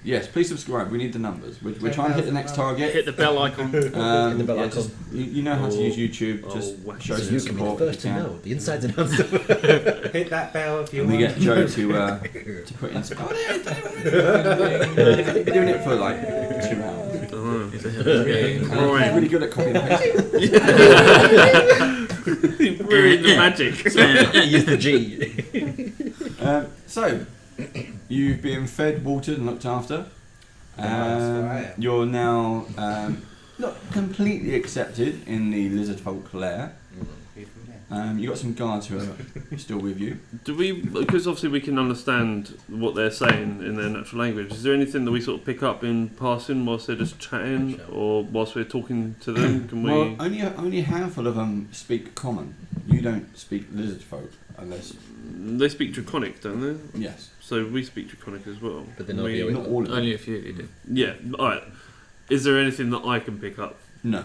Yes, please subscribe. We need the numbers. We're trying to hit the next target. Hit the bell icon. Hit the bell icon. just, you know how to use YouTube. Just show So some you can be the support. first if to you can. know the insides and outs of Hit that bell if you And we want. get Joe to put in some. You've been doing it for like 2 hours. He's really good at copying and pasting. Ruined the magic. Use the G. So, you've been fed, watered, and looked after. Right. You're now not completely accepted in the lizardfolk lair. You got some guards who are still with you. Do we? Because obviously we can understand what they're saying in their natural language. Is there anything that we sort of pick up in passing whilst they're just chatting, or whilst we're talking to them? Can we? Well, only a handful of them speak common. You don't speak lizardfolk unless. They speak Draconic, don't they? Yes. So we speak Draconic as well. But they're not We- the Not all of them. Only a few you do. Yeah. All right. Is there anything that I can pick up? No.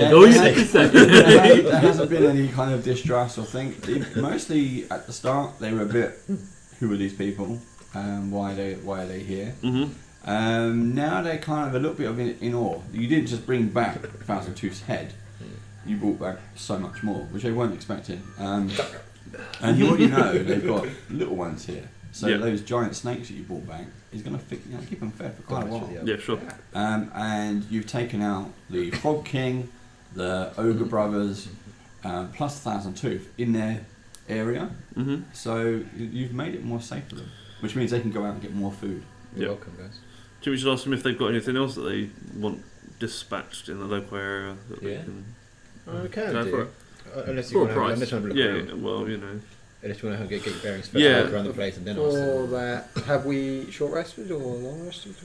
There hasn't been any kind of distrust or thing. Mostly at the start, they were a bit, who are these people? Why are they here? Mm-hmm. Now they're kind of a little bit of in awe. You didn't just bring back Thousand Tooth's head. You brought back so much more, which they weren't expecting. And you already know they've got little ones here. So Yeah. those giant snakes that you brought back is going to keep them fed for quite a while. Yeah, sure. And you've taken out the Frog King, the Ogre Brothers, plus Thousand Tooth in their area. Mm-hmm. So you've made it more safe for them, which means they can go out and get more food. You're Yeah. welcome, guys. Should we just ask them if they've got anything else that they want dispatched in the local area that they Yeah. can We can go do. for it? Unless For you a want price. to have a look Yeah, around. well, you know. Unless you want to get your bearings first, Yeah. walk around the place and then ask them. For that, have we short rested or long rested?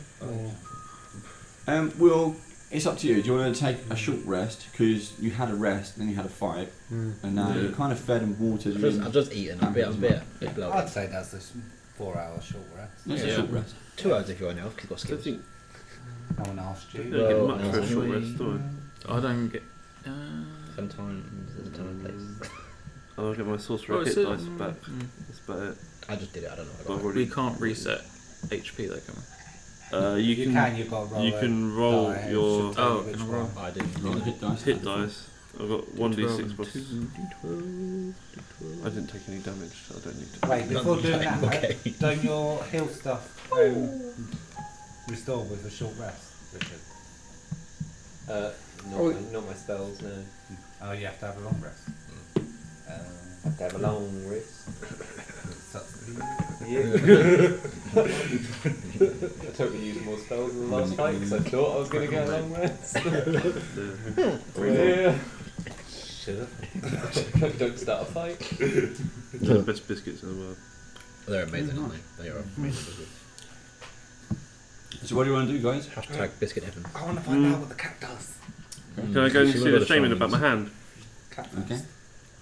Well, it's up to you. Do you want to take a short rest because you had a rest, then you had a fight, and now you're kind of fed and watered. I've just eaten a bit. It's I'd blood. say that's a 4-hour short rest. That's a Yeah. short rest. 2 hours if you're an elf, 'cause you've got I skills. think No one asked they you. don't get Well, much for a short rest, do I don't get. Sometimes there's a time and place. I? I'll get my sorcerer Oh, hit is it? dice back. That's about it. I just did it. I don't know. I've I got it. already- We can't reset HP though, can we? You You can. can, you've got to roll You a can roll die, it your should tell you Oh, which can I one. roll? I didn't. Roll the hit dice. hit dice. I've got 1d6 plus. D12. I didn't take any damage, so I don't need to. Wait, before doing that, Okay. don't your heal stuff restore with a short rest, Richard? Not my spells, no. Oh, you have to have a long rest. I have to have a long wrist. Sucks to be Yeah. I totally used more spells in the last fight because I thought I was going to get a long rest. Yeah. Should have. Don't start a fight. They're the best biscuits in the world. They're amazing, aren't they? They are amazing. So what do you want to do, guys? Hashtag biscuit heaven. I want to find out what the cat does. Can I go and see the shaman about my hand? Cat Okay. does.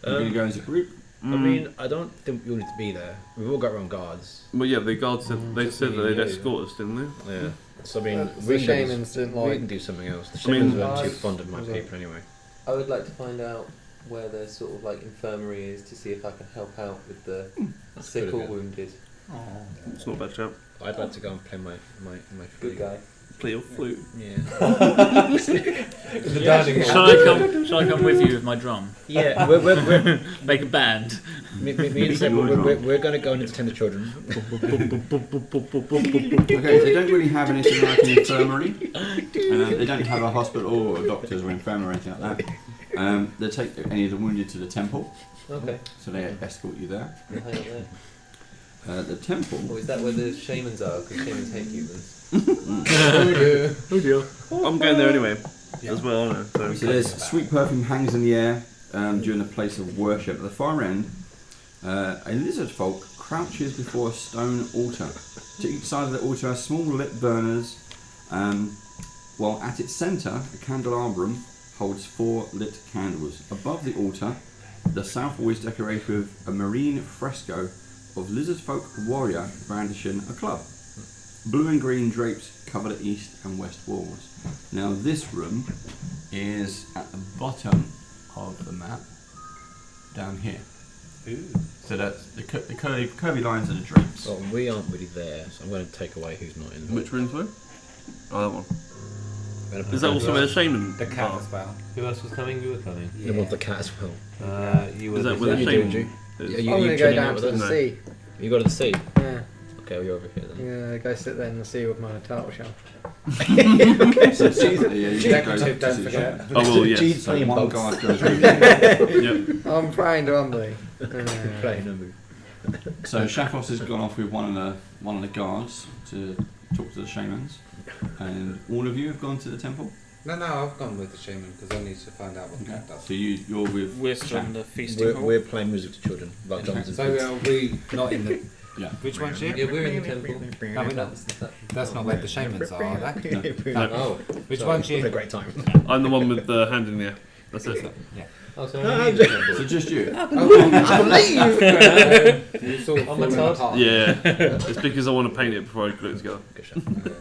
You're going to go as a group? I mean, I don't think we need to be there. We've all got our own guards. Well, yeah, the guards said they said that they'd escort us, didn't they? Yeah. So I mean, The shamans didn't we like. can do something else. The I mean- shamans weren't too fond of my paper anyway. I would like to find out where their sort of like infirmary is to see if I can help out with the sick pretty or good. wounded. It's not a bad shout. I'd like to go and play my Good flute. guy. Play your flute. Yeah. The dining Shall I come with you with my drum? Yeah. We're Make a band. me and Seb, we're going to go and entertain the children. Okay, they don't really have anything like an infirmary. They don't have a hospital or doctors or infirmary or anything like that. They take any of the wounded to the temple, Okay. so they escort you there. We'll hang out there. The temple. Or is that where the shamans are? Because shamans hate humans. Oh dear. I'm going there anyway, as well, aren't I? So there's sweet perfume hangs in the air during the place of worship. At the far end, a lizard folk crouches before a stone altar. To each side of the altar are small lit burners, while at its centre, a candelabrum holds 4 lit candles. Above the altar, the south wall is decorated with a marine fresco of lizard folk warrior brandishing a club. Blue and green drapes cover the east and west walls. Now this room is at the bottom of the map, down here. So that's the curvy lines are the drapes. Well, we aren't really there, so I'm going to take away who's not in. Which room's where? Oh, that one. I'm gonna Is that also where the shaman? The cat as well. Who else was coming? You were coming. They want the cat as well. You were. Is that where the you shaman? doing, is? Are I'm you gonna go chilling down out to with the us? sea. You go to the sea. Yeah. Okay, well, you're over here then. Yeah, go sit there in the sea with my turtle shell. So you Decorative, don't forget. Oh well, yes. Cheese So playing one boats. guard goes with you. Yep. I'm trying to humbly. Playing number. So Shafos has gone off with one of the guards to talk to the shamans, and all of you have gone to the temple. No, I've gone with the shaman because I need to find out what the cat does. So you're with. We're still Shaf. in the feasting hall. We're playing music to children, like Okay. drums and So flutes. are we not in the... Yeah. Which one's you? Yeah, we're in the temple. No, we're not. That's not where the shamans are they? No. Oh. Which Sorry. one's What a you? great time. I'm the one with the hand in the air. That's it. Oh, so I'm in the temple. So just you. You sort of On my falling top. apart. Yeah. It's because I want to paint it before I glue it together. Good shot. What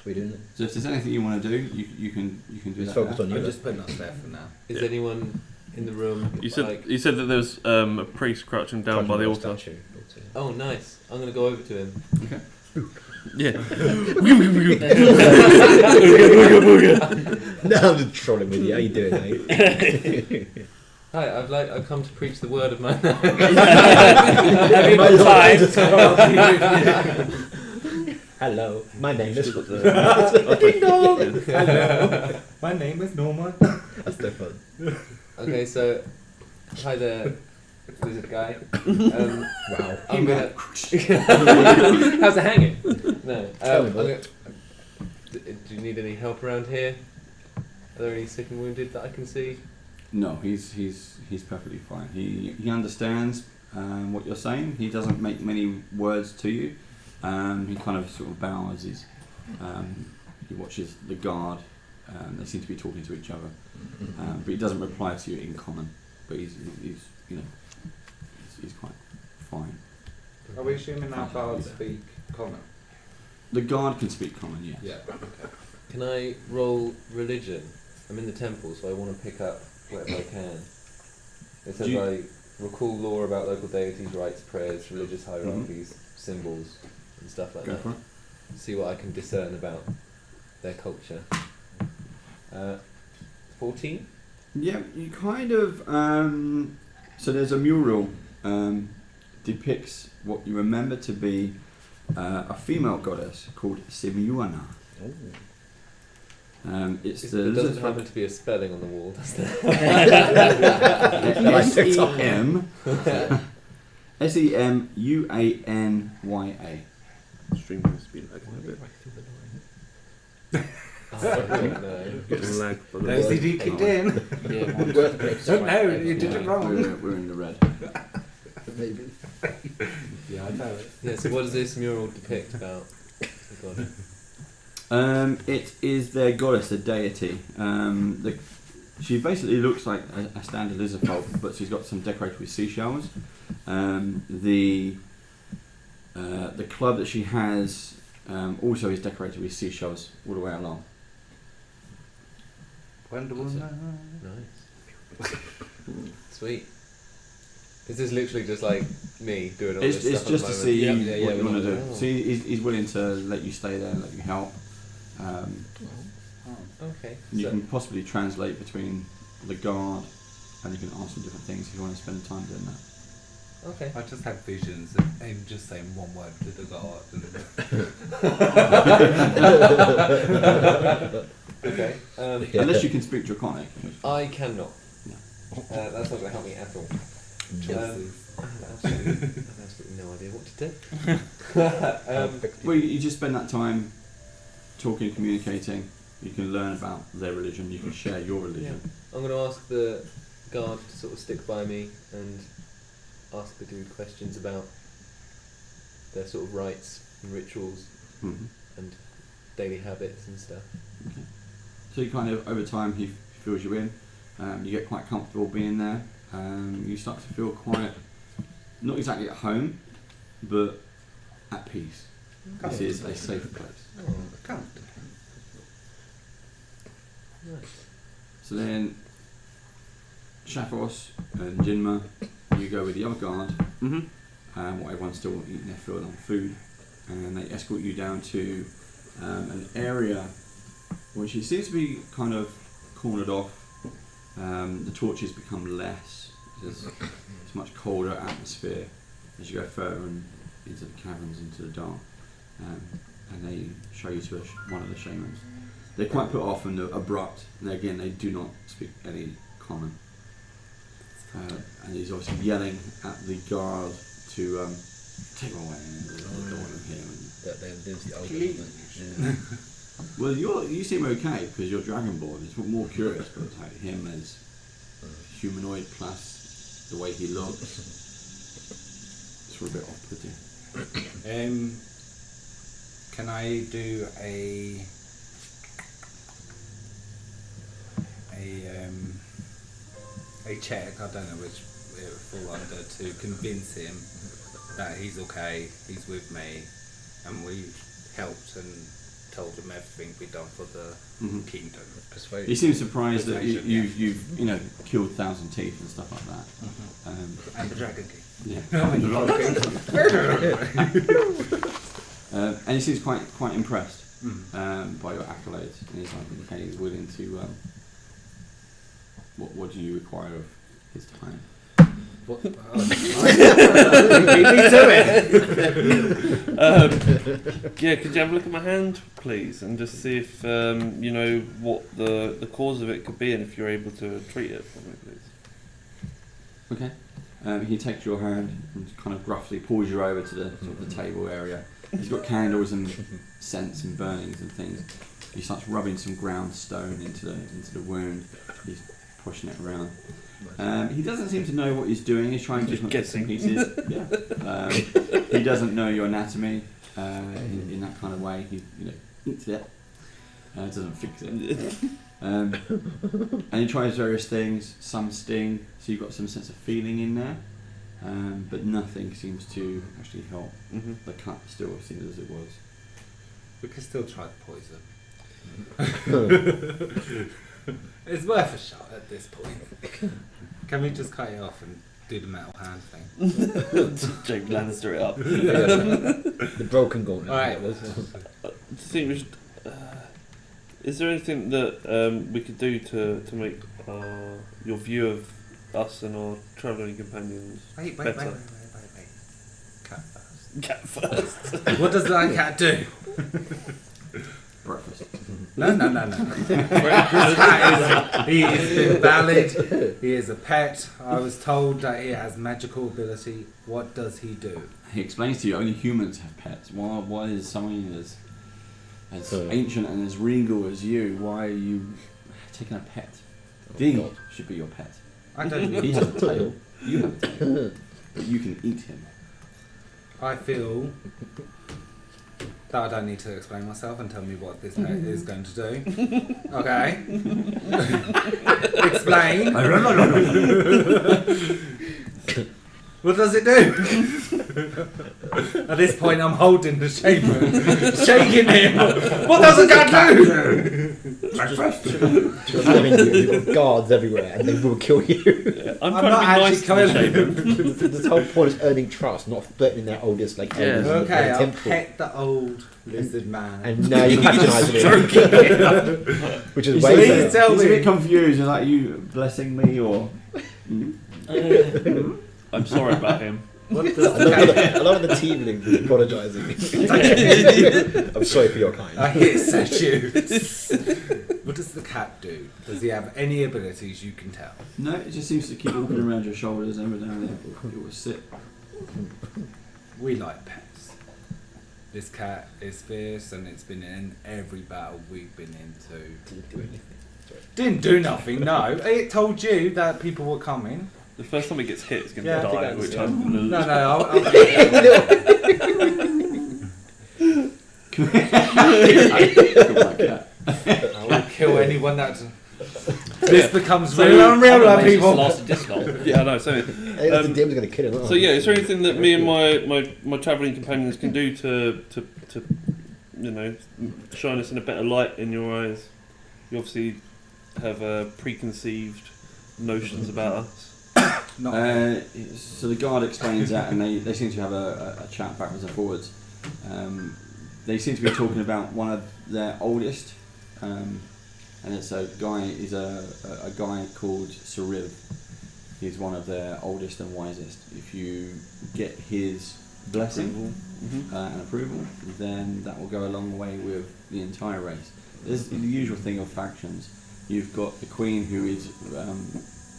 are we doing? So if there's anything you want to do, you can do Let's that. focus on you. I'm then. just putting us there for now. Is Yeah. anyone in the room? You said like, you said that there was a priest crouching down by the altar. Statue. oh, nice. I'm gonna go over to him. Okay. Yeah. No, I'm just trolling with you. How you doing, mate? Hi, I've come to preach the word of my. Have you got time? Hello, my name is. Ding dong. Hello. My name is Norman. That's no fun. Okay, so hi there, lizard guy. Wow. I'm gonna. How's it hanging? No. Tell me, I'm bud. gonna, do you need any help around here? Are there any sick and wounded that I can see? No, he's perfectly fine. He understands what you're saying. He doesn't make many words to you. He kind of sort of bows. He watches the guard. They seem to be talking to each other, but he doesn't reply to you in common. But he's quite fine. Are we assuming our guards speak common? The guard can speak common, yes. Yeah. Can I roll religion? I'm in the temple, so I want to pick up whatever I can. It says Do you- I recall lore about local deities, rites, prayers, religious hierarchies, symbols, and stuff like Go that. for it. See what I can discern about their culture. 14? Yeah, you kind of. So there's a mural depicts what you remember to be a female goddess called Simiuana. It's the There doesn't lizard happen folk. to be a spelling on the wall, does there? SEMUANYA. Stream has been lagging a bit. Getting lag. No CD kicked in. Yeah, Don't know, you did it wrong. We're in the red. Maybe. Yeah, I know it. Yeah, so what does this mural depict about the god? It is their goddess, a deity. She basically looks like a standard lizardfolk, but she's got some decorated with seashells. The club that she has also is decorated with seashells all the way along. Wonder Woman. Nice. Sweet. Is this literally just like me doing all this It's stuff just at to the see moment? what you want to do. Oh. So he's willing to let you stay there, let you help. Okay. You So- can possibly translate between the guard, and you can ask them different things if you want to spend time doing that. Okay. I just had visions of him just saying one word to the god. Okay. Unless you can speak Draconic. I cannot. No. That's not going to help me at all. I have absolutely no idea what to do. Well, you just spend that time talking, communicating. You can learn about their religion. You can share your religion. I'm going to ask the guard to sort of stick by me and ask the dude questions about their sort of rites and rituals Mhm. and daily habits and stuff. So you kind of, over time, he fills you in. You get quite comfortable being there. You start to feel quite, not exactly at home, but at peace. This is a safe place. Nice. So then, Shafros and Jinma, you go with the other guard, Mhm. while everyone's still eating their fill on food, and they escort you down to an area which it seems to be kind of cornered off. The torches become less. It's much colder atmosphere as you go further into the caverns, into the dark, and they show you to one of the shamans. They're quite put off and abrupt, and again they do not speak any common. And he's obviously yelling at the guard to take him away and don't want him here. There's the old Well, you seem okay because you're Dragonborn. It's more curious about him as humanoid plus the way he looks. It's a bit off-putting. Can I do a check? I don't know which it would fall under, to convince him that he's okay, he's with me, and we helped and told him everything we've done for the kingdom. Persuasion. He seems surprised that Persuasion, you've killed 1,000 teeth and stuff like that. And the Dragon King. Yeah. And he seems quite impressed by your accolades, and he's like, okay, he's willing to. What do you require of his time? What? Beat me to it. Yeah, could you have a look at my hand, please, and just see if you know what the cause of it could be, and if you're able to treat it for me, please. Okay. He takes your hand and kind of gruffly pulls you over to the sort of the table area. He's got candles and scents and burnings and things. He starts rubbing some ground stone into the wound. He's pushing it around. He doesn't seem to know what he's doing. He's trying to bits and pieces. Yeah. He doesn't know your anatomy in that kind of way. He eats it. Doesn't fix it. And he tries various things. Some sting, so you've got some sense of feeling in there. But nothing seems to actually help. The cut still seems as it was. We can still try the poison. It's worth a shot at this point. Can we just cut it off and do the metal hand thing? James Lannister it up. The broken gauntlet. Alright. I think we should. Is there anything that we could do to make your view of us and our travelling companions Wait. better? Cat first. Cat first. What does that cat do? Breakfast. No. This cat he is invalid. He is a pet. I was told that he has magical ability. What does he do? He explains to you only humans have pets. Why is someone as ancient and as regal as you? Why are you taking a pet? Dee should be your pet. I don't. He has a tail. You have a tail. But you can eat him. I feel that I don't need to explain myself and tell me what this pet is going to do. Okay. Explain. What does it do? At this point, I'm holding the shaman, shaking him. What does a cat do? You've got guards everywhere, and they will kill you. I'm not trying to be nice to the actually shaman. The whole point is earning trust, not flirting their oldest like elders in the Okay, I'll temple. pet the old lizard man. And now you're patronising him, which is way Please better. tell He's a me. bit confused. Is like you blessing me or? I'm sorry about him. What does I the love, cat? I love the teamling apologising. I'm sorry for your kind. I hiss at you. What does the cat do? Does he have any abilities you can tell? No, it just seems to keep walking around your shoulders and every now and then it will sit. We like pets. This cat is fierce and it's been in every battle we've been into. Didn't do anything. Didn't do nothing, no. It told you that people were coming. The first time it gets hit, it's going to Yeah, I think die, that's- which yeah. I'm going to lose. No, I will kill anyone that. This becomes So- real unreal, like Just people. lasted this long. Yeah, I know. So, Hey, the DM's going to kill him. aren't so they? yeah, is there anything that me and my travelling companions can do to you know, shine us in a better light in your eyes? You obviously have preconceived notions about us. So the guard explains that, and they seem to have a chat backwards and forwards. They seem to be talking about one of their oldest, and it's a guy. He's a guy called Syriv. He's one of their oldest and wisest. If you get his blessing and approval, then that will go a long way with the entire race. There's the usual thing of factions. You've got the queen, who is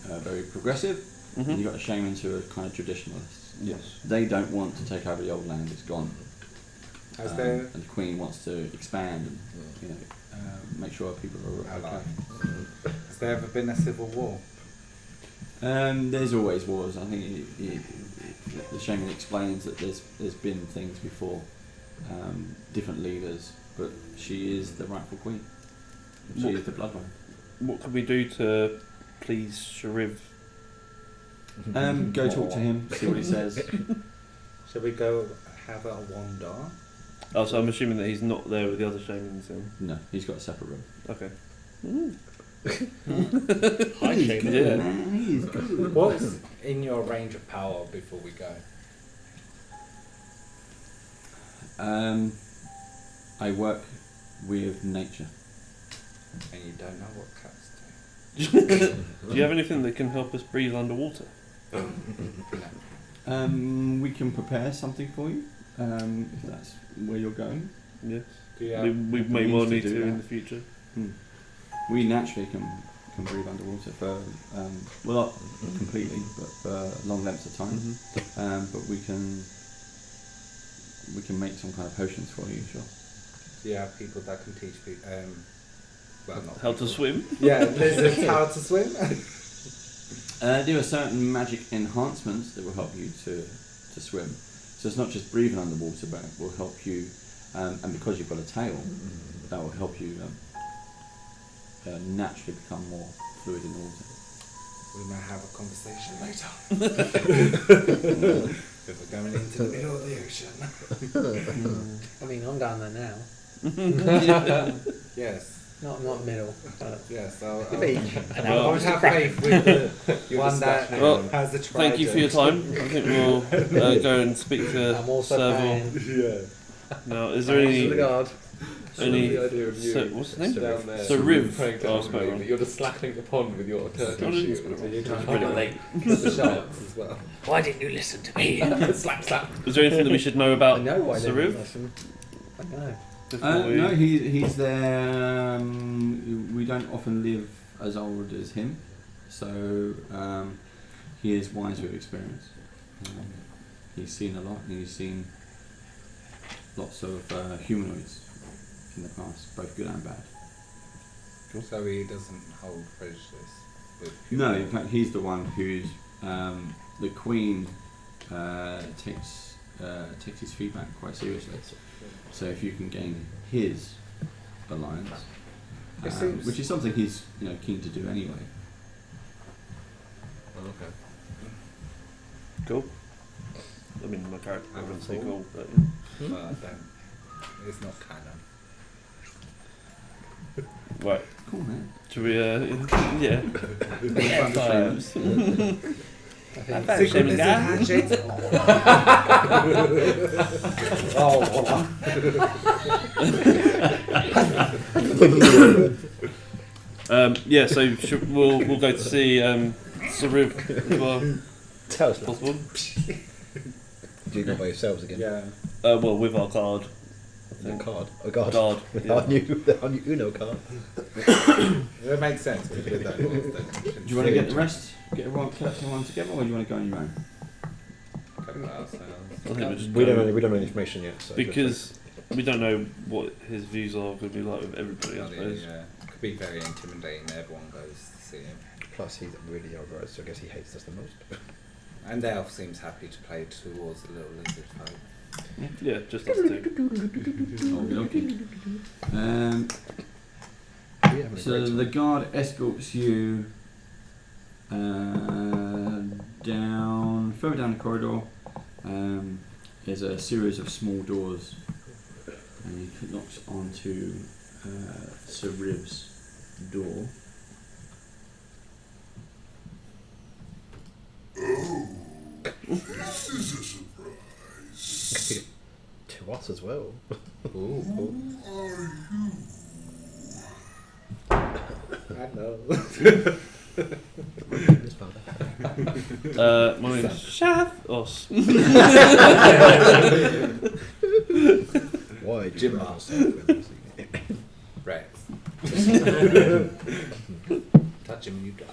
very progressive, and you've got the shamans, who are kind of traditionalists. Yes. They don't want to take over the old land; it's gone. There, And the queen wants to expand and make sure people are okay. alive. Has there ever been a civil war? There's always wars. I think the shaman explains that there's been things before, different leaders, but she is the rightful queen. She is the bloodline. What can we do to please Shariv? Go talk to him, see what he says. Shall we go have a wander? Oh, so I'm assuming that he's not there with the other shamans then. No, he's got a separate room. Okay. Hi, Shaman. Yeah. Man, he is good. What's in your range of power before we go? I work with nature. And you don't know what cats Do you have anything that can help us breathe underwater? do. We can prepare something for you, if that's where you're going. Yes. Do you We have, may means well to need do to in that. the future. We naturally can breathe underwater for, well, not completely, but for long lengths of time. But we can make some kind of potions for you, sure. do you have people that can teach people? Well, not How to people. swim? Yeah, lizards how to swim. There are certain magic enhancements that will help you to swim. So it's not just breathing underwater, but it will help you, and because you've got a tail, that will help you naturally become more fluid in the water. We may have a conversation later. If we're going into the middle of the ocean. I mean, I'm down there now. Yes, Not middle. But yes. the I'll beach. I would have faith with the one that Well, has the trident. Thank you for your time. I think we'll go and speak to I'm also Serval. paying. Yeah. Now, is there To any... the guard. Any... the idea of you what's his name? down there Sir Riv. praying to Oh, everybody, sorry. but you're just slapping the pond with your turtle Sorry. shoot. So you're trying to Pretty late. get the sharks as well. Why didn't you listen to me? slap, slap. Is there anything that we should know I about know why they Sir didn't Riv? listen. I know. No, he's there. We don't often live as old as him, so he is wise with experience. He's seen a lot, and he's seen lots of humanoids in the past, both good and bad. So he doesn't hold prejudice. With No, in fact, he's the one who's the queen takes takes his feedback quite seriously. So if you can gain his alliance, which is something he's keen to do anyway. Oh, okay. Cool. I mean, my character I wouldn't say cool, but It's not canon. right. Cool, man. Should we? Yeah. Secret lizard handshakes. Yeah. So we'll go to see Syriv as well. Tell us, Possible. Do you go by yourselves again? Yeah. Well, with our card. The card. Oh God. Guard. With Yeah. our new Uno card. That makes sense. With that Do you want to get the rest? Get everyone collecting one together, or do you want to go on your own? I think we just We go- don't know information yet. So because we don't know what his views are going to be like with everybody. I suppose. Yeah. Could be very intimidating. Everyone goes to see him. plus he's really young, right? So I guess he hates us the most. And the elf seems happy to play towards the little lizard folk. Yeah, just us two. Okay. So the guard escorts you down further down the corridor. There's a series of small doors, and he knocks onto Sir Riv's door. Oh, this is a surprise. To us as well. Who are you? Hello. My name's Shathos. Why? Jim Rex. Touch him and you die.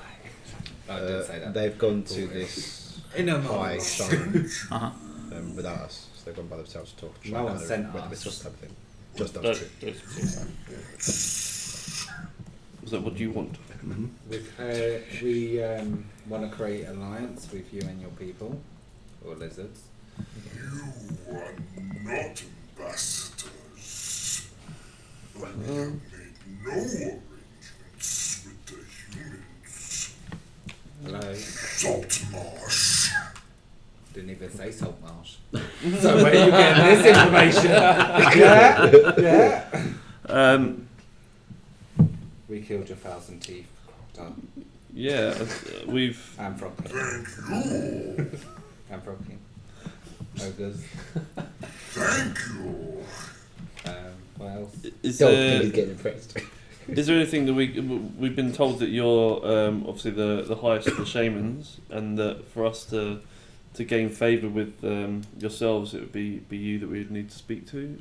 I didn't say that. They've gone to this In a high moment. shrine Uh-huh. without us. So they've gone by themselves to talk. No one sent us. Just type of thing. Just us two. So what do you want? We want to create alliance with you and your people, or lizards. You are not ambassadors. And you have made no arrangements with the humans. Hello. Saltmarsh. Didn't even say Saltmarsh. So where are you getting this information? Yeah. We killed your 1,000 teeth crocodile. Yeah, we've. And frog king. Thank you. And frog king. Ogres. Thank you. What else? Is Don't think there, he's getting impressed. is there anything that we've been told that you're obviously the highest of the shamans, and that for us to gain favour with yourselves, it would be you that we would need to speak to.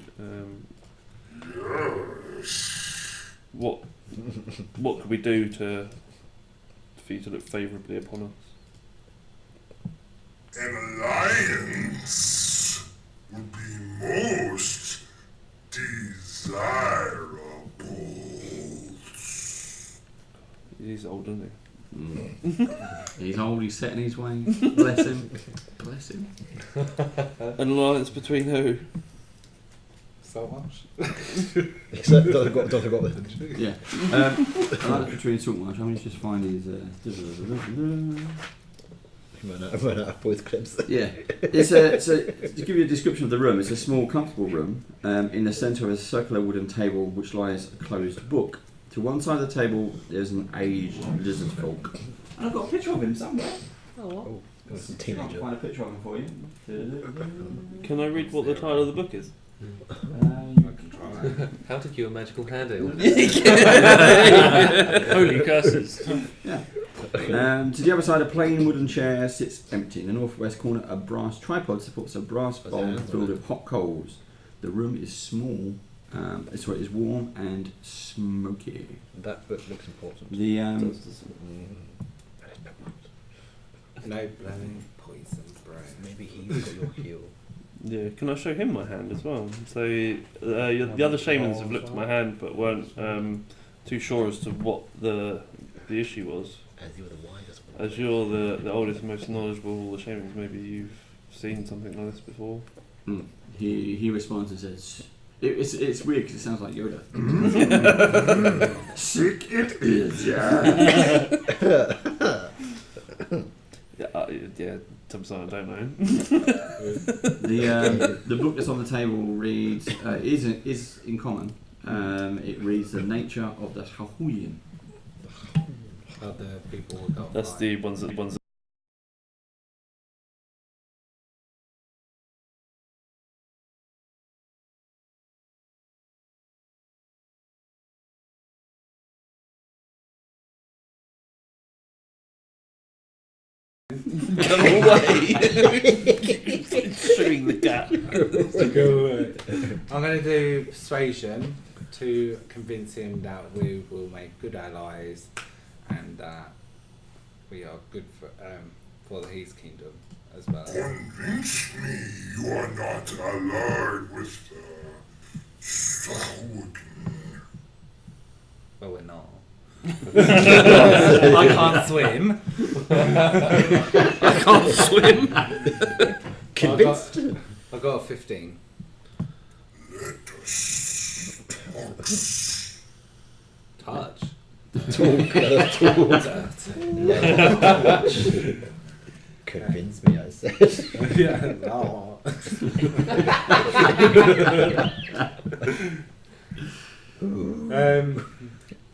Yes. What could we do for you to look favourably upon us? An alliance would be most desirable. He's old, isn't he? He's old, he's set in his ways. Bless him. Bless him. An alliance between who? Saltmarsh? Doesn't got the. Yeah. I like the between Saltmarsh. I'm going to just find his. I'm running out of voice clips. Yeah. It's so to give you a description of the room, it's a small, comfortable room. In the centre is a circular wooden table which lies a closed book. To one side of the table, there's an aged lizard folk. And I've got a picture of him somewhere. Oh, it's a I'll teenager. find a picture of him for you. Can I read what the title of the book is? I can try. How to cure magical handle. Holy curses. Yeah. To the other side, a plain wooden chair sits empty. In the northwest corner, a brass tripod supports a brass bowl filled with hot coals. The room is small. It's warm and smoky. That book looks important. The No blowing poison brain. Maybe he's got your heel. Yeah, can I show him my hand as well? So the other shamans have looked at my hand but weren't too sure as to what the issue was. As you're the wisest one. As you're the oldest and most knowledgeable of all the shamans, maybe you've seen something like this before. He responds and says, it's weird because it sounds like Yoda. Sick it is, yeah. Yeah, sometimes I don't know. The book that's on the table reads is in common. It reads the nature of the Hahuyin. Other people will go. That's the ones that go away. Shooting the cat. Go away. I'm going to do persuasion to convince him that we will make good allies and that we are good for his kingdom as well. Convince me you are not allied with the Sahuagin. Well, we're not. I can't swim. I can't swim. Convinced? I got a 15. Let us Touch. Convince me, I said. Yeah, no.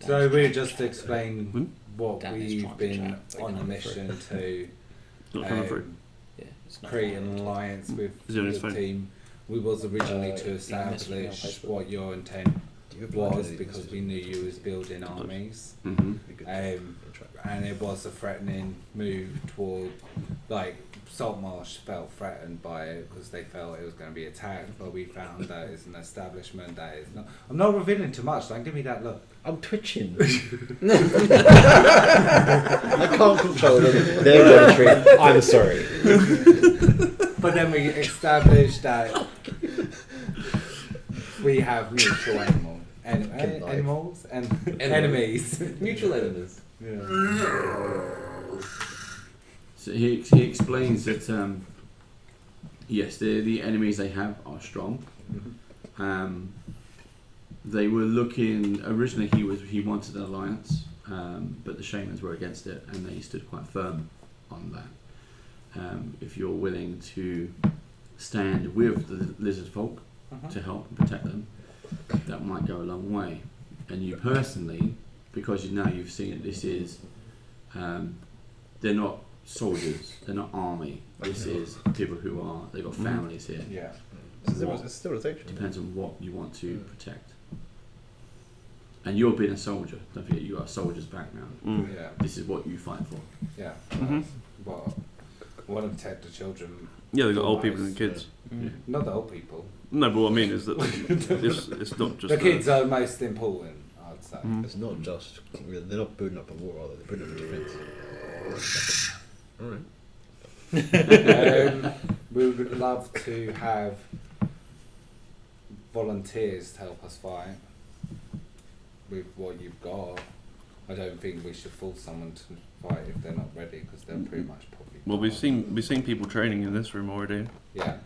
So we just explain what Dan is we've trying to been chat. on a mission to Not coming through. Yeah, it's not create an alliance with Is it on his the phone? team. We was originally to you messaged me on establish Facebook. what your intent was because we knew you was building armies. And it was a threatening move toward, like, Saltmarsh felt threatened by it because they felt it was going to be attacked, but we found that it's an establishment that is not. I'm not revealing too much, don't give me that look. I'm twitching. I can't control them. They're going to I'm sorry. But then we established that we have mutual animals and enemies. Mutual enemies. So he explains that yes, the enemies they have are strong. They were looking originally. He wanted an alliance, but the shamans were against it, and they stood quite firm on that. If you're willing to stand with the lizard folk to help and protect them, that might go a long way. And you personally, because you've seen it, this is they're not soldiers, they're not army. This is people who are they've got families here. Yeah. It's civilization. Depends on what you want to protect. And you're being a soldier. Don't forget, you got a soldier's background. Yeah. This is what you fight for. Yeah. Mhm. Well, I want to protect the children. Yeah, they've got old people and kids. Not the old people. No, but what I mean is that it's not just The kids are most important, I'd say. It's not just. They're not building up a war, are they? They're building up a defence. Alright. We would love to have volunteers to help us fight with what you've got. I don't think we should force someone to fight if they're not ready because they're pretty much probably. Well, we've seen people training in this room already Yeah.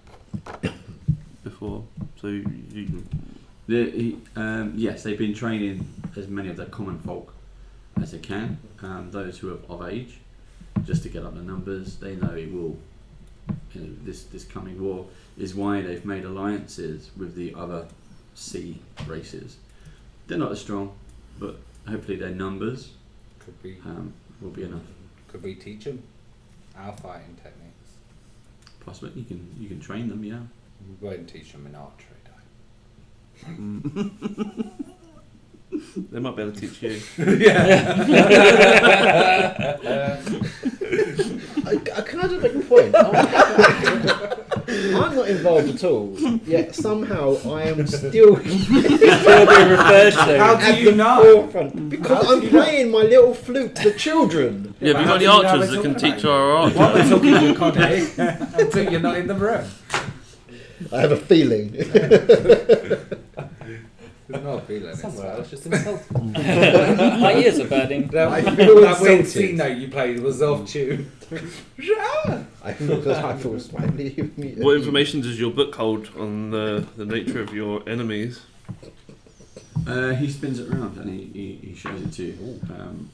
before, so you Yes, they've been training as many of the common folk as they can. Those who are of age, just to get up the numbers. They know it will. This coming war is why they've made alliances with the other sea races. They're not as strong, but hopefully their numbers Could we will be enough. could we teach them our fighting techniques? Possibly you can train them. Yeah. We won't teach them in archery, though. they might be able to teach you. Can I just make a point? I'm not involved at all, yet somehow I am still Still being referred to. How do at you the know? forefront because How do I'm you know? playing my little flute to the children. Yeah, but we've how got do the you know archers we're that can talking teach about our art. What we're talking to Connie until you're not in the room. I have a feeling. There's no feeling. Somewhere else, just insulting. My ears are burning. That, I feel that weird insulted. C note you played was off tune. I I feel slightly. What information does your book hold on the nature of your enemies? He spins it around and he shows it to you.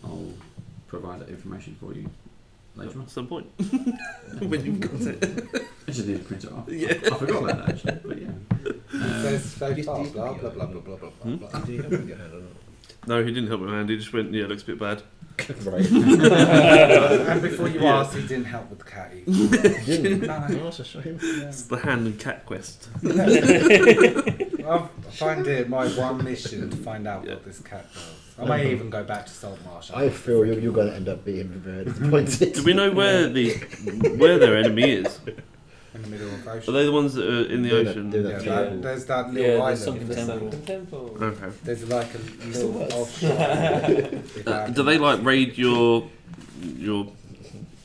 I'll provide that information for you later on. At some point. When you've got it. I just need to print it off. Yeah. I forgot about that actually, but yeah. Says so far, blah blah blah blah blah blah blah. Do you have it in your hand or not? No, he didn't help me, man. He just went, yeah, it looks a bit bad. Right. And before you asked, he didn't help with the cat either. Didn't? No. Oh, that's a shame. It's the hand and cat quest. I find it my one mission to find out what this cat does. I may even go back to Saltmarsh. I feel you're going to end up being very disappointed. Do we know where their enemy is? In the middle of Are ocean. they the ones that are in the ocean? Yeah, there's that little Yeah, island. there's something temple. Okay. There's like a little offshore. Do they like raid your? I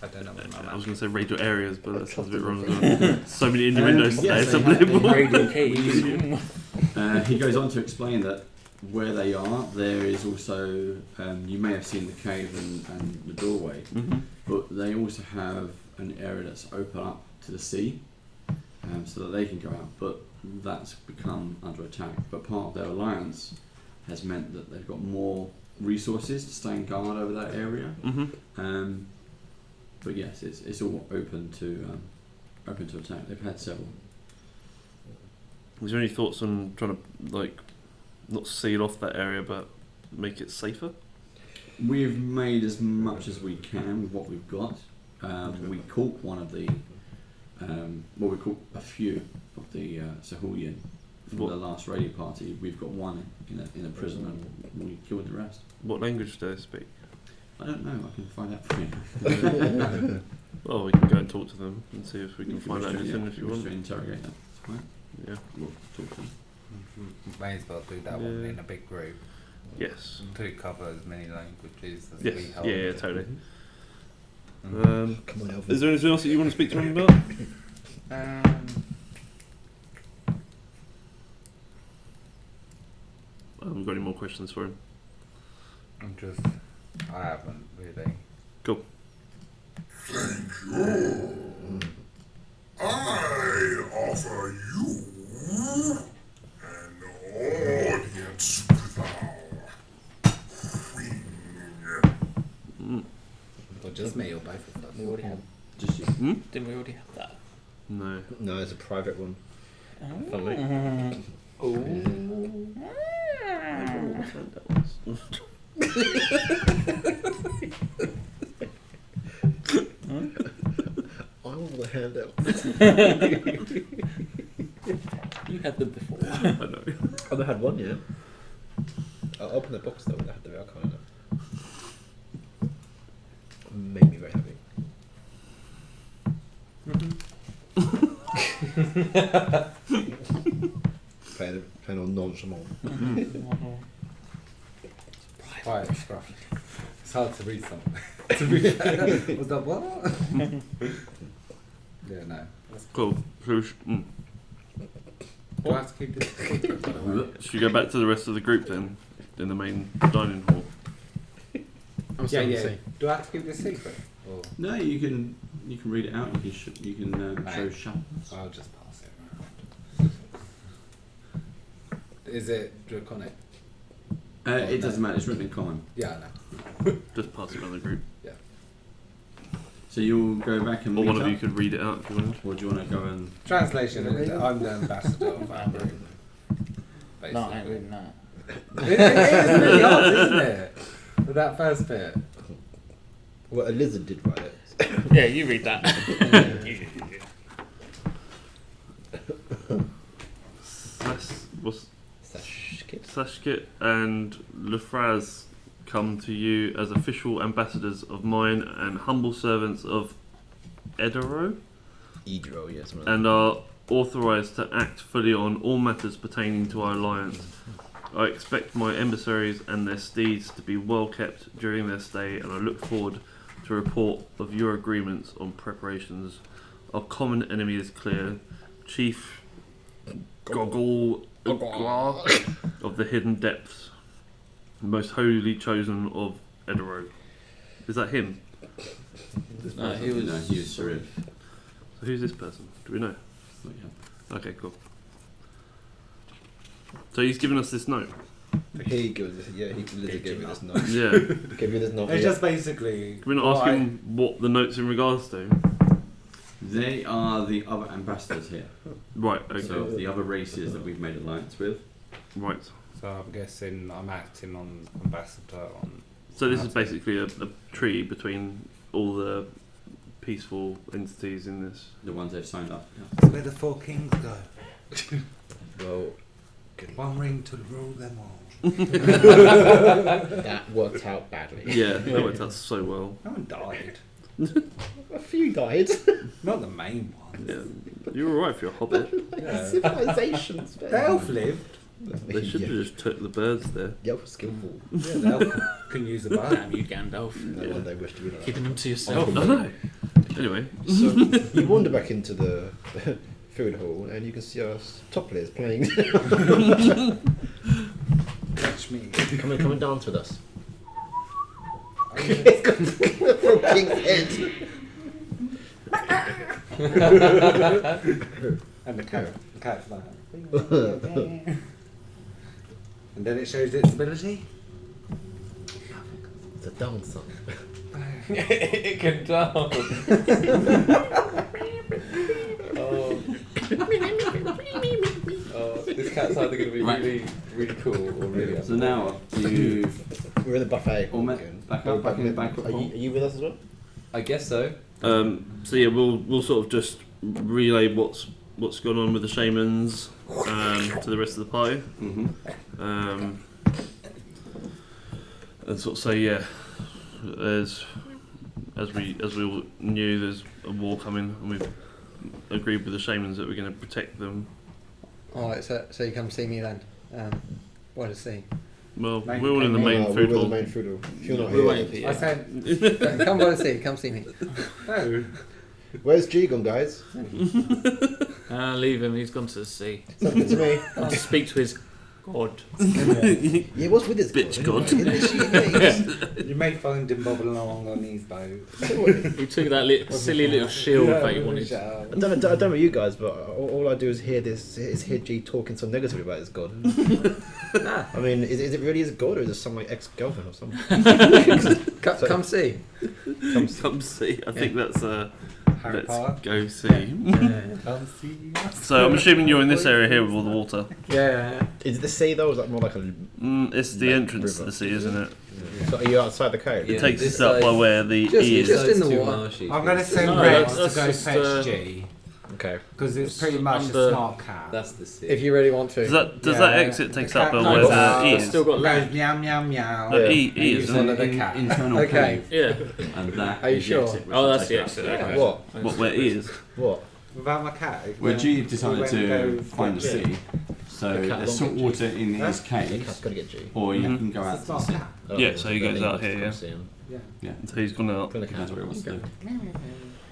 don't know what I my was going to say raid your areas, but that sounds a bit wrong as well. So many innuendos today. yes, It's they have unbelievable. Radio caves. He goes on to explain that where they are, there is also, you may have seen the cave and the doorway, but they also have an area that's open up to the sea, so that they can go out, but that's become under attack. But part of their alliance has meant that they've got more resources to stay and guard over that area. But yes, it's all open to attack. They've had several. Is there any thoughts on trying to not seal off that area, but make it safer? We've made as much as we can with what we've got. We caught one of the, we caught a few of the Sahulian from the last raiding party. We've got one in a prison and we killed the rest. What language do they speak? I don't know, I can find out for you. Well, we can go and talk to them and see if we can find out anything if you want. Interrogate them. It's fine. Yeah. We'll talk to them. May as well do that one in a big group Yes. to cover as many languages as Yes. we hold. Yeah, totally. Come on, Elvin. Is there anything else that you want to speak to him about? I I haven't got any more questions for him. I haven't really. Cool. Thank you. I offer you an audience with our queen. Or just me or both of us. We already have. Just you. Didn't we already have that? No. No, it's a private one. Funny. Oh. I want the handout. You had them before. I know. I've not had one yet. I'll open the box though. They have the arcana. Made me very happy. Playing on nonchalant. Quite scruffy. It's hard to read something. To be fair. Was that what? Yeah, no. Cool. So Do I have to keep this secret? should we go back to the rest of the group then? In the main dining hall? Yeah. Do I have to keep this secret? Or No, you can read it out. You can show sharpness. I'll just pass it around. Is it draconic? It doesn't matter. It's written in common. Yeah, I know. Just pass it around the group. Yeah. So you'll go back and Or meet one of up? you could read it out if you wanted. Or do you want to go and... Translation, I'm the ambassador of our group. No, I ain't reading that. It is really hard, isn't it? With that first bit. Well, a lizard did write it. Yeah, you read that. Sashkit and Lefraz come to you as official ambassadors of mine and humble servants of Edero, Edro, yes. and are authorised to act fully on all matters pertaining to our alliance. I expect my emissaries and their steeds to be well kept during their stay, and I look forward to a report of your agreements on preparations. Our common enemy is clear. Chief Goggle of the Hidden Depths, most holy chosen of Edero. Is that him? No, he was. No, he was Serif. So who's this person? Do we know? Not yet. Okay, cool. So he's given us this note. He gave me this note. Yeah. He gave me this note. It's yeah. just basically. Can we not ask him what the note's in regards to? They are the other ambassadors here. Right, okay. So the other races that we've made alliance with. Right. So I'm guessing I'm acting on ambassador on. So this is basically a treaty between all the peaceful entities in this. The ones they've signed up. Yeah. That's where the 4 kings go. Well, One ring to rule them all. that worked out badly. Yeah, that worked out so well. No one died. A few died. Not the main one. Yeah, you're alright for your hobbit. Yeah. Civilizations. The elf lived. They should have just took the birds there. The elf was skillful. Yeah, the elf can use a bow. Damn you, Gandalf. No one they wish to be like. Keeping them to yourself. I know. Anyway, So you wander back into the food hall and you can see us top players playing. Catch me. coming dance with us. From King's Head. And the cat's like. And then it shows its ability. It's a dancer. It can dance. This cat's either going to be Right. really, really cool or really. So now you've We're in the buffet. all met back up back in the banquet Are hall. you with us as well? I guess so. so yeah, we'll sort of just relay what's going on with the shamans to the rest of the party. Mm-hmm. And sort of say, yeah, as we all knew, there's a war coming, and we've agreed with the shamans that we're going to protect them. Alright, so you come see me then. What to see? Well, Main- we're all in the main we're food with hall. the main food hall. If you're not We're here, waiting for you. I said, Come by to see. Come see me. no. where's G gone, guys? Leave him, he's gone to the sea. Something to me. To speak to his god. Yeah, what's with this Bitch god. You may find him bobbling along on his boat. He took that silly little shield that he wanted. I don't know about you guys, but all I do is hear G talking so negatively about his god. I mean, is it really his god, or is it some like ex-girlfriend or something? Come see. Come see. I think that's Harry let's Potter. go see. Come see us. So I'm assuming you're in this area here with all the water. Yeah. Is it the sea though, or is that more like a... It's the Lake, entrance to river. the sea, isn't it? So are you outside the cave? Yeah. It takes this us up side- by where the Just- E is. just in the too water. marshy. I'm going to send No, Rex that's to go just, fetch G. Okay. Because it's pretty much under- a smart cat. That's the sea. If you really want to. Does that Yeah, exit take us the up by cat where goes the out, E It's is? still got Goes land. meow meow meow. The E And you is, follow isn't it? the cat. Internal Okay. cave, Yeah. and that Are you is sure? the exit. which Oh, will that's take the us exit. up. Okay. What? Where E is? What? Without my cat. Where G decided went to go find the fetch sea. So The cat there's won't salt get water in Huh? his The cave, cat's gotta get G. or you Mhm. can go out It's to a the smart sea. cat. Yeah, so he goes out here, yeah. Yeah. So he's gone out. Put the That's cat. what he wants to do.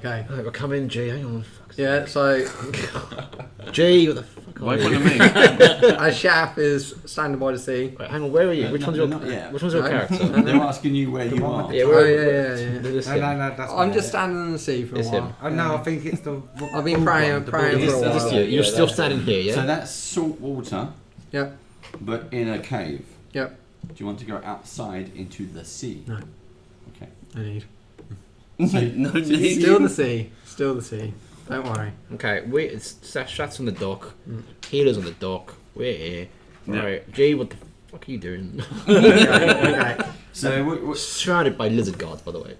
Okay. Alright, well, come in, G. Hang on. Yeah. So G, what the fuck Why are point you? at me? as Shaf is standing by the sea. Wait, hang on, where are you? Which No, one's your not yet. Which one's your No. character? They're asking you where you one are. with Yeah, Oh where yeah. This No, him. no, no, that's I'm not just it. standing in the sea for a It's while. him. Oh no, I think it's the. I've been praying the for a ball. Just while. you. You're Yeah, still that's standing here, yeah? So that's salt water, Yep. but in a cave. Yep. Do you want to go outside into the sea? No. Okay. I need. No need. Still the sea. Still the sea. Don't worry. Okay, it's Shat's on the dock. Mm. Healer's on the dock. We're here. Yeah. Right, G, what the fuck are you doing? Okay. So Surrounded by lizard guards, by the way.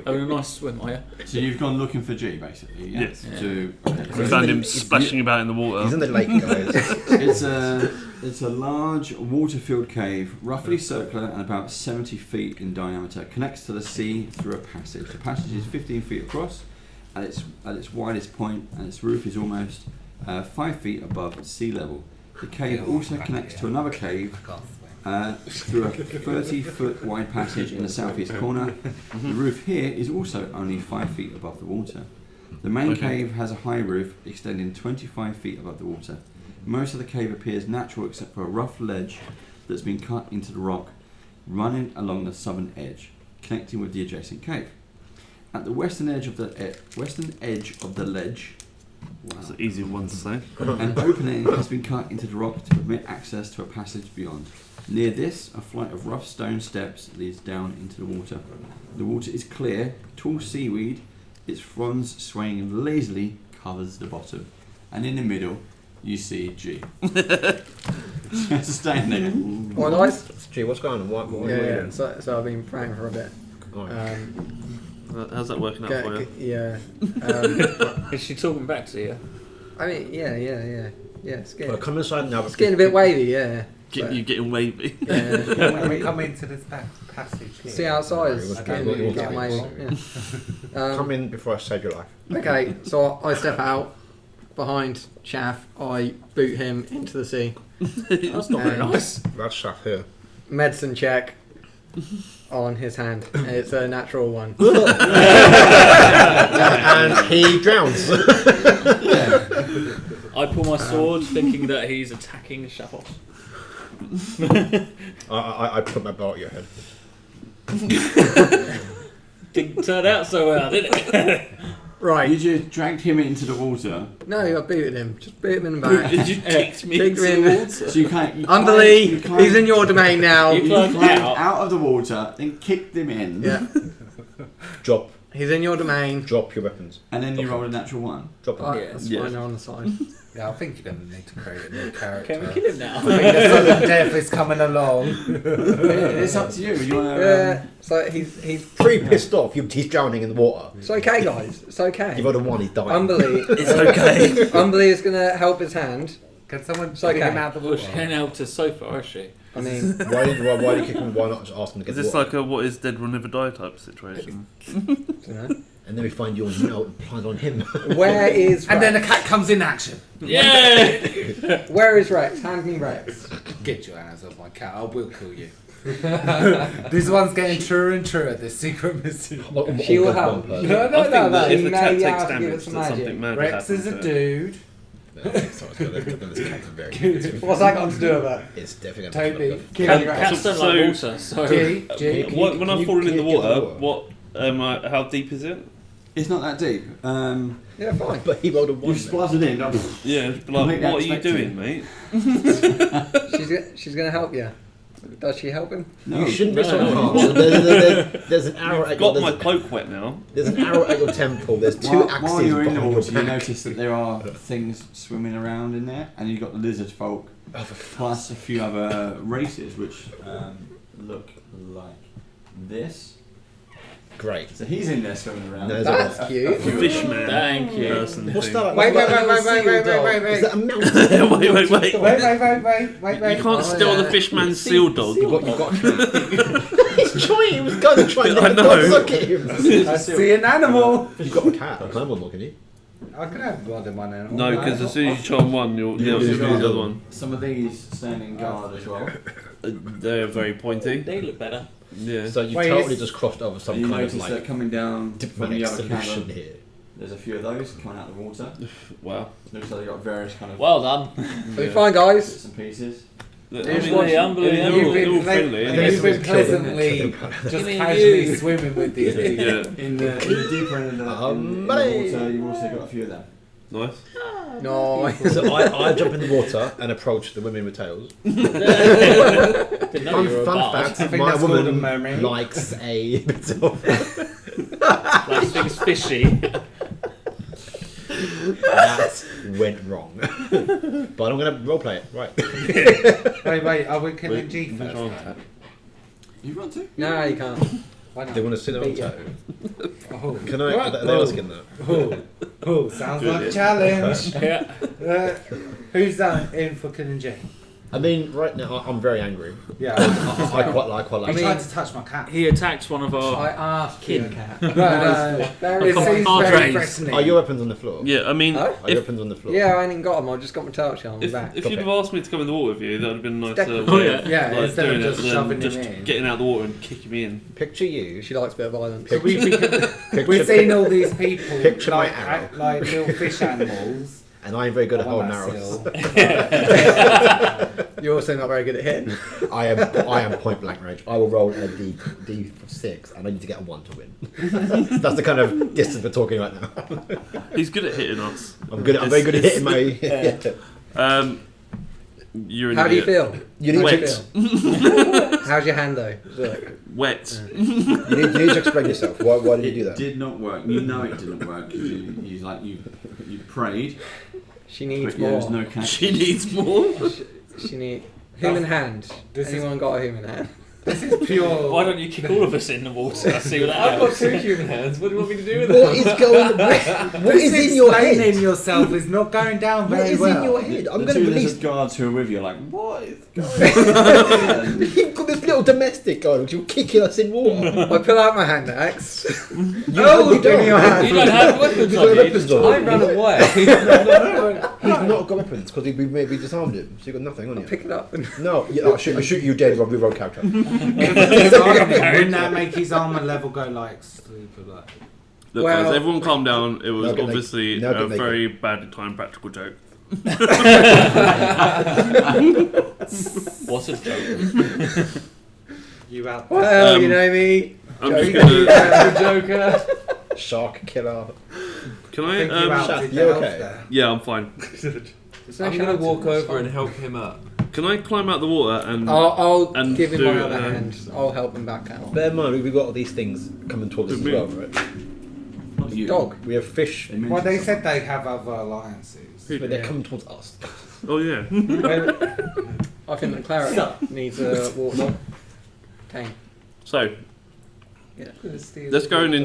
Having a nice swim, are you? so you've gone looking for G, basically. Yeah? Yes. To, okay. We So found him He's- splashing about in the He's water. in the lake, guys. it's a large water-filled cave, roughly circular and about 70 feet in diameter. Connects to the sea through a passage. The passage is 15 feet across at its widest point, and its roof is almost 5 feet above sea level. The cave also connects to another cave through a 30-foot wide passage in the southeast corner. The roof here is also only 5 feet above the water. The main Okay. cave has a high roof extending 25 feet above the water. Most of the cave appears natural except for a rough ledge that's been cut into the rock running along the southern edge, connecting with the adjacent cave. At the western edge of the ledge, That's an easy one to say. an opening has been cut into the rock to permit access to a passage beyond. Near this, a flight of rough stone steps leads down into the water. The water is clear, tall seaweed, its fronds swaying lazily, covers the bottom. And in the middle, you see G. Just standing there. Well, guys. Gee, what's going on? What are you Yeah. doing? So I've been praying for a bit. How's that working out for you? Yeah. Is she talking back to you? I mean, yeah. It's getting, Well, come inside now. it's getting a bit wavy, yeah. You're getting wavy. Yeah. When we come into this passage here. See outside, it's Okay, getting, what you getting want? wavy. Yeah. Come in before I save your life. Okay, so I step out behind Chaff. I boot him into the sea. That's not very nice. That's stuff here. Medicine check on his hand. It's a natural one. And he drowns. I pull my sword, thinking that he's attacking Shavos. I put my bow at your head. Didn't turn out so well, did it? Right. You just dragged him into the water. No, I booted him. Just boot him in the back. Did you kicked me Kicked into him the in. water? So you can't. Unbelieve. He's in your domain now. You You climbed climbed out. out of the water, then kicked him in, Yeah. Drop He's in your domain. your weapons. and then you rolled a natural one. Drop them. Right, that's Yeah. fine. They're on the side. Yeah, I think you're going to need to create a new character. Can we kill him now? I think the sudden death is coming along. It's up to you. You want to? Yeah. So he's Pretty pissed off. He's drowning in the water. It's okay, guys. It's okay. You've got a one. He's dying. Unbelieve. It's okay. Unbelieve is gonna help his hand. Can someone It's okay. get him out of the Well, she water? ain't helped us so far, is she? I mean, Why do you kick him? Why not just ask him to get Is the this water? like a what is dead will never die type situation? dunno. And then we find your note and plant on him. Where is Rex? And then the cat comes in action. Yeah! Where is Rex? Hand me Rex. Get your hands off my cat, I will kill you. This one's getting truer and truer, this secret mission. She will help. No, I think that He if the may cat be takes able to give damage, it that some magic. something mad will Rex happen is a to it. dude. What's that got to do with it? It's definitely going Toby. to Killing Rex. Cats don't like water, so... G, G, When I'm falling in the water, what? how deep is it? It's not that deep. Yeah, fine. But he rolled a one. You've spluttered in. Yeah, but like, Completely what are you unexpected. doing, mate? She's gonna help you. Does she help him? No. You shouldn't be so No. calm. There's an arrow at Got your my cloak wet now. there's an arrow at your temple. There's two axes While you're in the behind water, your you back. notice that there are things swimming around in there, and you've got the lizard folk, plus a few other races which look like this. Great. So he's in there swimming around. No, That's a cute. Fishman. Thank you. Person What's thing. that? Wait, Wait, wait, wait, wait, wait, wait, wait, Is wait, that a mountain? wait. wait, wait. You can't steal the fishman's seal dog. You got. He's trying. He was going to try. I know. Look at him. I see an animal. You got a cat. I climb one more, can you? I can have more than one animal. No, because as soon as you charm one, you'll Yeah, see yeah. the other one. Some of these standing guard as well. They're very pointy. They look better. Yeah. So you Wait, totally is- just crossed over And some you kind of notice that like coming down from diplomatic the other solution cavern, here. there's a few of those coming out of the water. Wow. Looks like they've got various kind of Well done. Are you fine, guys? bits and pieces. I Here's mean, one, they're unbelievable. all- they're all friendly. And then you've it's been just killed them. pleasantly just Give me casually you. swimming with these people. Yeah. In the deeper end of the, in the buddy. water, you've also got a few of them. Nice. No. So I jump in the water and approach the women with tails. Didn't know you were a Fun bard. fact: I think my that's called a woman mermaid. likes a bit of. Like things fishy. That went wrong. But I'm gonna roleplay it, right? Wait, are we killing G Which first? one? though? You want to? No, you can't. Why not? They want to sit on Beat toe. Oh. Can I? What? Are they asking that? Oh, sounds like a challenge. Yeah. Who's in for killing G? I mean, right now I'm very angry. Yeah. I quite like. He tried to touch my cat. He attacked one of our... I asked you, cat. No. Very It seems Hard very raised. threatening. Are your weapons on the floor? Yeah, I mean, Huh? Are your if, weapons on the floor? Yeah, I ain't even got them. I just got my tail shell on my back. if you'd have asked me to come in the water with you, that would have been a nicer Definitely. way Oh, of yeah, like, instead of doing just it than shoving him just in. getting out of the water and kicking me in. Picture you. She likes a bit of violence. So we've seen all these people Picture my like, arrow. act like little fish animals. And I'm very good at on holding that arrows. sill. You're also not very good at hitting. I am point blank range. I will roll a D6 and I need to get a 1 to win. That's the kind of distance we're talking right now. He's good at hitting us. I'm very good at hitting my. You're an How do you idiot. feel? You need Wet. to How's your hand though? Wet. you need to explain yourself. Why did you do It that? did not work. You know it didn't work because you prayed, She needs but there was more. no catch. She needs more. She needs human hand. Anyone got a human hand? This is pure. Why don't you kick all of us in the water? See what that I've got happens. 2 human hands. What do you want me to do with What them? is going? What is in your Explaining head? yourself is not going down What very is well. in your head? I'm The going to two release. lizard guards who are with you are like, what is going on? You've got this little domestic guy which will kicking us in water. I pull out my hand axe. You Give don't. me your hand. You don't have weapons He's on got you. weapons on. I ran away. He's not got weapons because we disarmed him, so you've got nothing on you. Pick it up and No, I'll shoot you dead, Rob. We roll character. Wouldn't that make his armor level go like super like? Look, Well- guys, everyone calm down. It was No, get obviously naked. No, a get naked. very badly timed practical joke. What a joke. You out? well, Um, you know me. I'm just Joker. gonna. Joker. Shark killer. Can I I? think you outdid you the elf okay? there. Yeah, I'm fine. I'm going to walk over and help him up. Can I climb out the water and? I'll And give him do my it, other um, hand. I'll help him back out. Bear in mind, we've got all these things coming towards us as well, right? Not you. Dog. We have fish, They mentioned Well, they something. said they have other alliances. but they're coming towards us. Oh yeah. I think the cleric needs a water dog. Tame. So let's go and I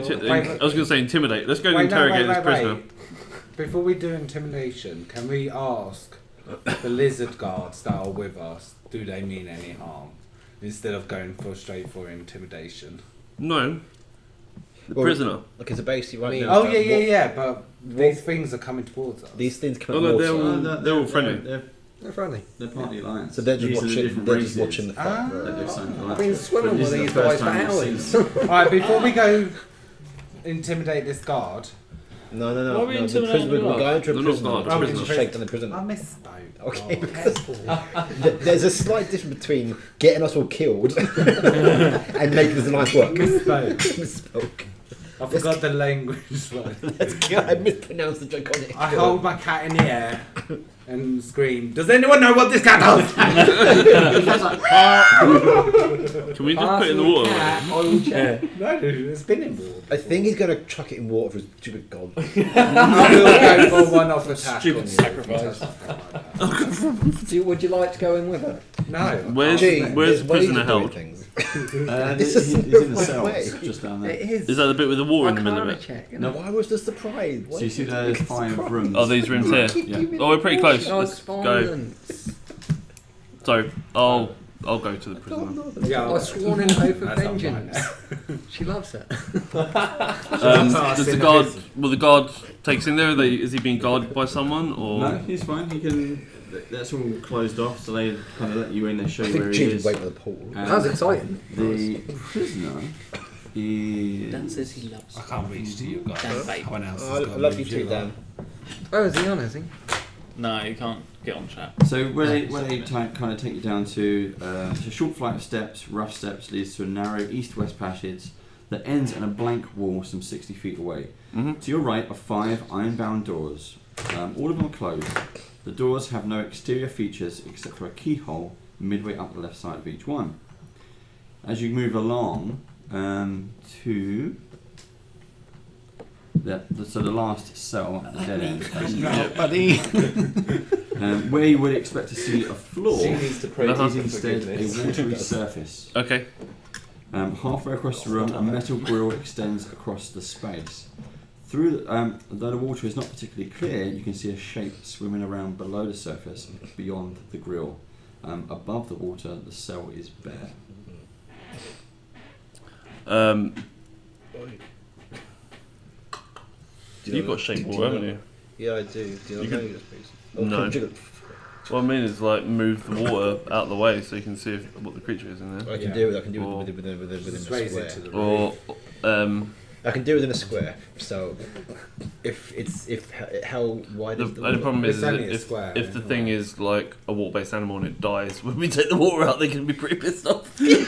was going to say intimidate. Let's go and interrogate this prisoner. Before we do intimidation, can we ask the lizard guards that are with us, do they mean any harm? Instead of going straight for intimidation. No. The Well, prisoner. Okay, so basically right Me. now. Oh yeah, but these things are coming towards us. These things come Oh out no, water. they're all friendly. They're friendly. They're part of the alliance. So they're just These are the watching. different They're just races watching the fight. Ah. that right? they've signed I've alliance been with. swimming But with this is these the first guys for time we've hours. seen- Alright, before we go intimidate this guard, No. Why are we The intimidating prisoner, the we're guard? going to a They're not prisoner. guards, We're prisoners. just shake down the prisoner. I misspoke. Okay, Oh, because- careful. There's a slight difference between getting us all killed and making this alliance work. Misspoke. Misspoke. I forgot the language. Like. I mispronounced the draconic. I hold my cat in the air and scream, does anyone know what this cat does? Can we just put it in the water? I will check. No, dude, it's been in water. I think he's going to chuck it in water for his stupid god. I will go for one off attack. Stupid on you. sacrifice. Would you like to go in with her? No. Where's Gee, the there's ways prisoner of doing held? things. He's This is in the the right cells, way. just down there. It is. Is that the bit with the water in the middle of Arcana it? check. No. Why was the surprise? So you see there's 5 rooms. Oh, these rooms here. Yeah. Oh, we're pretty close. Nice Let's go. violence. So I'll go to the prisoner. Yeah, I sworn in oath of That's not vengeance. She loves it. Does the guard? Will the guard takes in there? Is he being guarded by someone or? No, he's fine. He can. That's all closed off, so they kind of let you in. They show I you think where he James is. wait by the pool. And That was exciting. The prisoner is. Dan says he loves. I can't reach to you guys. Dan Bateman. Someone else I has got love to you move too, Dan. on. Oh, is he on, is he? No, you can't get on chat. So where they kind of take you down to it's a short flight of steps, rough steps, leads to a narrow east-west passage that ends in a blank wall some 60 feet away. Mhm. To your right are 5 iron-bound doors. All of them are closed. The doors have no exterior features except for a keyhole midway up the left side of each one. As you move along to so the last cell at the dead end, Buddy. where you would expect to see a floor, She needs to pray Uh-huh. is for instead forgiveness. a watery surface. Okay. Halfway across the room, a metal grille extends across the space. Through, though the water is not particularly clear, you can see a shape swimming around below the surface beyond the grille. Above the water, the cell is bare. You've got shape water, haven't you? Yeah, I do. Do you You know can- this, please? No. What I mean is like move the water out of the way so you can see what the creature is in there. I can Yeah. do it. I can do Or- it within Just a raise square. it to the Or I can do it in a square. So, how wide is the only problem It's is only a if square, the yeah. thing is like a water-based animal and it dies when we take the water out, they can be pretty pissed off. Let's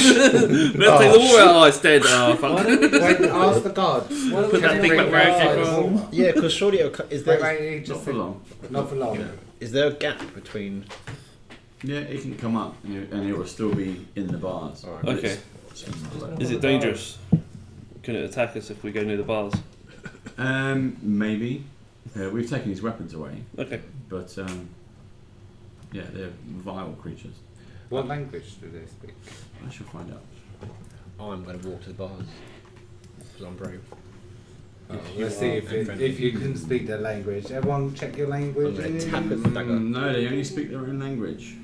take the water out. Oh, it's dead. Oh, fuck. Wait, ask the god. Put that thing back where it came from. Yeah, because surely is there Not for long. Not for long. is there a gap between? Yeah, it can come up and it will still be in the bars. Alright. Okay. Is it dangerous? Can it attack us if we go near the bars? Maybe. We've taken his weapons away, Okay. but yeah, they're vile creatures. What language do they speak? I shall find out. I'm going to walk to the bars because I'm brave. Let's see if you can speak their language. Everyone, check your language. I'm gonna tap it with dagger. No, they only speak their own language.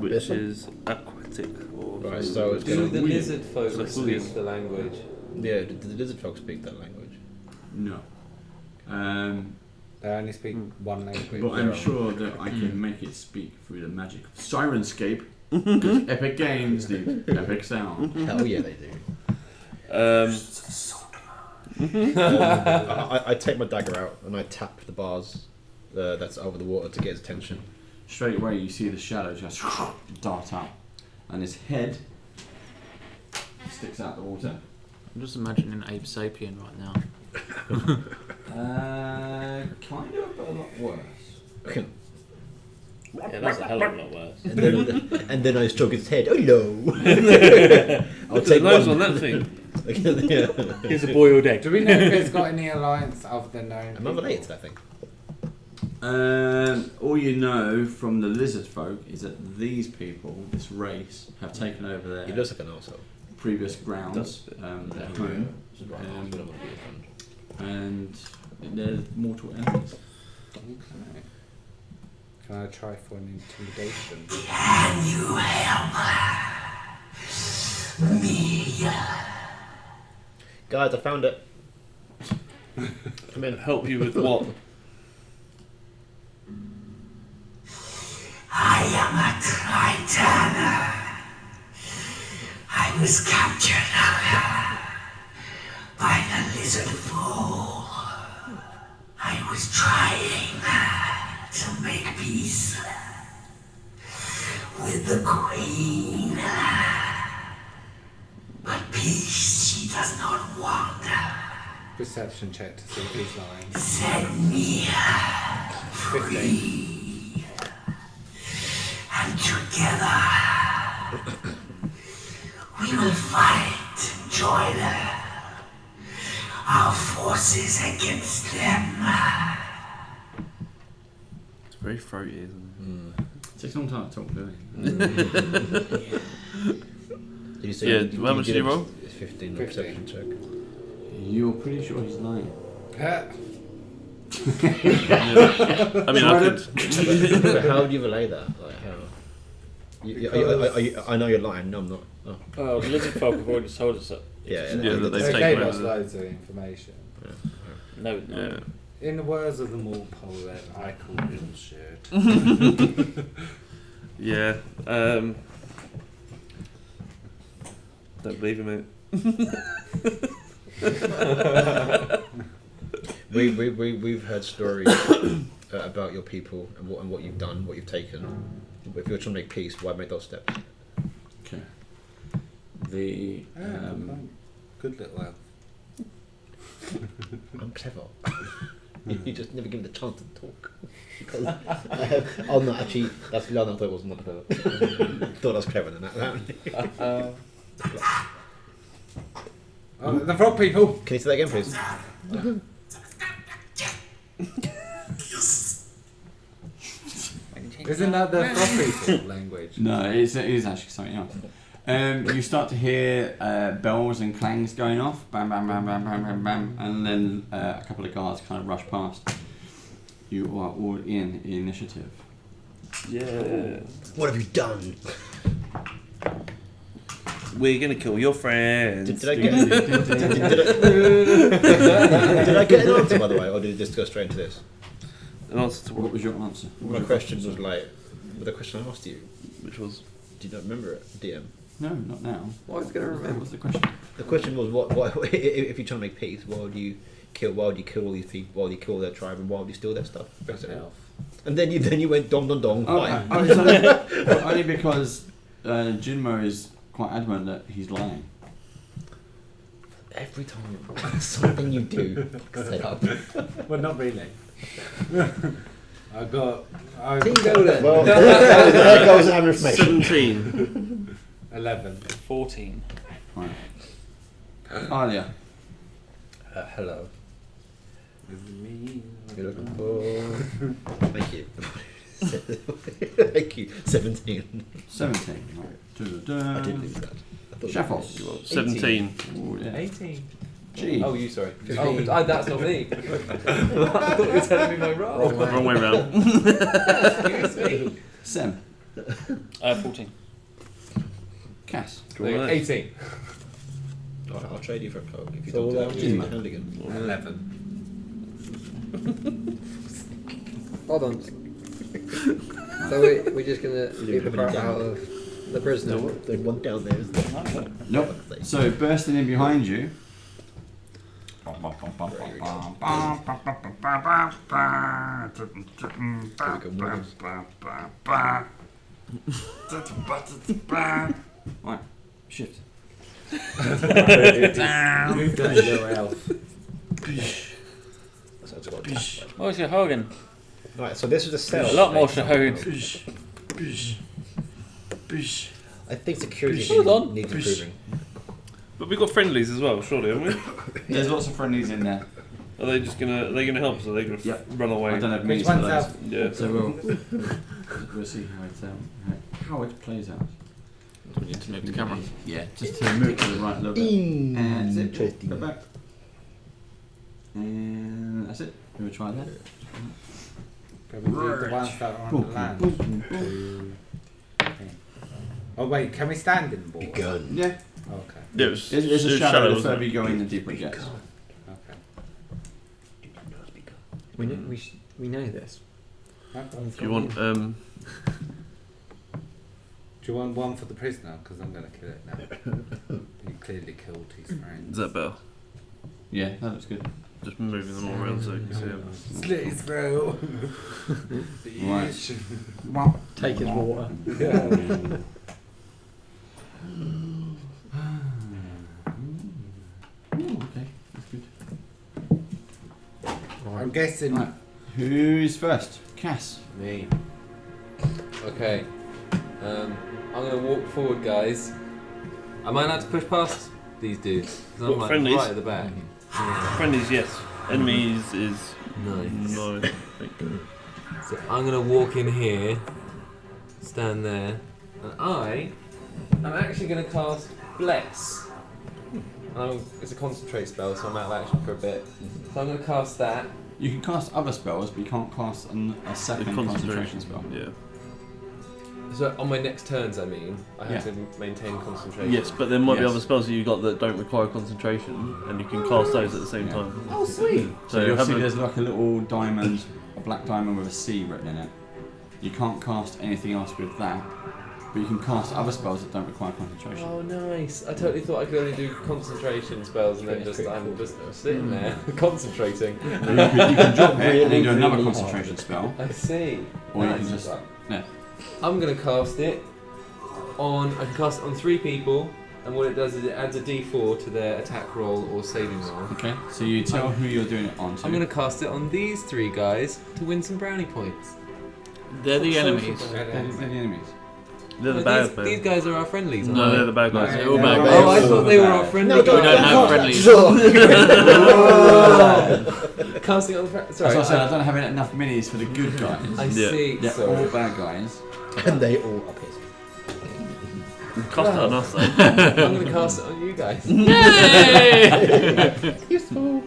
Which This one? is aquatic or Right, so it's Do gonna the lizard folk So speak Fulian. the language? Yeah, do the lizard folk speak that language? No. They only speak one language. But I'm sure that I can make it speak through the magic of Syrinscape. Because Epic Games need epic sound. Hell yeah, they do. I take my dagger out and I tap the bars that's over the water to get his attention. Straight away, you see the shadow just dart out, and his head sticks out the water. I'm just imagining Abe Sapien right now. Kind of, but a lot worse. yeah, that's a hell of a lot worse. and then I stroke his head. Oh no! I'll Take take nose one. on that thing. Yeah. Here's a boiled egg. Do we know if it's got any alliance other than known? Am I related to that thing? All you know from the lizard folk is that these people, this race, have taken over He their looks like an arsehole. previous grounds, their home, and they're mortal enemies. Okay. Can I try for an intimidation? Can you help me? Guys, I found it. Come in. Help you with what? I am a Triton. I was captured by the lizard folk. I was trying to make peace with the queen. But peace she does not want. Perception check to see if he's lying. Set me 15. and together we will fight and join our forces against them. It's very throaty, isn't It takes a long time to talk, doesn't Did you say? Yeah, how much did you roll? It's 15 on 15. perception check. it? You're pretty sure he's lying. I mean, I could. But how do you relay that? Like how? I know you're lying. No, I'm not. Oh. Oh, the lizard folk have already told us that. Yeah, Yeah, that they've They taken gave us over. loads of information. No, no. Yeah. In the words of the mall poet, I call bullshit. Yeah. Don't believe him, mate. We've heard stories about your people and what you've done, what you've taken. But if you're trying to make peace, why make those steps? Okay. The Good little elf. I'm clever. You just never give me the chance to talk. Because oh no, actually, that's no, I thought it was not clever. Thought I was clever than that. Oh, the frog people. Can you say that again, please? Isn't that the frog people language? No, it is actually something else. You start to hear bells and clangs going off, bam, bam, bam, bam, bam, bam, bam, and then a couple of guards kind of rush past. You are all in initiative. Yeah. What have you done? We're gonna kill your friends. Did I get did I get an answer, by the way, or did it just go straight into this? An answer to What what? was your answer? My question was like, the question I asked you, Which was? do you not remember it, DM? No, not now. Well, I was going to What remember. was the question? The question was, what if you're trying to make peace? Why would you kill all these people? Why would you kill their tribe? And why would you steal their stuff? And then you went dong dong dong. Only because Jinmo is quite adamant that he's lying. Every time something you do, set up. Well, not really. I got. Team building. Well, there goes our information. 17. 11. 14. Right. Alia. Hello. Me. You're looking for. Thank you. Thank you. 17. 17. Right. I did lose that. Shuffles. 17. Ooh, yeah. 18. Gee. Oh, you, sorry. 15. Oh, that's not me. I thought you were telling me my role. Wrong way round. Excuse me. Sam. 14. Cass. 18. I'll trade you for a coke if you So don't what do about that. you? 11. Hold on. So we're just gonna keep the crap out of the prisoner. No, there's one down there, isn't there? Nope. So bursting in behind you. Right. Shift. Move down, little elf. What was your Hogan? Right, so this is a cell. A lot more Hogan. I think security Hold on. needs improving. But we've got friendlies as well, surely, haven't we? There's lots of friendlies in there. Are they just gonna? Are they gonna help us? Or are they gonna Yep. run away? I don't have Which minis for one's those. out? Yeah. So we'll see how it plays out. We need to move the camera. Yeah, just to move to the right a little bit. And that's it. Interesting. Go back. And that's it. We'll try that. Can we do the ones that are on the land? Oh wait, can we stand in the water? Gun. Yeah. Okay. Yeah, it was, There's a it was shadow the wasn't further it? you go in, the deeper it gets. Okay. We know this. Do you want? Do you want one for the prisoner? Because I'm going to kill it now. He clearly killed his friends. Is that better? Yeah, that looks good. Just moving them all around so you can see them. Slit his throat. Right. Take his water. Ooh, okay, that's good. I'm guessing. Right. Who's first? Cass. Me. Okay. I'm gonna walk forward, guys. Am I allowed to push past these dudes? 'Cause I'm What, like friendlies? right at the back. Friendlies, yes. Enemies is Nice. no. Thank you. So I'm gonna walk in here, stand there, and I'm actually gonna cast Bless. It's a concentrate spell, so I'm out of action for a bit. So I'm gonna cast that. You can cast other spells, but you can't cast a second concentration spell. Yeah. So on my next turns, I have Yeah. to maintain concentration. Yes, but there might be Yes. other spells that you got that don't require concentration, and you can cast those at the same Yeah. time. Oh, sweet. So you'll have see a- there's like a little diamond, a black diamond with a C written in it. You can't cast anything else with that, but you can cast other spells that don't require concentration. Oh, nice. I totally thought I could only do concentration spells and then That's just pretty I'm cool. just sitting there concentrating. You can drop it and then do another concentration spell, I see. or you Nice. can just yeah. I'm gonna cast it on. I can cast it on 3 people, and what it does is it adds a D4 to their attack roll or saving roll. Okay, so you tell who you're doing it on to. I'm gonna cast it on these 3 guys to win some brownie points. They're the enemies. They're the enemies. They're the No, bad these guys are our friendlies. No, they're the bad guys. They're all bad No, guys. Oh, I thought they were our friendly We don't guys. have friendlies. Casting on the That's sorry. what I said. I don't have enough minis for the good guys. I Yeah. see. They're Sorry. all bad guys. And they all are pissed. Cast it on us though. I'm gonna cast it on you guys. Useful.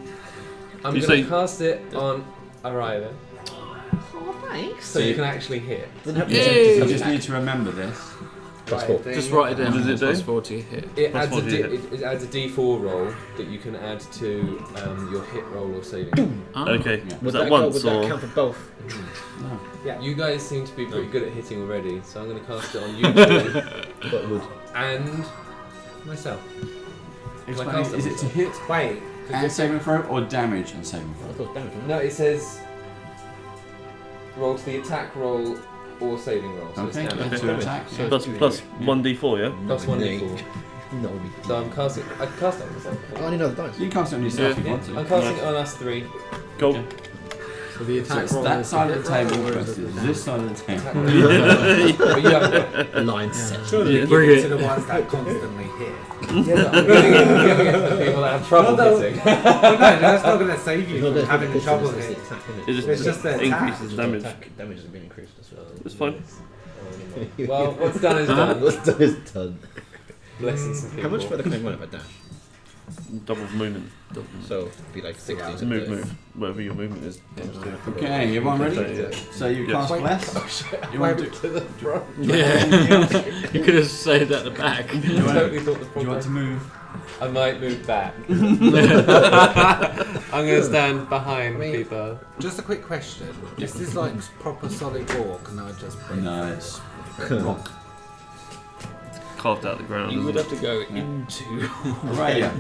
I'm You gonna say- cast it on Araya then. So you can actually hit. You just need to remember this. Just write it down. What does it do? Plus 40 hit. It Plus adds, a what do you it adds a D4 roll that you can add to your hit roll or saving. Okay. Yeah. Was that once would that or? count for both? You guys seem to be pretty good at hitting already, so I'm going to cast it on you two But would. and myself. explain, is it to hit Wait. and saving throw or damage and saving throw? No, it says roll to the attack roll or saving roll. So Okay, it's damage. to attack. Yeah. Plus 1d4, yeah? Plus 1d4. No, So I'm casting. I cast it on myself. I only know the dice. You can cast it on yourself if you Yeah. want to. I'm casting it on us three. Cool. So the So attack it's roll that is side of the hit table roll, or is it versus the this side of the table. But you haven't got. Line set. Surely Yeah. give Bring it it. to the ones that constantly hit. Yeah, but I'm giving it to the people that have trouble No, hitting. Well, no, that's not going to save you from having the trouble hit. It It's just just the attack. increases damage. Damage has been increased as well. It's fine. Well, what's done is done. What's done is done. Blessing some people. How much further can I run if I dash? Double movement. So it'd be like 60. It's move. Whatever your movement is. Okay, everyone ready? Yeah. So you Yeah. cast Bless. You want to do, Yeah. You could have saved at the back. I totally thought the you want to problem. move? I might move back. I'm going to stand behind people. Just a quick question. Is this like proper solid wall? Can I just break? No, it's rock. Carved out the ground. You would isn't have to go into. Right, yeah.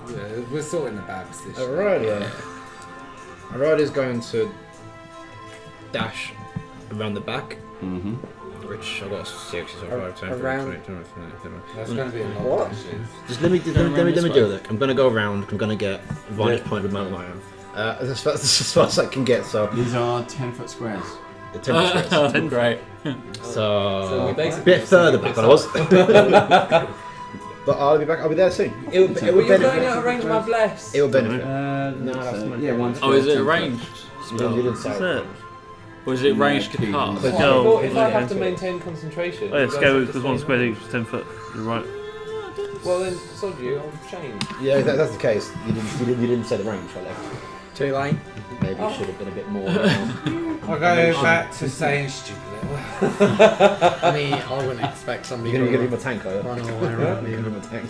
Yeah, we're sort of in a bad position. Alright, Arida's going to dash around the back, Mm-hmm. which I've got a 6, so 5, 10, Around- 20, 20, 20. That's going to be a lot What? of dashes. Just let me do it. I'm going to go around, I'm going to get a vantage point with Mount Lion. That's as far as I can get, so These are 10-foot squares. the 10 squares. Great. So we A basically bit further back than I was. But I'll be back. I'll be there soon. It will Well, you're going benefit. out of range of my bless. It will benefit. No, that's my- yeah, one. Oh, is it 10 foot. ranged? You didn't say That's it. it. Or is it ranged to Yeah, cast? But Well, go. I thought if I yeah, have to into it. maintain concentration. Oh yeah, you guys scale have to because one stay- square equals 10 foot. You're right. Well then, sod you. I'll change. Yeah, that's the case. You didn't say the range. I left. Too late. Maybe you should have been a bit more. I'll go back to saying stupid little. I mean, I wouldn't expect somebody You're gonna give to him a tank, are you? run all the way around You're you. gonna give him a tank.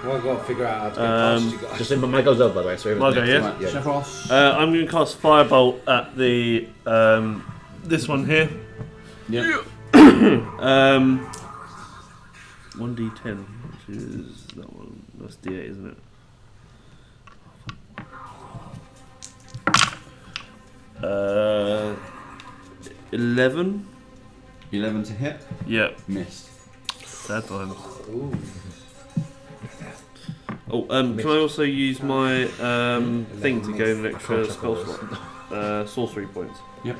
Well, I've got to figure out how to get past you guys. Just in my goes up, by the way. So My go, yeah? Right, Chefros. I'm going to cast Firebolt at the this one here. Yep. 1d10, which is that one. That's d8, isn't it? 11. 11 to hit. Yep. Missed. Sad times. Oh, can I also use my thing to gain an extra spell slot? Sorcery points. Yep.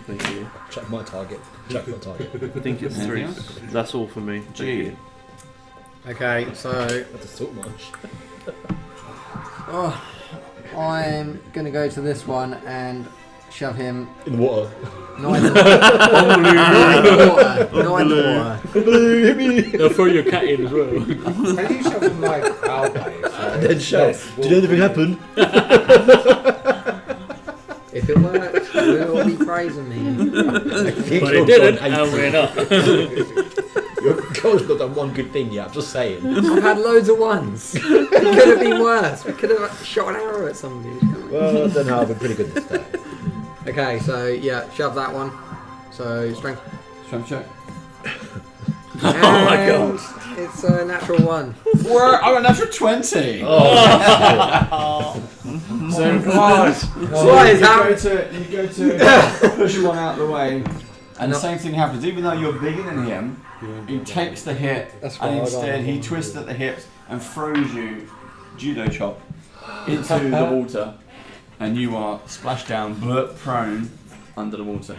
Thank you. Check my target. Check my target. I think it's Anything 3. else? That's all for me. Thank G. you. Okay, so That's a Saltmarsh. I'm gonna go to this one and shove him In the water. not in the water. Not in the water. They'll throw your cat in as well. Can you shove them like our way? So And then shout. less Did anything happen? If it works, we'll all be praising me. But it didn't, and we're not. Your goal's not done one good thing yet, I'm just saying. I've had loads of ones. It could have been worse. We could have shot an arrow at somebody. Well, I don't know, I've been pretty good this time. Okay, so yeah, shove that one. So strength. Strength check. Oh my god. It's a natural 1. I got an extra 20. Oh, So Why is that? you go to push one out of the way, and the same thing happens. Even though you're bigger than him, he takes the hit, That's and what I got. instead he twists at the hips and throws you, judo chop, into the water, and you are splashed down, prone, under the water.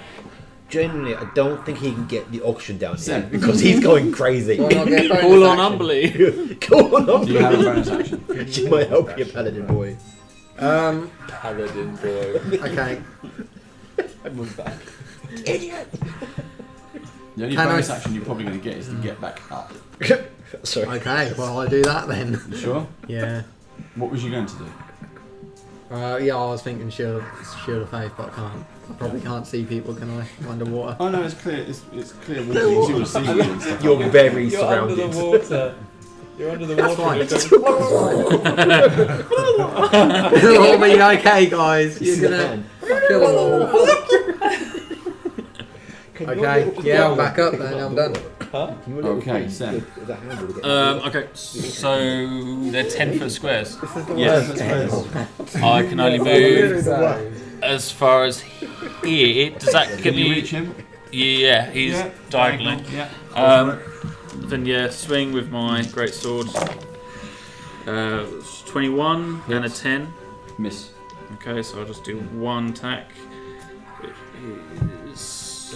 genuinely, I don't think he can get the auction down here Sam. because he's going crazy. Why not get a bonus Call on action? Umberly. Go on, Do you have a bonus action? She might help you, paladin boy. Paladin boy. Okay. I moved back. Idiot. The only Can bonus I- action you're probably going to get is to get back up. Sorry. Okay, well I'll do that then. You sure? Yeah. What was you going to do? Yeah, I was thinking shield of faith, but I can't. I probably can't see people, can I? Underwater. Oh no, it's clear. It's clear water. You can see the sea and stuff. You're very You're under surrounded. the water. You're under the That's water. fine. It'll all be okay, guys. You're gonna kill them all. Okay, yeah, I'll back up then. I'm done. Okay, Sam. Okay, so they're 10-foot squares. This is the Yes. worst. I can only move as far as here. Does that Can give you me? reach him? Yeah, he's Yeah, diagonally. Yeah. Then swing with my great sword. 21 and a 10. Miss. Okay, so I'll just do one attack. Which is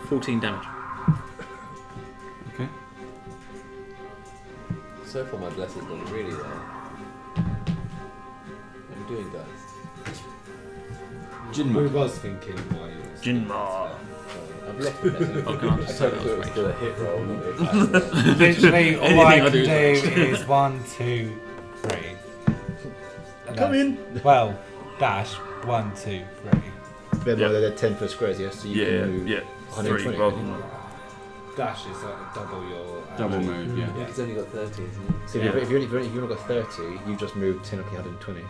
14 damage. Okay. So far, my bless has gone really well. What are you doing, guys? We Jinma. was thinking why you was Jinma. I've left the blessing. Oh, can I I just told say you that it was was still a hit roll, not a attack roll. Literally, all Anything I I can do do is is 1, 2, 3. And Come in. Well, dash 1, 2, 3. Bear in mind they're 10-foot squares, yes? So you Yeah, can move yeah. 120. 3 rather than. Dash is double your. Double move, yeah. Yeah, he's only got 30, isn't he? So if you've only got 30, you just moved 10 up to 120.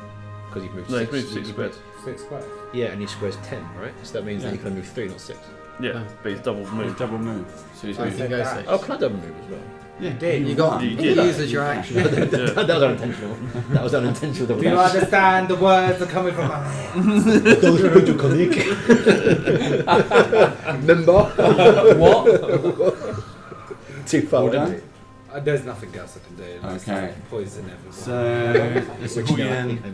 Because you've moved No, 6. you moved 6 squares. 6 squares. Yeah, and each square's 10, right? So that means Yeah. that you can move 3, not 6. Yeah, but he's double Move. moved. Double move. So he's I moving. said go dash. six. Oh, can I double move as well? Yeah, You got. You You did. use as your action. Yeah. That was unintentional. That was unintentional. Do you understand the words are coming from my head? Remember? What? Too far. All wasn't done? it? There's nothing else I can do. It's Okay. like poison everyone. So let's call you I in. think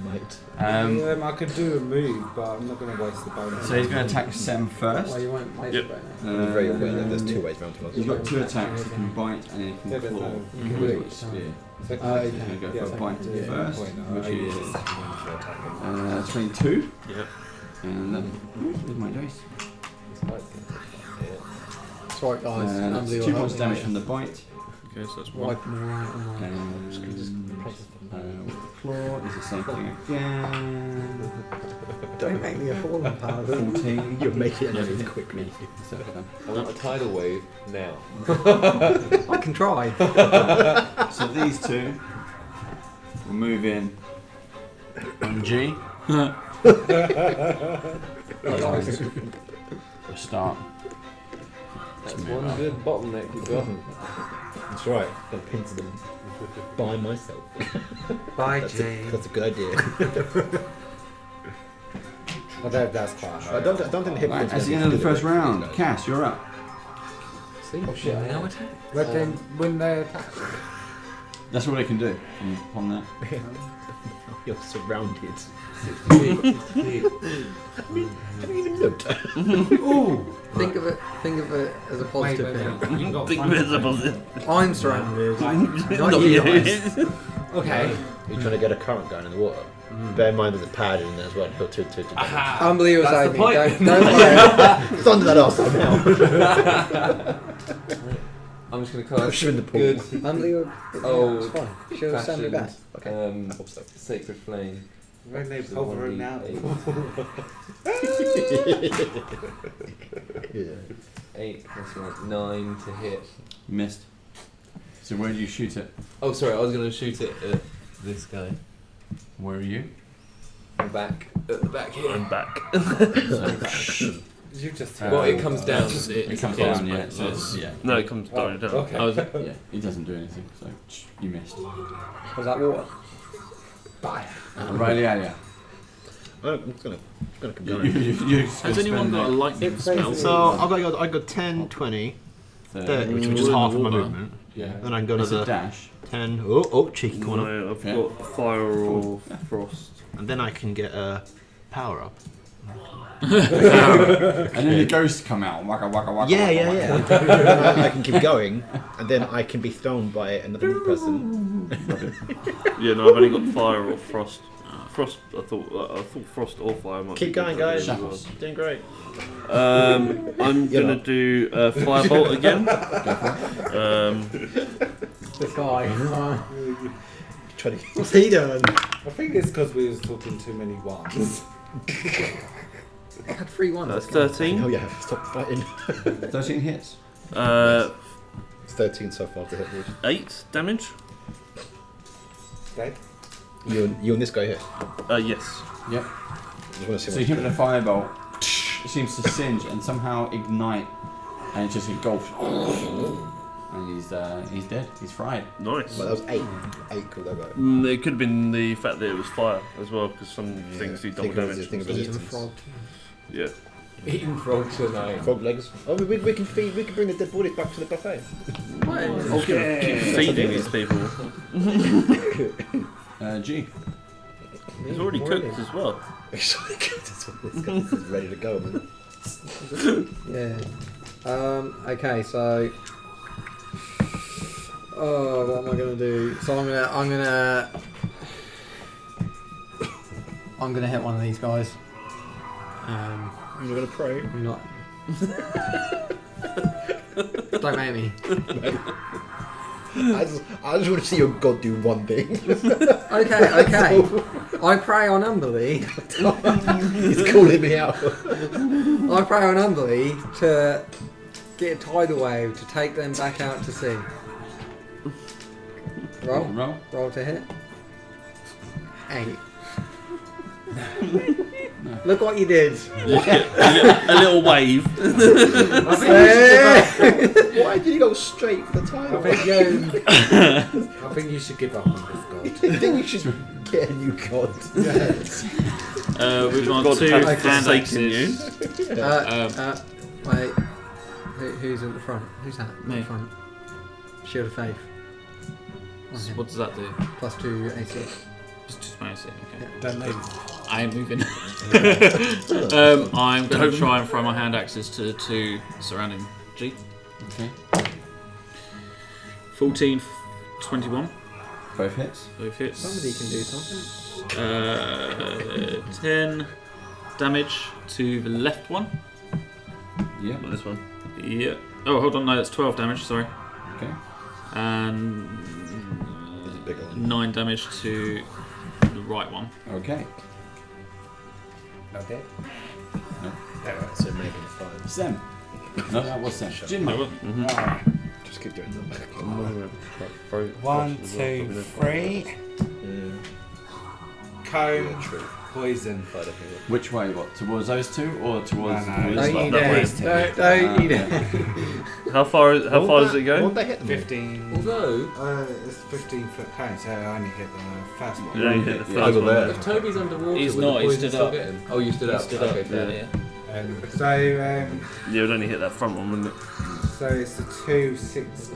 I might. I could do a move, but I'm not going to waste the bonus. So he's going to attack Sam first. Well, you won't waste Yep. it right I'm very aware that there's 2 ways round to He's got 2 attacks. He can bite and he can Yeah, there's claw. no- You can with do his it. spear. So He's going to go for a bite yeah, first, point. which I use is this one for attacking. 22. Yep. And with my dice. It's like, That's right, guys. That's Nobody will 2 help points me damage out. from the bite. Okay, so that's 1. Wipe them all out. And claw is the same thing again. Don't make me a fallen paladin. 14. You'll make it and quickly. So, I want a tidal wave now. I can try. so these 2 will move in on G. For a start. That's move one up. good bottleneck we've got. That's right. Got to pinch them by myself. Bye, That's Jay. that's a good idea. But that's quite high. I don't think the hit Right, points that's the are end of the gonna be first good, round. guys. Cass, you're up. See? Oh shit, I Now am. attack. But then when they attack, That's all they can do on that. You're surrounded. 60 Have you even looked? Ooh! Think of it as a positive thing. You got Big fun. visible. I'm surrounded. Not Not you you. guys. Okay. You're trying to get a current going in the water. Bear in mind there's a pad in there as well. To Unbelievable That's side the me. point. Don't worry. It's under that arsehole now. I'm just going to Push cast him in the pool. good Unbelievable. Oh, It's fine. She'll send me back. fashioned Sacred Flame. When they So hover him 1d8. now. Yeah. 8 plus 1, 9 to hit. Missed. So where do you shoot it? Oh, sorry, I was going to shoot it at this guy. Where are you? I'm back at the back here. I'm back. You just Well, it comes down. It comes down, yeah. So it's, yeah. No, it comes down. down. okay. I was, Yeah, it doesn't do anything, so you missed. Was that water? Riley, yeah. I'm gonna keep You, going. has anyone got a lightning spell? So I got 10, 20, 30, which is in half the of my water. movement. Yeah. Then I can go It's a another dash. 10. Oh, cheeky corner. No, I've Yeah. got fire or frost. And then I can get a power up. And then the ghosts come out. Waka waka waka. Yeah, waka, yeah, waka. yeah. I can keep going, and then I can be thrown by another person. Yeah, no, I've only got fire or frost. Frost, I thought frost or fire might Keep be good going, for me guys. as well. Doing great. I'm You're gonna not. do firebolt again. This guy. What's he doing? I think it's because we was talking too many ones. I had 3 ones. That's 13. Oh yeah, stop fighting. 13 hits. It's 13 so far to hit. 8 damage. Dead. You and this guy here. Yes. Yep. I just want to see So you hit with a firebolt. it seems to singe and somehow ignite, and it just engulfs. And he's dead. He's fried. Nice. Well, that was 8. 8 could go. It could have been the fact that it was fire as well, because some things do double damage. Think of Eating resistance. frog. Yeah. Eating frogs tonight. Frog legs. Oh, we can feed. We can bring the dead bodies back to the buffet. Keep feeding these people. G. He's already cooked as well. This guy's ready to go, man. Yeah. Okay, so. Oh, what am I gonna do? So I'm gonna hit one of these guys. You're gonna pray. I'm not. Don't make me. I just want to see your god do one thing. Okay. I pray on Umberly. He's calling me out. I pray on Umberly to get a tidal wave to take them back out to sea. Roll to hit. 8. No. Look what you did. A little wave. Why did you go straight for the title? I think you should give up on this god. I think you should get a new god. We've got God 2 has hand forsaken axes. Wait. Who's at the front? Who's that? Me. At the front. Shield of Faith. So what does that do? +2 AC. Just my AC, okay. Don't move. I am moving. I'm going to try and throw my hand axes to the 2 surrounding G. Okay. 14, 21. Both hits. Both hits. Somebody can do something. 10 damage to the left one. Yeah. Not this one. Yeah. Oh, hold on. No, that's 12 damage. Sorry. Okay. And 9 damage to the right one. Okay. Okay. No. So maybe 5. Sam. No, that was Sam. Jinmo. Just keep doing that. 1, 2, 3. Cone. Poison. Which way? What? Towards those two or towards No, this Don't one? eat that way. it. Don't eat it. How far does it go? Won't they hit them? 15. Although, It's 15-foot cone, so I only hit the first one. You only hit the Yeah. first one. there. if Toby's underwater, He's would not, the he poison stood still up. get him? Oh, you stood up. Stood Okay, up. fair. Yeah. So Yeah, it would only hit that front one, wouldn't it? so it's the 2, 6.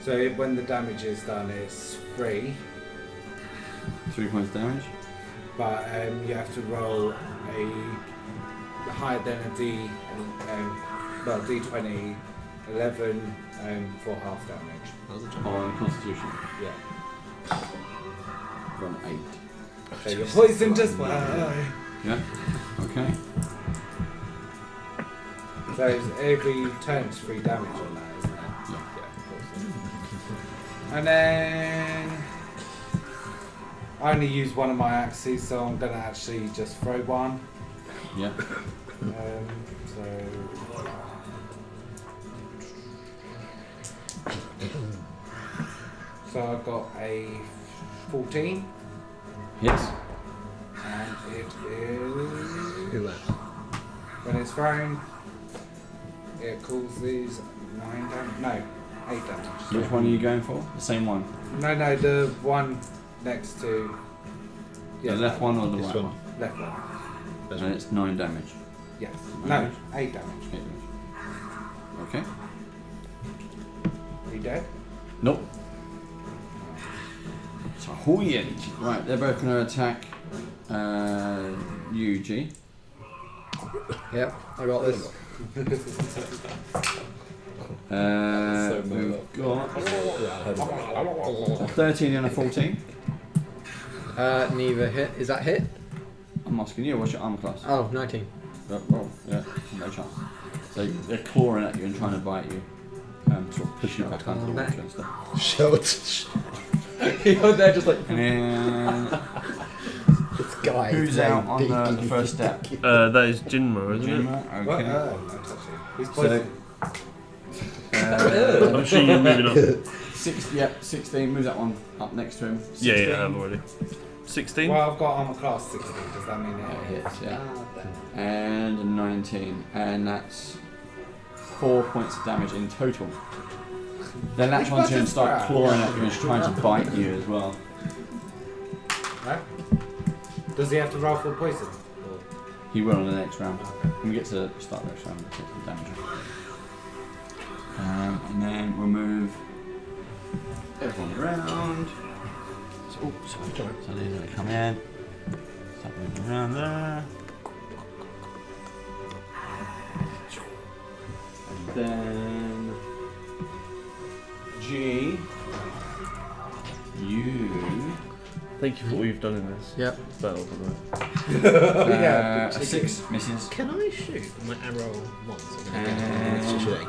So when the damage is done, it's 3, 3 points damage. but you have to roll a higher than a D20, 11 for half damage. On Constitution. Yeah. From 8. So you're poisoned as well. Yeah. Okay. So it's every turn it's 3 damage on that, isn't it? Yeah. Yeah, of course. And then I only use one of my axes, so I'm gonna actually just throw one. Yeah. So I've got a 14, Hits. and it is when it's thrown, it causes 9 damage. No, 8 damage. Which one are you going for? The same one. No, the one next to The left one or the This right one. one? left one. And it's 9 damage. Yes. Nine No, damage. 8 damage. 8 damage. Okay. Are you dead? Nope. So Huyen. Right, they're both going to attack you, G. Yep, I got this. We've got a 13 and a 14. Neither hit. Is that hit? I'm asking you, what's your armor class? Oh, 19. Well, yeah, no chance. So they're clawing at you and trying to bite you. Sort of pushing you back onto the water and stuff. Shout. You're there just like. And then This guy. who's out on the first step? That is Jinmo, isn't it? Jinmo, What? okay. No, touch it. Who's So, poisoned? I'm assuming you're moving up. 16 moves that one up next to him. 16. Yeah, I have already. 16. Well, I've got armor class 16. Does that mean That it hits, yeah. And a 19, and that's 4 points of damage in total. Then latch onto him and start clawing at you and trying to bite you as well. Right? Does he have to roll for poison? Or? He will in the next round. When we get to start the next round, we'll take some damage. And then we'll move everyone around. So, sorry, so they're going to come in. Start moving around there. And then G, you. Thank you for all you've done in this Yep. battle, by the way. Yeah, A 6 misses. Can I shoot my arrow once? And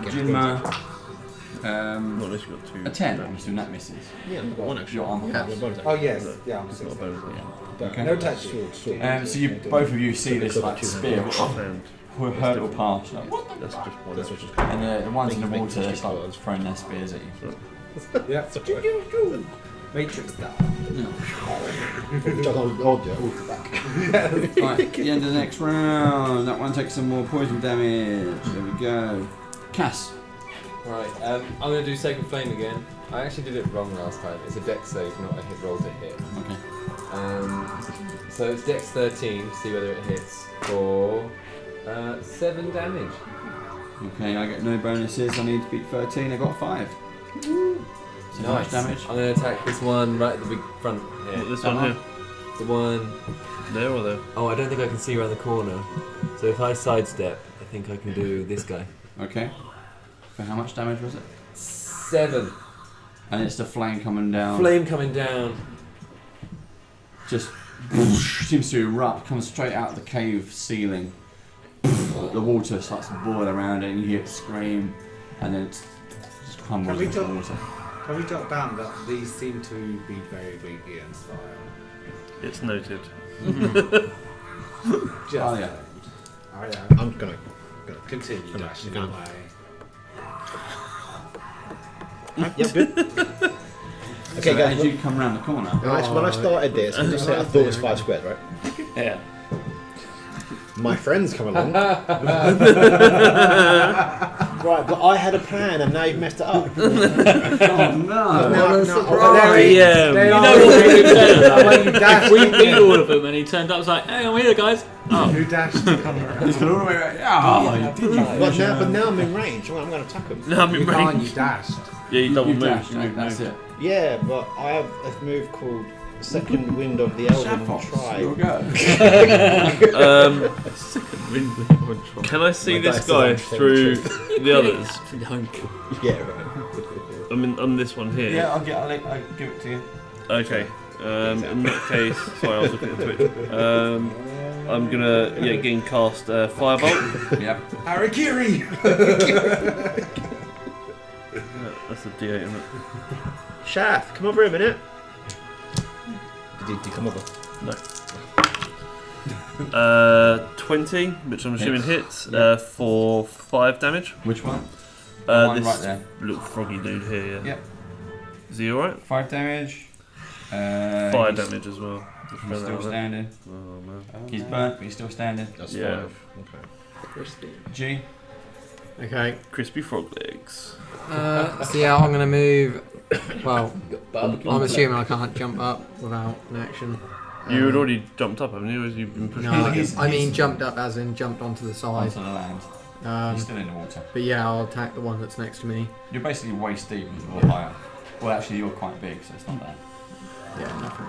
Jinma, Not unless you've got 2. a 10. I'm assuming that misses. Yeah, I've got one extra. Your armor class. Oh yes, yeah, I'm It's not a 16. bonus. Okay. No touch. So you both of you see this like spear And hurtle past, like, that's just one. That's just and the ones in the water they start throwing their spears at you. Yeah. Matrix style. Right, at the end of the next round, that one takes some more poison damage. There we go. Cass. Right, I'm going to do Sacred Flame again. I actually did it wrong last time. It's a dex save, not a hit roll to hit. Okay. So it's dex 13, see whether it hits, for 7 damage. Okay, I get no bonuses. I need to beat 13. I got 5. So how much damage? I'm going to attack this one right at the big front here. This one here. The one... There or there? Oh, I don't think I can see around the corner. So if I sidestep, I think I can do this guy. Okay. For how much damage was it? 7. And it's the flame coming down. Flame coming down. Just seems to erupt, comes straight out of the cave ceiling. The water starts to boil around it and you hear it scream and then it just crumbles into the water. Can we jot down that these seem to be very weak against fire? It's noted. Just Oh, yeah. I'm gonna continue I'm dashing gonna- away. Yeah, good. Okay, Okay, so guys. as you come round the corner, Right, so when I started this, I just said I thought it was 5 squared, right? Yeah. My friends come along. Right, but I had a plan and now you've messed it up. oh no! Yeah. They You are know what we would say? when you dash. We beat all of them and he turned up and was like, hey, I'm here, guys. Oh. Who dashed to come around? He's gone all the way around. But now I'm in range. Well, I'm going to attack him. No, I'm in You can't, range. you dashed. Yeah, you double You move. dashed, You right, move, that's move. it. Yeah, but I have a move called Second Wind of the Elven Shafox, you'll Tribe. go. Can I see My this dice guy is through the others? Yeah, right. I'm this one here. Yeah, I'll give it to you. Okay. In that case, sorry, I was looking at Twitch. I'm gonna again cast Firebolt. Yep. Harakiri! That's a D8, isn't it? Shaft, come over here a minute. Did you come over? No. 20, which I'm assuming hits, for 5 damage. Which one? One This right there. little froggy dude here. Yeah. Yep. Is he alright? 5 damage. 5 he's- damage as well. Just He's throw that still out there. standing. Oh man. He's burnt, but he's still standing. That's Yeah. 5. Okay. G. Okay. Crispy frog legs. So yeah, I'm gonna move. Well, I'm assuming I can't jump up without an action. You had already jumped up, haven't you? As you've been pushing. No, He's- I mean jumped up as in jumped onto the side. Onto the land. He's still in the water. But yeah, I'll attack the one that's next to me. You're basically waist deep or higher. Well, actually, you're quite big, so it's not bad. Yeah, nothing.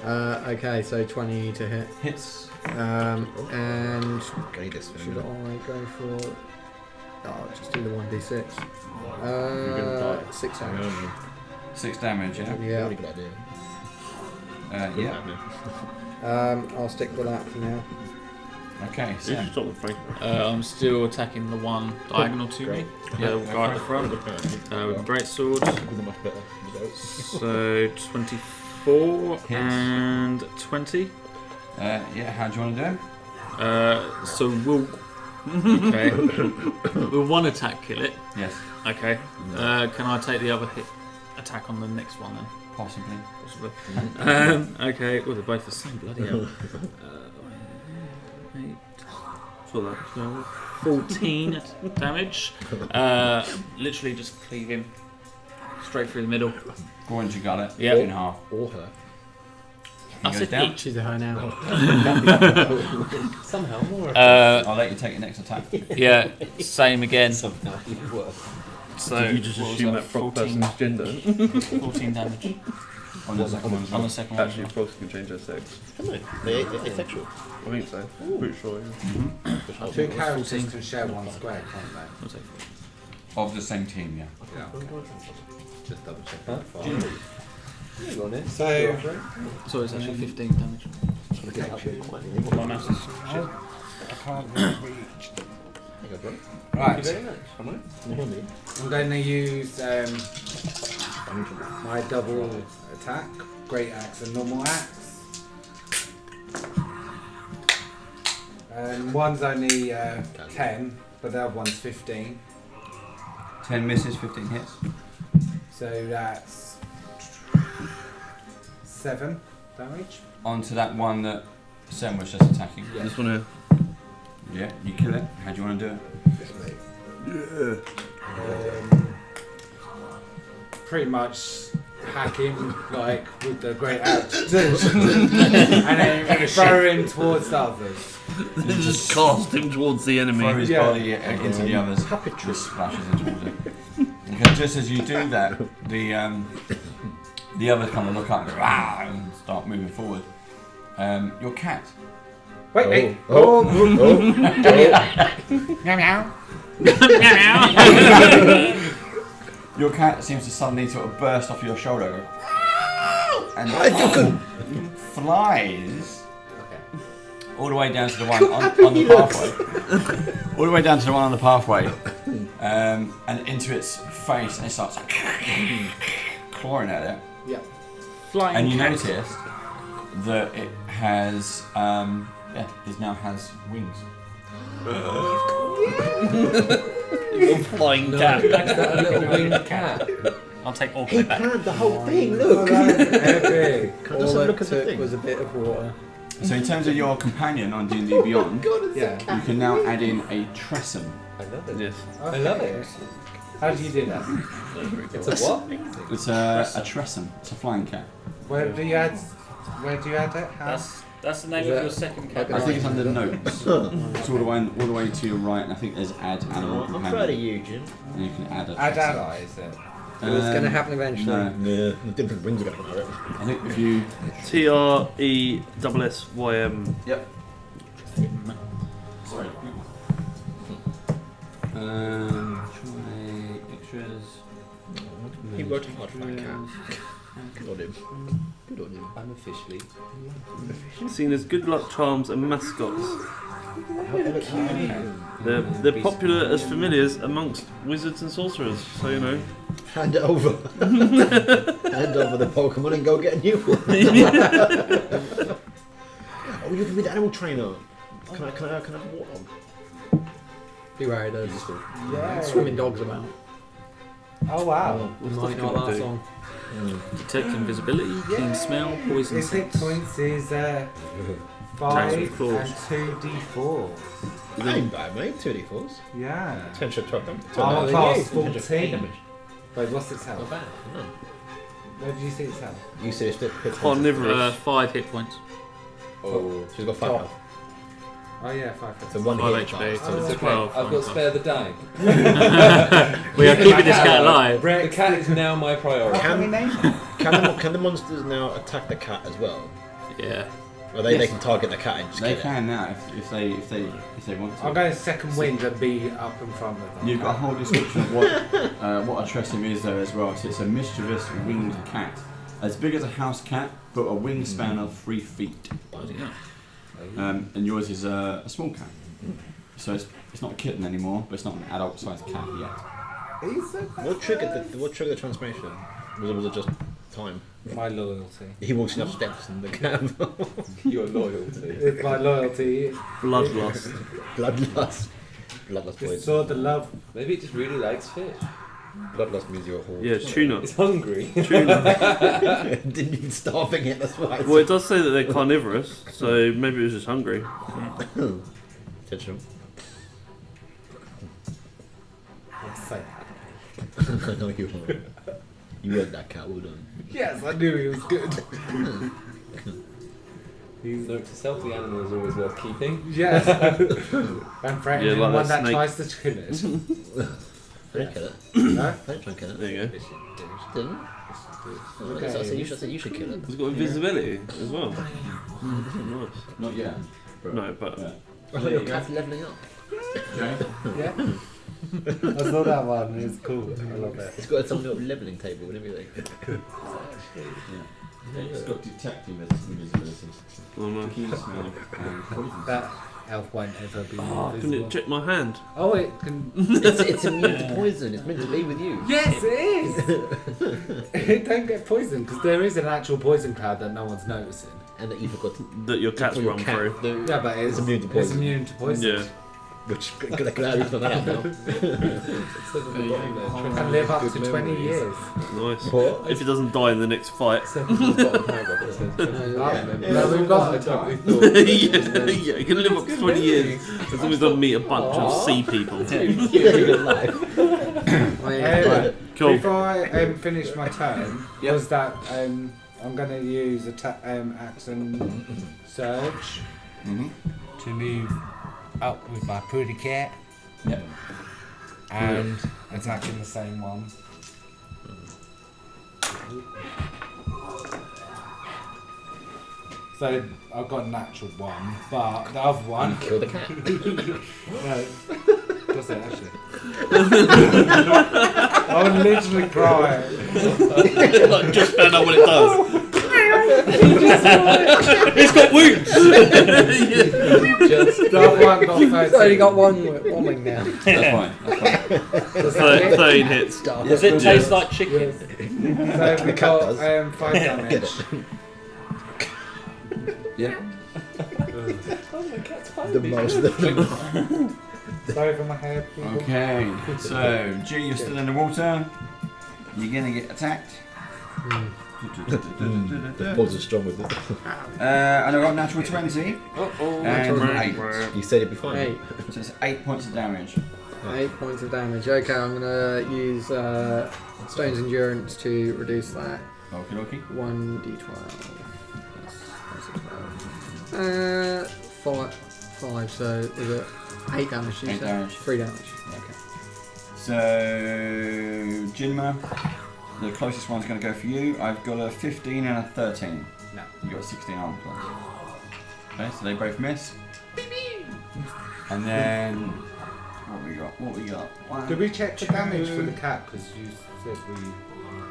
Okay, so 20 to hit. Hits. And I need this should I go for? Oh, I'll just do the 1d6. gonna die. 6 damage. 6 damage, yeah? Yeah. Good idea. Yeah. I'll stick with that for now. Okay, You so. should stop with Frank. I'm still attacking the one diagonal to me. Yeah, the guy at the front. With a great sword. With a much better result. So 24 and 20. Yeah, how do you want to do it? So we'll. Okay. Will one attack kill it? Yes. Okay. Can I take the other hit attack on the next one then? Possibly. Okay, well they're both the same, bloody hell. 8, So that. 14 damage. Literally just cleave him straight through the middle. Go on, you got it. Yeah. In half. Or her. I He goes said down. each. She's a her now. Somehow more. I'll let you take your next attack. Yeah, same again. Somehow even worse. So Did you just what was assume that frog 14 person's gender? 14 damage On the second one as on well. the second one. Actually, frogs can change their sex. Come on. They're asexual. I think so. Pretty sure. Yeah. Two characters can share one square, can't they? I'll take Of the same team, yeah. Yeah. Just double check Huh? that. Hang on it. So, So it's actually 15 damage. Get up there quite My maths is shit. I can't really reach. Thank you, bro. Right, Thank you very much. Come on. Can you hear me? I'm going to use my double attack, great axe and normal axe. And one's only 10, but the other one's 15. 10 misses, 15 hits. So that's 7 damage. Onto that one that Sam was just attacking. Yeah. This one here. Yeah, you kill it. How do you want to do it? Pretty much hack him like with the great axe, and then throw him towards the others. Just cast him towards the enemy. Throw his Yeah. body into the others. Just splashes into water. Because just as you do that, the others kind of look up and, go, "Rah!" and start moving forward. Your cat. Wait. Your cat seems to suddenly sort of burst off your shoulder and flies all the way down to the one on the pathway. All the way down to the one on the pathway, and into its face, and it starts clawing at it. Yeah. Flying And you cat. noticed that it has, it now has wings. Flying cat. A little winged cat. I'll take all play back. Planned the whole thing, look! Epic. Can I just All have a look it at the took thing? was a bit of water. So in terms of your companion on D&D Beyond, Yeah. you can now add in a tressum. I love it. Yes. I love it. How do you do that? It's a what? It's a tressum. It's a flying cat. Where do you add it? How? That's the name Is of that your second cat. I think it's under notes. It's all the way to your right, and I think there's add animal I'm proud of companion. you, Jim. And you can add a Add tressum. ally, is it? It was going to happen eventually. No, Yeah, the different rings are going to come out of it. I think if you. TRESSYM. Yep. Sorry. Try extras. He worked hard for that cat. Good on him. Good on him. I'm officially. Seen as good luck charms and mascots. They're popular as familiars amongst wizards and sorcerers, so you know. Hand it over. Hand over the Pokemon and go get a new one. Oh, you can be the animal trainer. Can I walk on? Beware, there's Yeah. swimming dogs about. Oh wow. You What's might that not gonna last do? long. Detect invisibility, keen smell, poison His hit sense. points is 5 Tax and clause. 2d4. That ain't bad, mate. 2d4s. Yeah. 10 should 12 them. Armor class 14. 14. Wait, what's its Not health? bad. No. Where did you see its health? You see it's hit points. Carnivorous. 5 hit points. Oh, she's got 5 Top. health. Oh yeah, 5 So 1 5 hit. HP, so It's it's okay. 12. I've got spare the dying. We are keeping this cat alive. The cat is now my priority. Can the monsters now attack the cat as well? Yeah. Or they can target the cat and just They kill it? can now if they want to. I'm going second wind and be up in front of them. You've got a whole description of what a tressum is there as well. So it's a mischievous winged cat, as big as a house cat, but a wingspan of 3 feet. Bloody hell. And yours is a small cat. So it's not a kitten anymore, but it's not an adult-sized cat yet. What triggered the transformation? Was it just time? My loyalty. He walks enough steps in the cab. Your loyalty. It's my loyalty. Bloodlust. Bloodlust. Bloodlust Just boys. saw the love. Maybe it just really likes fish. Bloodlust means you're a horse. Yeah, tuna. It's hungry. Tuna. Didn't even starving it, that's why. Well, it does say that they're carnivorous, so maybe it was just hungry. Attention. What's that? I know you are. You weren't that cat, well done. Yes, I knew he was good. Note to self: the animal is always worth keeping. Yes. I'm threatening like one that that snake. tries to kill it. Don't kill it. No? Don't try and kill it. There you go. Didn't? Okay. I said you should kill it. It's got invisibility as well. Nice. Not yet. No, but Yeah. Oh, your cat's levelling up. Okay. Yeah. I saw that one. It's cool. I love it. It's got some little levelling table and everything. It's got detect invisibility. oh no. Keen smell and poison. That elf won't ever be Oh, can invisible. it check my hand? Oh, it can. It's immune to poison. It's meant to be with you. Yes, it is. It don't get poisoned because there is an actual poison cloud that no one's noticing. And that you forgot That your cat's for your run cat, through. Yeah, but it's immune to It's poison. immune to poison. Yeah. Which could have that now. And live up to 20 years. Nice. What? If it doesn't die in the next fight. No, we've got a dog. yeah, it can live up to 20 years. As long as it doesn't meet a bunch of sea people. Cool. Before I finish my turn, was that I'm going to use action surge to move up with my pretty cat Yep. and attacking the same one. So I've got a natural one, but the other one. Kill the cat. No, does it actually? I would literally cry. Like, just found out what it does. It's got wings! The other one got It's only got one wing now. That's fine. That's fine. 13 hits. Does it taste like chicken? So we got 5 damage. Yeah. The most. Over my head, people. Okay. So, G, you're still in the water. You're gonna get attacked. The poison strong with it. And I got a natural 20 and 8. You said it before. 8. So it's 8 points of damage. 8 points of damage. Okay, I'm gonna use Stone's Endurance to reduce that. Okie dokie. 1d12. That's a 12. 5, so is it 8 damage? you 8 said? damage. 3 damage. Okay. So, Jinma, the closest one's going to go for you. I've got a 15 and a 13. No. You got a 16 armor class. Okay, so they both miss. And then, what we got? One, Did we check the damage for the two. cat? Because you said the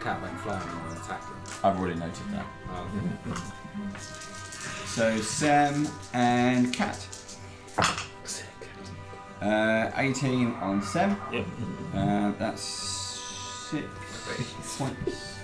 cat went flying and attacked him. I've already noted that. Oh, So, Sam and Cat. 18 on Sam. Yep. That's 6 points.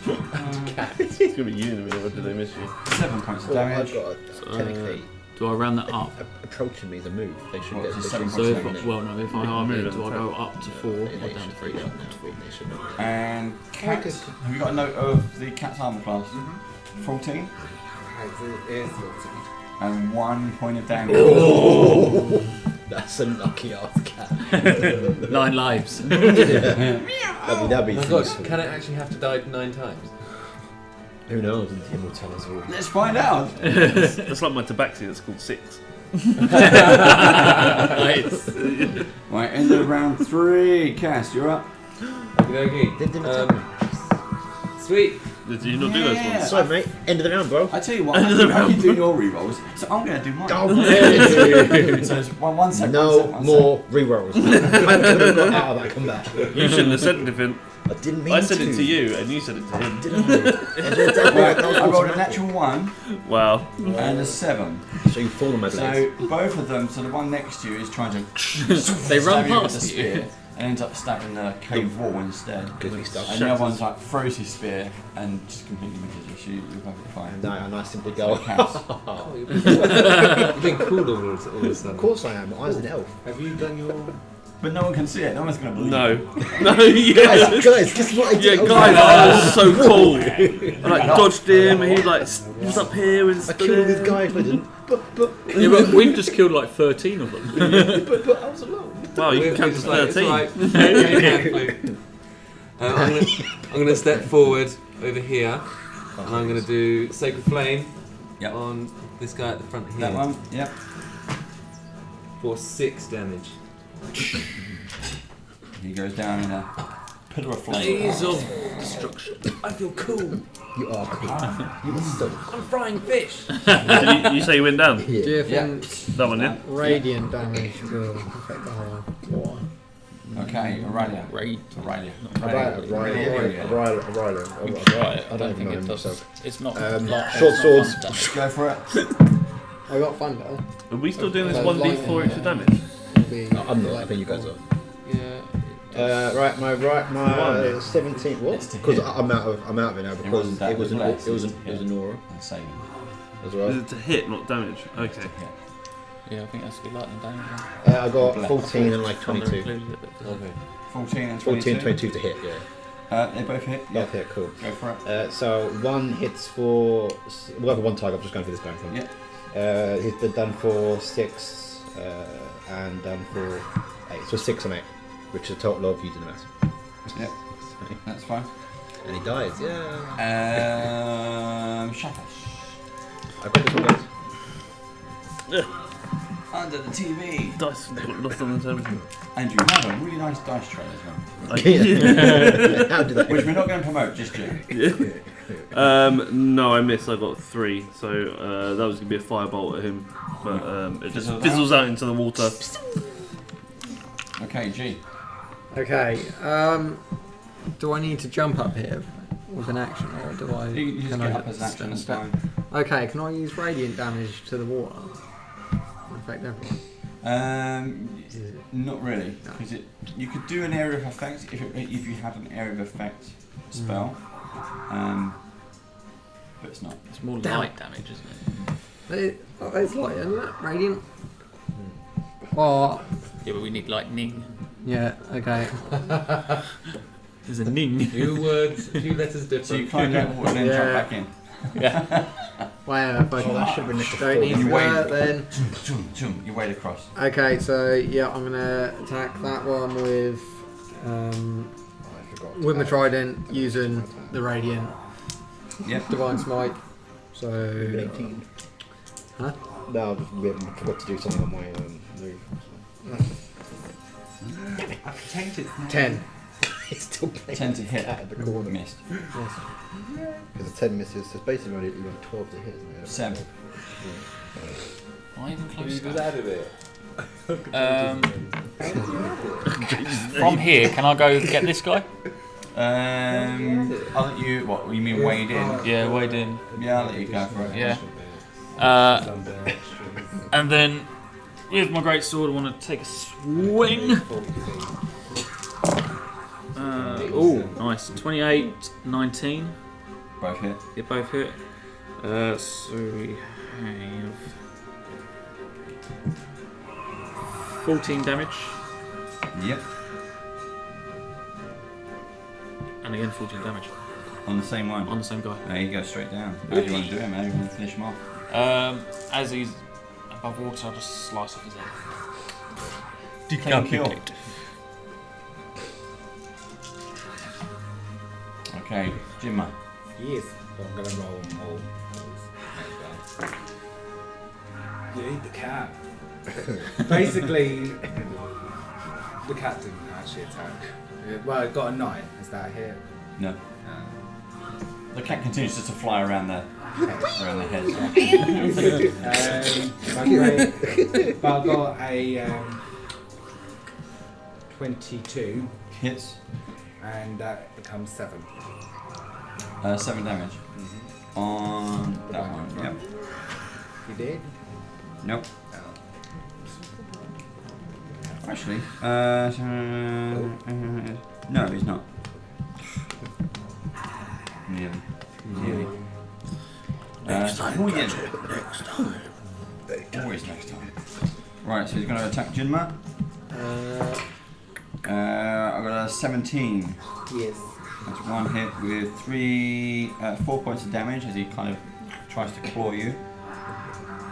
It's going to be you in a minute, or did they miss you? 7 points of Well, damage. I've got technically Do I round that up? approaching me is a move. They should What, get just they 7 should- So points if of damage? well no, if I halve it, do I go up to 4 or They down should to 3? be down now. They should not. And Cat, have you got a note of the Cat's armor class? 14 it is 14. and 1 point of damage. That's a lucky ass cat. 9 lives. That'd be Oh my God, can it actually have to die 9 times? Who knows? Him will tell us all. Let's find out. That's like my tabaxi that's called 6. Nice. Right, end of round 3. Cass, you're up. Okay. Sweet. Did you not do those Yeah. ones? Sorry, mate. End of the round, bro. I tell you what, I can do your rerolls, so I'm going to do mine. So it's one second. No more rerolls. I could have got out of that combat. You shouldn't have said anything. I didn't mean I to. said it to you, and you said it to him. Didn't I? Right, I rolled a natural 1 Wow. and a 7. So you fall on my blades. So both of them, so the one next to you is trying to They run stab you with past the you. spear and ends up stabbing the cave wall instead. Good stuff. And the other one's like throws his spear and just completely misses you. You're perfectly fine. No, and I simply go. Cass. You've been cool all of a sudden. Of course I am. I was an elf. Have you done your But no one can see it. No one's going to believe No. it. No, yeah. Guys, guess what I did? Yeah, guys, that was so cool. I like dodged him, he like he was up here and I killed this guy, but I didn't. Yeah, but we've just killed like 13 of them. But I was alone. wow, you can count to 13. I'm gonna step forward over here, and I'm gonna do Sacred Flame on this guy at the front here. That one, yep. For 6 damage. He goes down in a pillar of flame. Blaze of destruction. I feel cool. You are cool. You are so I'm frying fish. Did you say you went down? Do you think That one, yeah? radiant damage will affect the whole water? Okay, Aurelia. Raid. Aurelia. I don't think it does. It's not. short swords. Go for it. I got thunder. Are we still doing this So 1d4 extra damage? It'll be I'm not. I think you guys are. Yeah. My 17. What? It's to Because hit. I'm out of it now because wasn't that it was an blessed, it was it's to hit. an aura And saving. as Is well. it to hit, not damage? Okay. Yeah, I think that's be lightning damage. I got 14 and like 22. Okay. 14 and 22. 14 and 22 to hit. Yeah. They both hit. Yeah. Okay. Cool. Go for it. So one hits for. We'll have one target. I'm just going for this going from. Yep. They're done for 6 and done for 8. So 6 and 8, which is a total of using the math. Yep. That's fine. And he dies. Yeah. Shuffle. I got this one, guys. Under the TV. Dice got lost on the table. Andrew, you have a really nice dice tray as well. How did that? Which we're not going to promote, just you. No, I missed. I got 3, so that was going to be a firebolt at him, but it just fizzles out into the water. Okay, G. Okay. Do I need to jump up here with an action, or do I? You just can get I up as an action, step? that's fine. Okay. Can I use radiant damage to the water? Affect everyone. Not really, because you could do an area of effect if you had an area of effect spell, but it's not. It's more light damage, isn't it? It's light, isn't it? Radiant. Oh, Yeah, but we need lightning. yeah. Okay. There's a ning. 2 words, 2 letters different. So you climb out water and then jump back in. Yeah. Well, if I that should have been next to don't need You to wade. that then. You wade across. Okay, so yeah, I'm gonna attack that one with my trident using the radiant Yep. divine smite. So 18. Huh? No, I forgot to do something on my move. I've changed it. 10. It's still playing 10 to hit. at the corner. Missed. Because the 10 misses, so it's basically only 12 to hit, isn't it? 7. Not even close. Get out of it. From here, can I go get this guy? I'll let you. What you mean wade in? Yeah, wade in. Yeah, I'll let you go for it. Yeah. And then with my great sword, I want to take a swing. Oh, nice. 28, 19. Both hit. They both hit. So we have 14 damage. Yep. And again 14 damage. On the same one. On the same guy. There you go, straight down. How do you want to do him? How do you want to finish him off? As he's above water, I'll just slice off his head. Clean kill. Okay, Jimma. Yes. I'm gonna roll all. You eat the cat. Basically, the cat didn't actually attack. Well, it got a 9. Is that a hit? No. The cat continues just to fly around the head. But I got a 22, Hits. and that becomes 7. 7 damage. On that one. Yep. You did? Nope. Actually, no, he's not. Nearly. Next time. Always next time. Right, so he's going to attack Jinma. I got a 17. Yes. That's one hit with 4 points of damage as he kind of tries to claw you.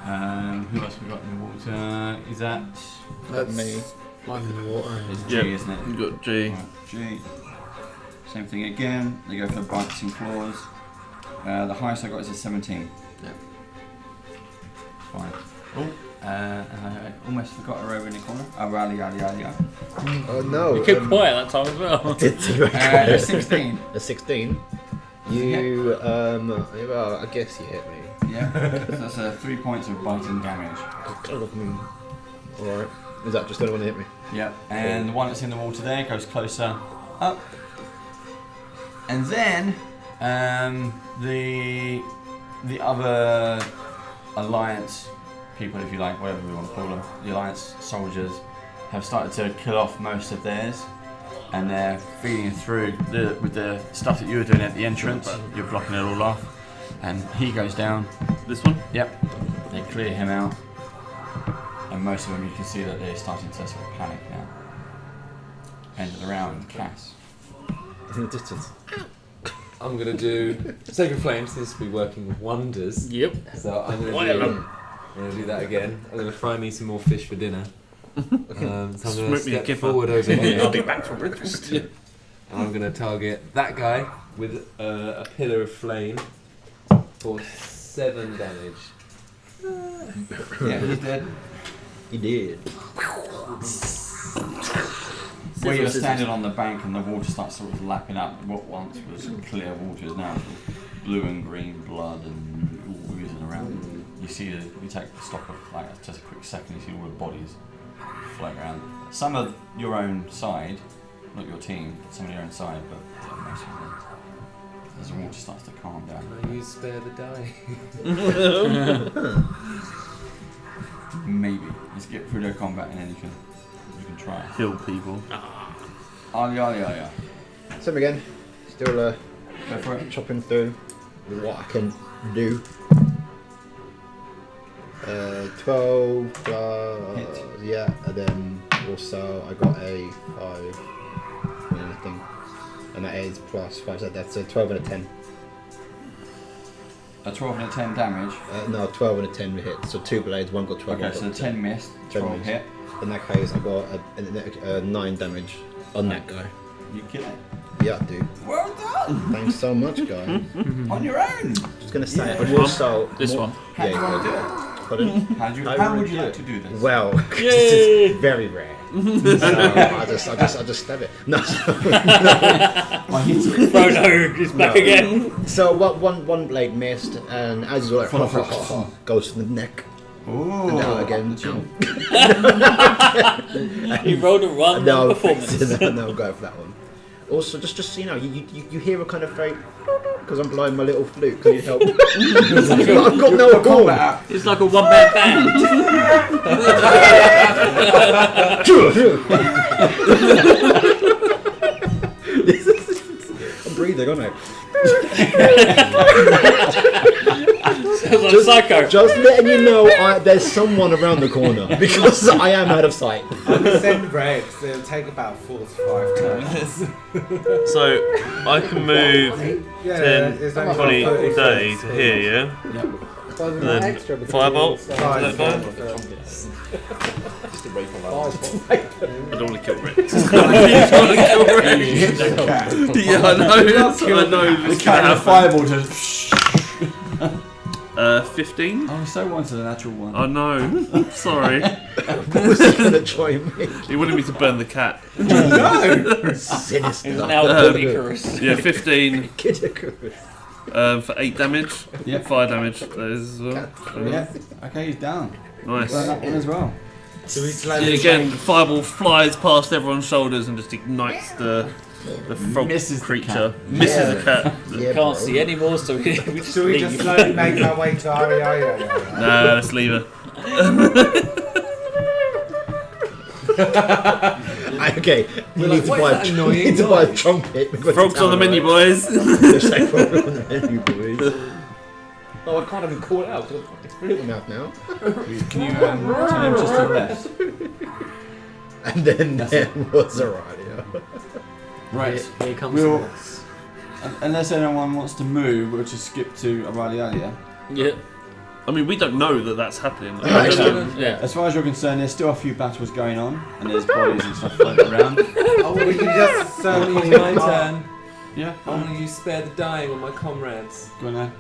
Who else we got in the water? Is that? That's me. I'm in the water. It's G, Yep. isn't it? You got G. Right, G. Same thing again. They go for the bites and claws. The highest I got is a 17. Yep. Fine. Oh, and I almost forgot a row in the corner. Oh, rally. Oh no. You kept quiet that time as well. Did you? 16. A 16. You, well, I guess you hit me. Yeah, so that's 3 points of biting damage. Alright. Is that just the one that hit me? Yep, and the one that's in the water there goes closer up. And then the other Alliance people, if you like, whatever we want to call them, the Alliance soldiers have started to kill off most of theirs, and they're feeding through with the stuff that you were doing at the entrance. You're blocking it all off, and he goes down. This one? Yep, they clear him out, and most of them you can see that they're starting to sort of panic now. End of the round, Cass. In the distance. I'm gonna do Sacred Flame seems to be working wonders. Yep. So I'm gonna do that again. I'm gonna fry me some more fish for dinner. So I'm gonna Smoke me a step kipper. forward over here. I'll be back for breakfast. And I'm gonna target that guy with a pillar of flame for 7 damage. Yeah, he's dead. He did. Where you're standing on the bank and the water starts sort of lapping up. What once was clear water is now sort of blue and green blood and all oozing around. You see, you take stock of like just a quick second. You see all the bodies floating around. Some of your own side, not your team, some of your own side, but most of them. As the water starts to calm down. Can I use spare the die? Maybe. Let's get through their combat and then you can try it. Kill people. Yeah. Same again. Still Go for it. chopping through with what I can do. 12 plus Hit. Yeah, and then also I got a 5 anything, and that is plus 5. So that's a 12 and a 10. A 12 and a 10 damage. No, 12 and a 10 hit. So 2 blades. One got 12. Okay, one so got the 10 missed, 10 12 missed. hit. In that case, I got a 9 damage on that guy. You kill it. Yeah, I do. Well done! Thanks so much, guy. On your own! Just gonna say, Yeah. but also This one. How do you want to do it? Pardon? How would you like to do this? Well, this is very rare. So I just stab it. No. Frodo is back again. So one blade missed, and as you like, goes to the neck. Ooh. And now again. He rolled a run No, performance. no, go for that one. Also, just so you know, you hear a kind of very, because I'm blowing my little flute. Can you help? I've got no horn. It's like a one-man band. I'm breathing, aren't I? Sounds like Psycho. Just letting you know, there's someone around the corner because I am out of sight. I'm gonna send Rex. It'll take about 4 to 5 turns. So I can move 10, it's only 20, 30 30 to feet. here, yeah? And then firebolt? Is that fine? Just a break on that. I don't want to kill Rex. I don't want to kill Rex. Yeah, I know. The cat in a fireball to... 15? Oh, so wanted a natural one. I know. Sorry. What was he going to try and make? He wanted me to burn the cat. Sinister. He's now called Icarus. Yeah, 15 Kid Icarus. for 8 damage. Yep. 5 damage that is as well. Yeah. Okay, he's down. Nice. Well, that one as well. So we Yeah, slowly again, the fireball flies past everyone's shoulders and just ignites the frog Misses the creature. Misses the cat. Yeah, Can't see any more, so we just Should we just leave. slowly make our way to Ariaya? Nah, let's leave her. Okay, you need to buy a trumpet. Frogs on the menu, boys. There's like frog on the menu, boys. Oh, I can't even call it out. It's through the mouth now. Can you turn him just to the left? And then there was Aurelia. Right. Here comes We'll- the boss. Unless anyone wants to move, we'll just skip to Auralia. Yeah. I mean, we don't know that that's happening. Yeah. As far as you're concerned, there's still a few battles going on, and there's bodies and stuff floating around. Oh, we can just It's my turn. Yeah. I want to use spare the dying on my comrades. Go on then.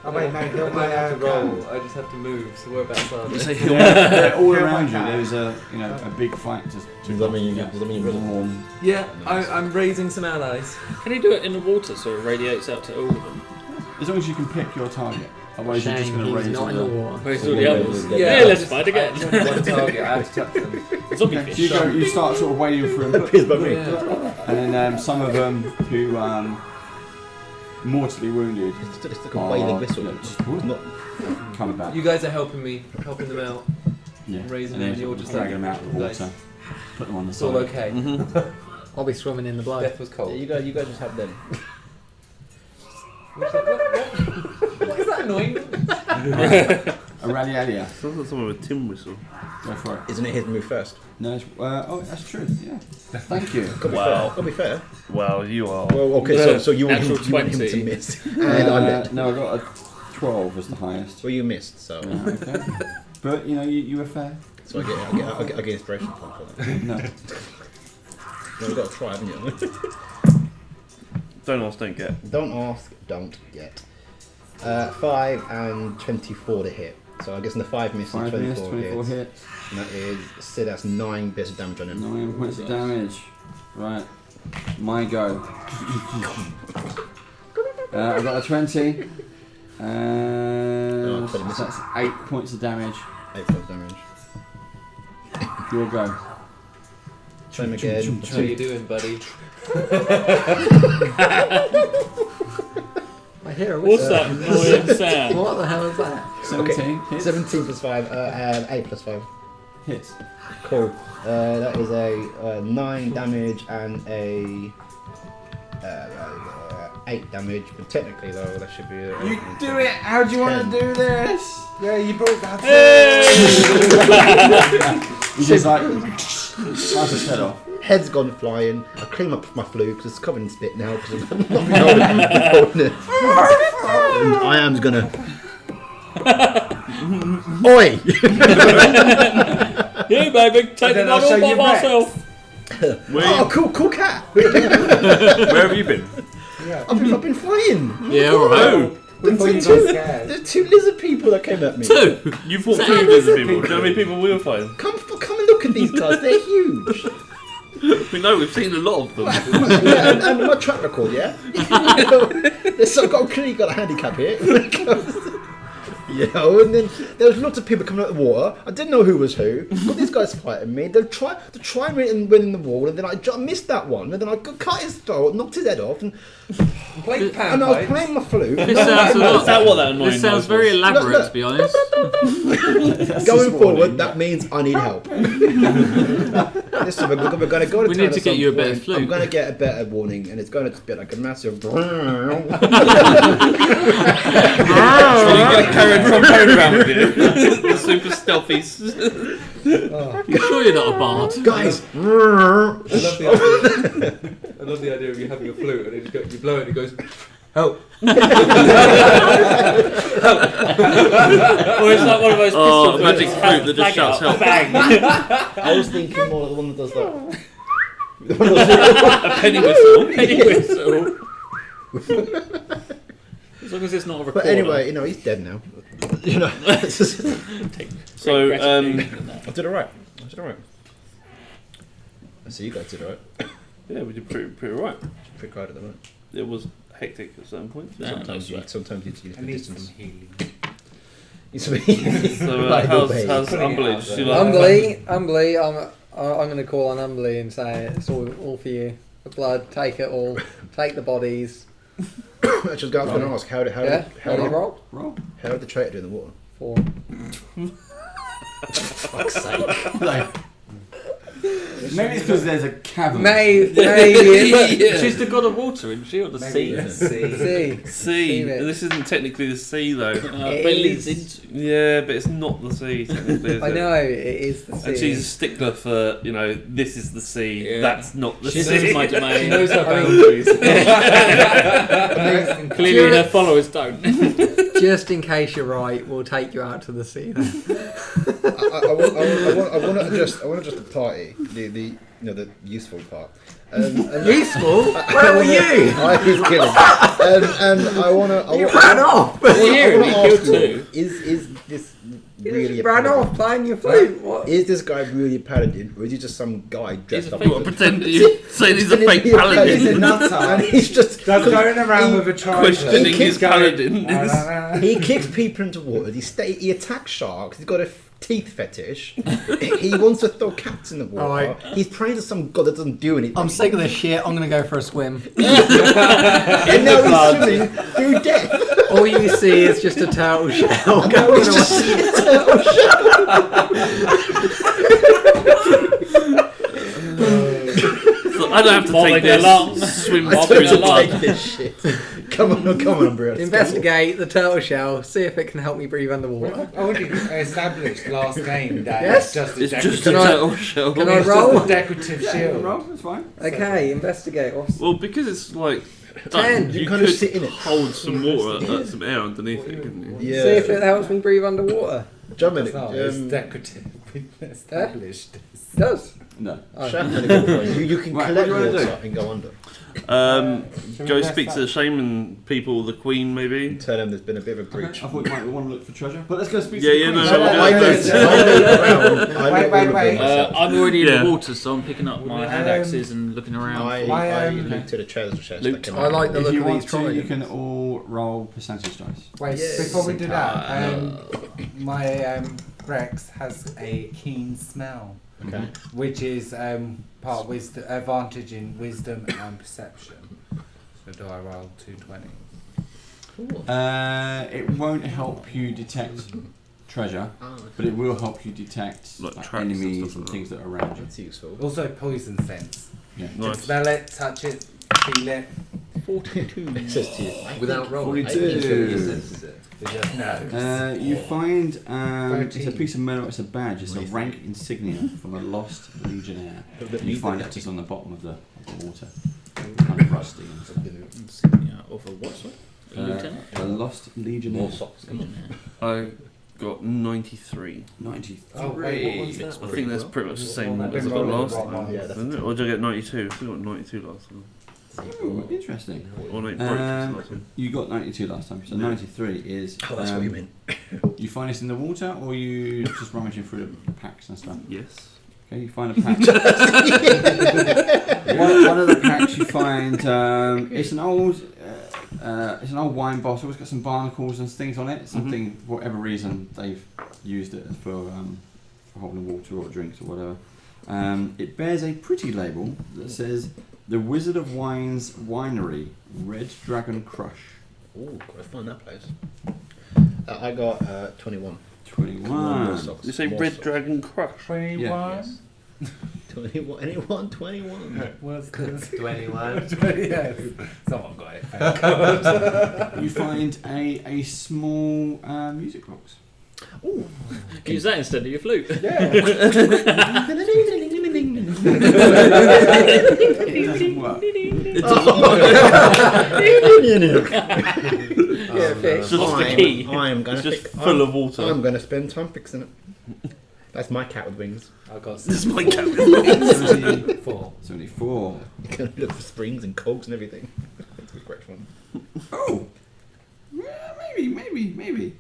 Oh wait, no, I he'll don't have to roll. I just have to move. So whereabouts are You they? say They're all Heal around you. my cat. There's a a big fight. Just Does that mean you warm. Yeah, I'm raising some allies. Can you do it in the water so it radiates out to all of them? As long as you can pick your target. Otherwise, you're just Shame going to he's raise not in the water. Where's all the others? Yeah, Yeah, let's fight again. One target. I have to touch them. Zombie Okay, so fish. you start sort of wading through them, Yeah. and then some of them who mortally wounded It's like a wailing whistle. just not coming back. You guys are helping me, helping them out. Yeah. raising and then them, you're just dragging them out of the like- water, put them on the It's side. all okay. I'll be swimming in the blood. Death was cold. Yeah, you guys just have them. What is that noise? Auralia. Sounds like someone with a tin whistle. Go for it. Isn't it his move first? No, oh, that's true. Yeah. Thank you. Gotta be fair. Gotta be fair. Wow, you are. Well, okay, so you want him Natural to 20. miss, and I lived. No, I got a 12 as the highest. Well, you missed, so Okay. But you know, you were fair. so I get inspiration point for that. No. No, we've got to try, haven't you? Don't ask, don't get. Don't ask, don't get. 5 and 24 to hit. So I guess in the 5 misses, 5 24, minutes, 24 hits. hits. And that is, so that's 9 bits of damage on him. 9 points of damage. Right. My go. I've got a 20. And but it misses. that's 8 points of damage. 8 points of damage. Your go. Try him again. How you doing, buddy? I hear a What's whistle. that annoying sound? What the hell is that? 17 hits. 17 plus 5, 8 plus 5. Hits. Cool. That is a 9 damage and a 8 damage, but technically though that should be a... You do it! How do you want to do this? Yeah, you brought that. He just like slices his head off. Head's gone flying. I clean up my flu because it's covered in spit now because I'm not holding it. And I am gonna... Oi! Here, baby, take the then I'll one show all by you myself. Oh, cool cat! Where have you been? I've been flying. Yeah, alright. Before you got scared. There's 2 lizard people that came at me. Two! You fought 2 lizard people. Do you know how many people we were fighting? Come and look at these guys. They're huge. We know, we've seen a lot of them. Yeah, and my track record, yeah. Clearly got a handicap here. You know, and then there was lots of people coming out of the water. I didn't know who was who. Got these guys fighting me. They try and win in the wall, and then I missed that one. And then I cut his throat, knocked his head off, and Play I was playing my flute. This sounds a lot. Is that what that annoying This sounds noise very was? elaborate, Look. to be honest. Going forward, that means I need help. Listen, we're going to go to We town need to at get some you a better point. flute. I'm going to get a better warning, and it's going to be like a massive. So you get a carrot trombone around with you. The super stealthy. You sure you're not a bard? Guys, I love the idea of you having a flute and you blow it and it goes, help. Or it's like one of those Oh, pistols magic that flute that just flag shouts out, help. Bang! I was thinking more of the one that does that. A penny whistle. Penny whistle. As long as it's not a recorder. But anyway, you know, he's dead now. You know, it's just- So, I did alright. I see you guys did alright. yeah, we did pretty right. Pretty quiet at the moment. It was hectic at certain points. Yeah. Sometimes you I need some healing. So, Right, how's okay. Umberly? Does she like Umbly, I'm going to call on Umbly and say it's all for you. The blood, take it all. Take the bodies. I just got to ask, how did Roll? how did the traitor do in the water? 4. Fuck's sake. Maybe it's because there's a cavern. Maybe. She's the god of water, isn't she? Or the sea? See. Sea. This isn't technically the sea though. But it leads into. Yeah, but it's not the sea technically. Is I it? know, it is the sea. And she's a stickler for, this is the sea, Yeah. that's not the This sea. is my domain. She knows her boundaries. Clearly, her followers don't. Just in case you're right, we'll take you out to the sea then. I want to adjust the party, the useful part. Useful? Where were you? I was kidding. And I want to. You ran off! Here, we killed two. Is this You really just a ran paladin? off playing your flute. What? Is this guy really a paladin, or is he just some guy dressed He's a up? fake- What, pretend you're saying he's a fake He's a paladin? He's a nutter. And he's just That's going around with a trident. Questioning his Going, paladin. he kicks people into water. He attacks sharks. He's got a teeth fetish. He wants to throw cats in the water. Alright. He's praying to some god that doesn't do anything. I'm sick of this shit. I'm gonna go for a swim. And now he's swimming through death. All you see is just a turtle shell And now going he's away. just a turtle shell. So I don't have to Following take this along. swim I through don't the like blood. this shit. Come on, Umbrella. Investigate the turtle shell. See if it can help me breathe underwater. I already established last game that Yes? it's just a It's decorative, just a Can I- turtle shell. can I it's roll? just a decorative Yeah, shield. roll, that's fine. Okay, investigate. What's... Well, because it's like 10. you You could kind of sit in it. hold some water, some air underneath it, couldn't you? Yeah. See if it helps me breathe underwater. Dominic, No, it's decorative. Established. It does. No. Oh. you can Right, collect what do you wanna water and go under. Go speak to the shaman people, the queen maybe. Tell them there's been a bit of a Okay, breach. I thought you might want to look for treasure, but let's go speak Yeah, to the yeah, queen. no, So no, I no, Wait, wait. I'm already in Yeah. the water, so I'm picking up my hand axes and looking around. I looked to the treasure chest. Loot. that came I like out. the If look you of want these to, you tridents. can all roll percentage dice. Wait, Yes. before we do that, my Rex has a keen smell, Okay. which is part of wisdom, advantage in wisdom and perception. So do I roll 220? It won't help you detect treasure, but it will help you detect Like like, traps and enemies stuff and like things that are around you. That's useful. Also poison sense. Yeah. Nice. Smell it, touch it, feel it. 42. It says to you. Without rolling. 42. He senses it. It just knows. You find it's a 13. piece of metal. It's a badge. It's a rank insignia from a lost legionnaire. You find it just on the bottom of the water, kind of rusty and stuff. Insignia of a what, sorry? A lieutenant? A lost legionnaire. More socks. Legionnaire. I got 93. 93. Oh, wait, what was I that? think that's pretty much the same I've as I been got rolling last the wrong time. one. Yeah, that's Isn't it? Or did I get 92? I got 92 last time. Oh, interesting. Or 93 last time. You got 92 last time, so 93 is. Oh, that's what you mean. You find this in the water, or you just rummaging through the packs and stuff? Yes. Okay, you find a pack. one of the packs you find, it's an old wine bottle. It's got some barnacles and things on it. It's something, for whatever reason, they've used it for holding water or drinks or whatever. It bears a pretty label that says "The Wizard of Wine's Winery, Red Dragon Crush." Ooh, gotta find that place. I got 21. 21. More socks. Did you say More Red socks. Dragon Crush? 21? Yes. 21. Anyone? 21. What's this? 21. Yes. Someone got it. You find a small music box. Use that instead of your flute. It doesn't work. It doesn't Yeah, fix. It's just the key. I'm gonna It's just fix- full of water. I'm gonna spend time fixing it. That's my cat with wings. I got This is my cat. 74. 74. You're gonna look for springs and cogs and everything. It's a great fun. Oh, yeah, maybe.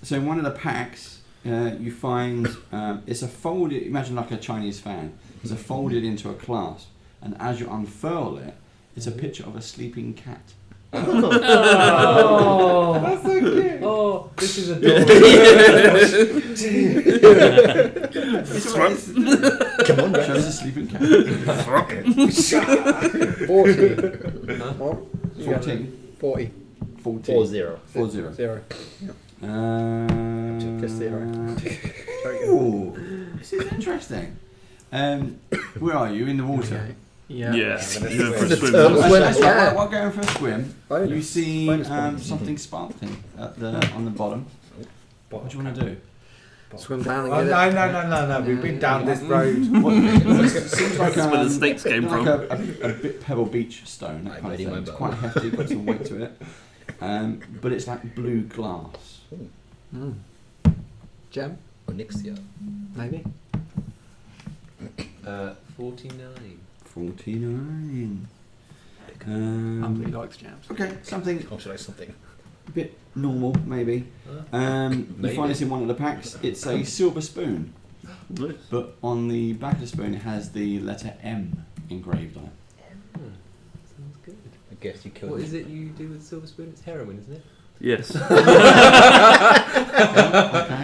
So in one of the packs, you find it's a folded. Imagine like a Chinese fan. It's a folded into a clasp, and as you unfurl it, it's a picture of a sleeping cat. Oh, that's so cute. Oh, this is adorable. Come on, Shows a sleeping cat. 40. 14. 40. 14. 4-0. 4-0. 0. Uh, Just 0. Ooh, this is interesting. Where are you? In the water? Yeah. Yeah. You're for a The swim. turtle swim. While going for a swim, Bonus. you see Bonus points. something sparkling on the bottom. What do you want to do? Swim down and Oh, get it. no. We've been down this road. Seems like That's where the snakes came like from. a bit pebble beach stone. That kind of thing. It's quite hefty, got some weight to it. But it's like blue glass. Gem, Onyxia. maybe. 49. 49. Humbly likes gems. Okay, something Oh, should I something? a bit normal, maybe. You Maybe. find this in one of the packs. It's a silver spoon, Nice. but on the back of the spoon it has the letter M engraved on it. Sounds good. I guess you killed What me. is it you do with silver spoon? It's heroin, isn't it? Yes. Okay.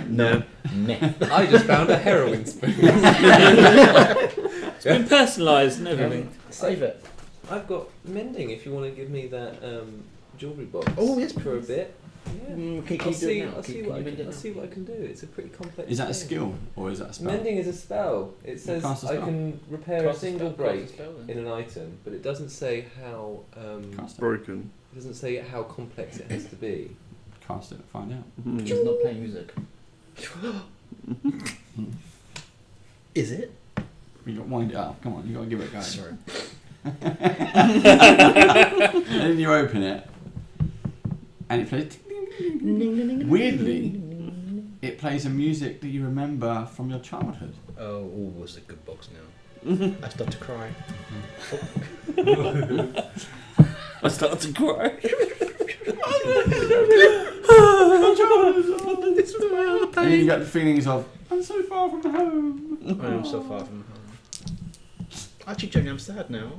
No. Meh. I just found a heroin spoon. It's been personalised and everything. Save it. I've got mending if you want to give me that jewellery box. Oh, yes, For a bit. Yeah. Okay, I'll see what I can do. It's a pretty complex Is that a thing. skill or is that a spell? Mending is a spell. It says cast a I spell. can repair a Cast a single spell, cast a break spell, then. in an item, but it doesn't say how. Cast it. Broken. It doesn't say how complex it has to be. Cast it. Find out. Mhm. He's not playing music. Is it? You got to wind it up. Come on, you got to give it a go. Sorry. And then you open it, and it plays. Weirdly, it plays a music that you remember from your childhood. Oh, was a good box now. I start to cry. I started to cry. And then you got the feelings of I'm so far from home. I am so far from home. Actually, Jenny, I'm sad now.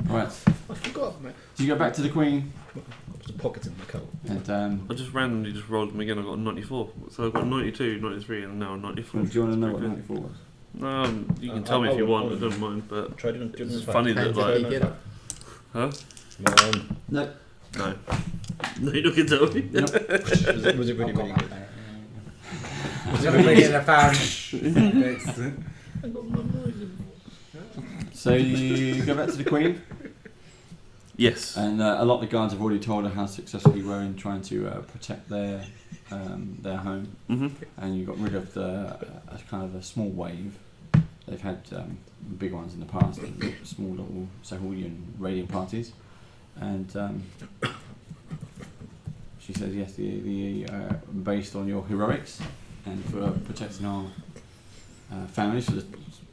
Right. I forgot, man. So you go back to the Queen, There's a pocket in my coat. and I just randomly just rolled them again. I got a 94. So I've got 92, 93, and now a 94. do you want to know what 94 was? No, you can tell me if you want. I don't mind, but Try doing it's this funny that Depends if you like, get it. huh? No. No, no, you're not gonna tell me. Nope. Was it really, really good? So you go back to the Queen, Yes. and a lot of the guards have already told her how successful you were in trying to protect their home, Mhm. and you got rid of the kind of a small wave. They've had big ones in the past, and small little Saholian raiding parties, and she says yes, the based on your heroics and for protecting our families for the,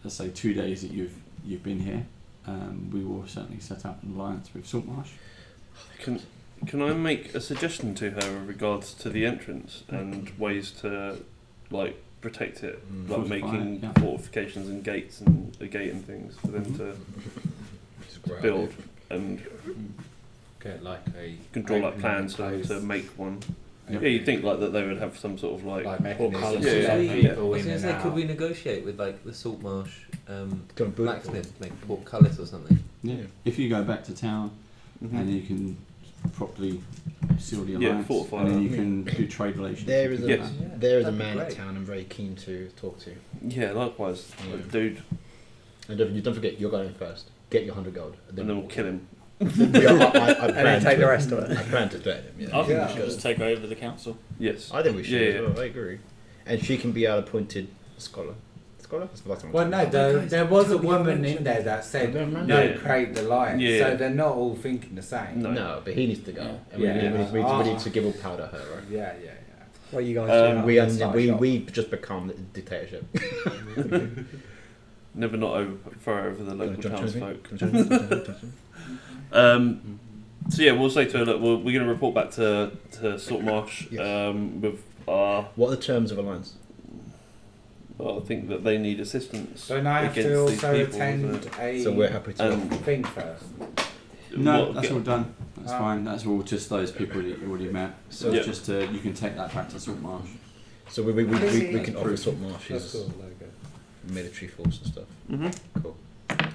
let's say 2 days that you've been here, we will certainly set up an alliance with Saltmarsh. Can I make a suggestion to her in regards to the entrance and ways to like protect it, like Fortify making it, yeah. fortifications and gates and a gate and things for them to build, and Get like a. you can draw like plans for them to make one. Yeah, you'd think like that they would have some sort of like mechanisms Yeah, to yeah, let yeah. people I was in going and to say, could out. we negotiate with like the Saltmarsh Got a boot. blacksmith, make portcullis or something? Yeah. If you go back to town Mhm. and you can properly seal the Yeah, alliance, fortify and then it. you can do trade relations. There is a Yes. there is a That'd be man great. in town I'm very keen to talk to. Yeah, likewise, Yeah. like, dude, And don't forget, you're going first. Get your 100 gold. and then we'll kill him. I plan take to- the rest of it. I plan to threaten him. Yeah. I think Yeah. we should just take over the council. Yes. I think we should Yeah, as yeah. well. I agree. And she can be our appointed scholar. Scholar? That's the last time I Well, no, there was a woman in there that said Yeah. no, create the alliance. Yeah. So they're not all thinking the same. No. No, but he needs to go. Yeah. And Yeah. we need to give all power to her, right? Yeah. What are you guys Um, doing? We just become the dictatorship. Never not overthrow over the local townsfolk. So yeah, we'll say to her that we're going to report back to Saltmarsh Yes. with our. What are the terms of alliance? Well, I think that they need assistance Don't I have against to these also people. attend a So we're happy to. thing first? No, What- that's get- all done. That's fine. That's all just those people that you already met. So Yeah. it's just you can take that back to Saltmarsh. So we can offer Saltmarsh That's his cool, logo. military force and stuff. Mhm. Cool.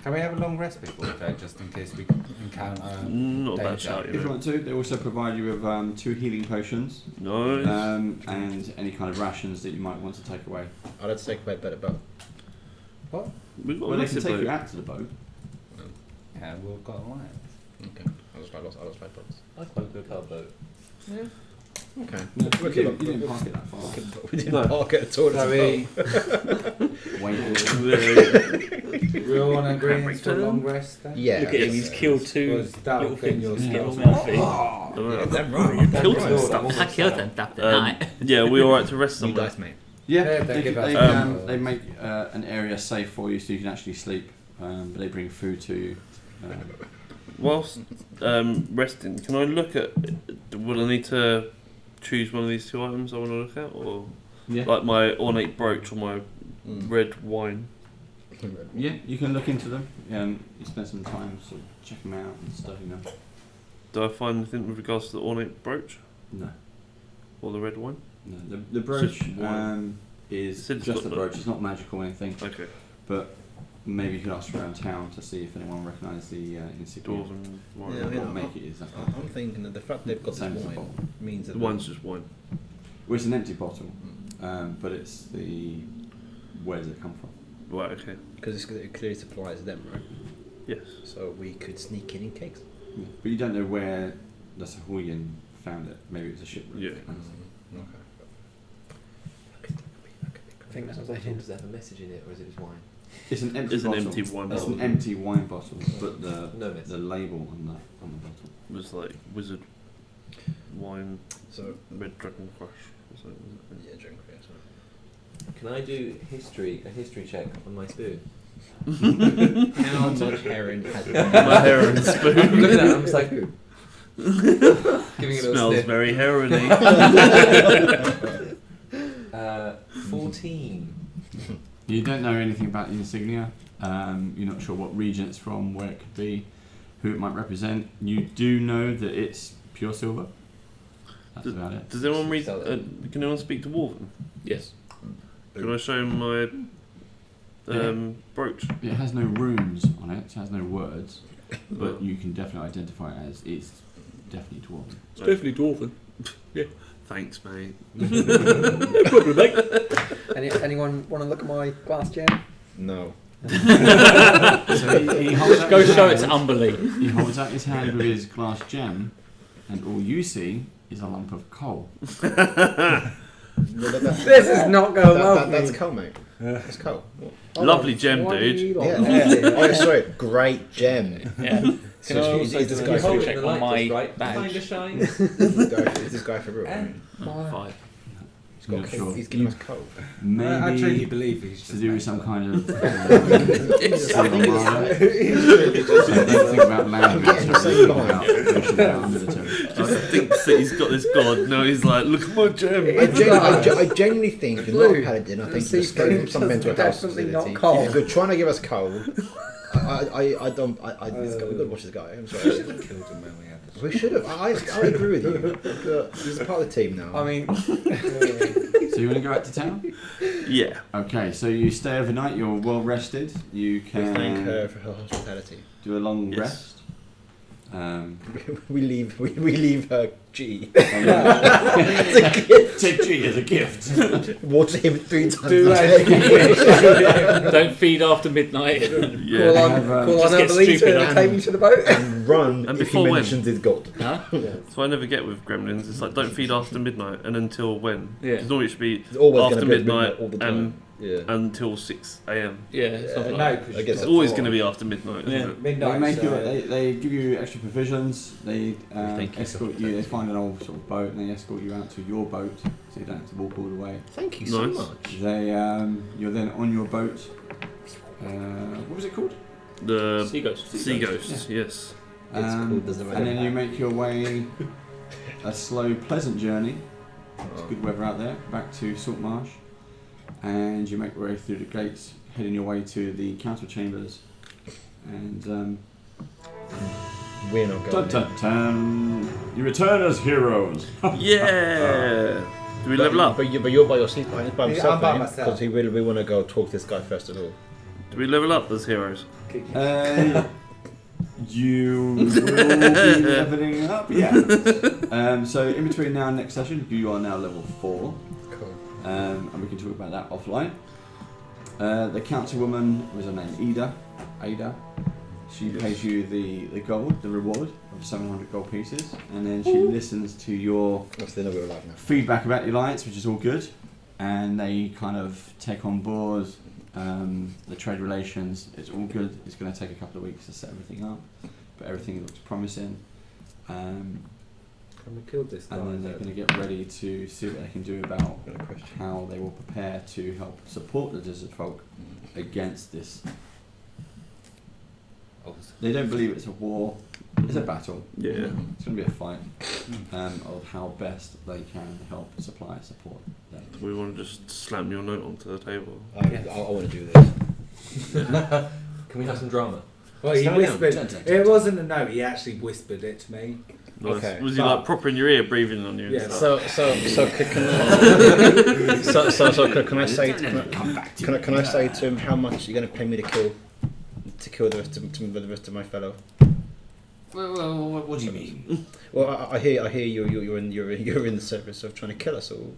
Can we have a long rest before we go, just in case we encounter Not a bad danger? shout, If you want to, they also provide you with 2 healing potions Nice. and any kind of rations that you might want to take away. I'd have to take away a better boat. What? We've got Well, a they can massive take you boat. out to the boat. Yeah, we've got a lion. Okay. I'll just buy boats. I quite good car boat. Okay. No, you didn't park it that far. We didn't park it at all. So we all on agreement for a long rest then? Yeah. Look at him, he's killed Or 2 is that little thing things your with skills? little mouths. Yeah, damn right. You killed some stuff. I killed them stuff tonight. Yeah, we alright to rest You somewhere. dice, mate. Yeah, Yeah, they, give us they make an area safe for you so you can actually sleep, but they bring food to you. Whilst resting, can I look at? Will I need to choose one of these 2 items I want to look at, or Yeah. like my ornate brooch or my red wine? Yeah, you can look into them. You spend some time sort of checking them out and studying them. Do I find anything with regards to the ornate brooch No, or the red wine? no. The brooch Just wine. is Said it's just got a the- brooch. It's not magical or anything. Okay. But maybe you can ask around town to see if anyone recognises the insignia. Dwarven wine. Yeah, what make it is. That's I'm thinking that the fact they've got Same this as the wine bottle. means that The wine's just wine. Well, it's an empty bottle, but it's the where does it come from? Right. Okay. because it clearly supplies them, right? Yes. So we could sneak in cakes. Yeah. But you don't know where the Sahuyan found it. Maybe it was a shipwreck. Yeah. Okay. I think that was a hint. Does that have a message in it, or is it just wine? It's an empty It's an bottle. empty wine It's bottle. an empty wine bottle, but No the message. label on the bottle. It was like wizard wine, So red dragon crush. Or something, wasn't it? yeah, drink it. Can I do a history check on my spoon? How much heroin has My heroin spoon. Look at that, I'm just like, giving it a Smells sniff. very heroiny. 14. You don't know anything about the insignia. You're not sure what region it's from, where it could be, who it might represent. You do know that it's pure silver. That's about it. Does anyone read? Sell it. Can anyone speak to Dwarven? Yes. Can I show him my brooch? It has no runes on it. It has no words, but you can definitely identify it as it's definitely dwarven. It's definitely dwarven. Thanks, mate. No problem, mate. Anyone want to look at my glass gem? No. So he holds out Go his show hand- it to Umberly. He holds out his hand with his glass gem, and all you see is a lump of coal. This is not going well. That's coal, mate. That's coal. Lovely gem, Why do dude. you lot Yeah. like it? Oh, sorry. Great gem. Yeah. So Can I is also this do guy a for history real? check on my Kind badge? of shines. Is this guy for real? I mean, 5. he's got Not coal. sure. He's giving us coal. I truly Maybe believe he's to just do with made some up. kind of silver mine. Don't think about language. Think about ocean military. Just thinks that he's got this god. No, he's like, look at my gem. I genuinely think you're not Blue. a paladin. I think See, you're escaping from some blue mental is health definitely facility. not coal. If you're trying to give us coal, we've got to watch this guy. I'm sorry. Killed him when we had this. We should have. I agree with you. But he's a part of the team now. I mean, So you want to go out to town? Yeah. Okay, so you stay overnight. You're well rested. You we thank her can for her hospitality. do a long Yes. rest. We leave her G. Take G as a gift. Water him 3 times Do a day. Don't feed after midnight. Yeah. call on, have, call just on get Umberly stupid to and- take me to the boat. And run And if he before when? mentions his god. Huh? So I never get with gremlins. It's like don't feed after midnight and until when? Yeah. Because normally it should be It's always after gonna be midnight all the and time. Yeah. until 6 a.m. Yeah, something No, like that. because I guess It's always going to be after midnight, isn't Yeah. it? midnight. They make so you. They give you extra provisions. They Thank you. escort you. They find an old sort of boat and they escort you out to your boat, so you don't have to walk all the way. Thank you so Nice. much. They you're then on your boat. What was it called? The Sea ghost. sea ghosts, yes. It's called the And then you make your way a slow, pleasant journey. It's good weather out there. Back to Saltmarsh, and you make your way through the gates, heading your way to the council chambers. And We're not going. dun dun dun! You return as heroes. Yeah. Do we level up? But you're by yourself. By Yeah, himself, I'm by myself. because we want to go talk to this guy first of all. Do we level up as heroes? You will be leveling up, yeah. So in between now and next session, you are now level 4. Cool. And we can talk about that offline. The councilwoman was her name Ada. She pays you the gold, the reward of 700 gold pieces, and then she listens to your feedback about the alliance, which is all good, and they kind of take on board the trade relations. It's all good. It's going to take a couple of weeks to set everything up, but everything looks promising. Can we kill this guy? And then they're going to get ready to see what they can do about how they will prepare to help support the lizardfolk against this. They don't believe it's a war, it's a battle. Yeah. It's going to be a fight of how best they can help supply support them. We want to just slam your note onto the table. I want to do this. Can we have some drama? Well, he whispered. It wasn't a note. He actually whispered it to me. Nice. Okay. Was he like proper in your ear, breathing on you? And Yeah. stuff? Can I say to him how much you're going to pay me to kill the rest of my fellow? Well, what do you mean? Well, I hear you're in the service of trying to kill us all.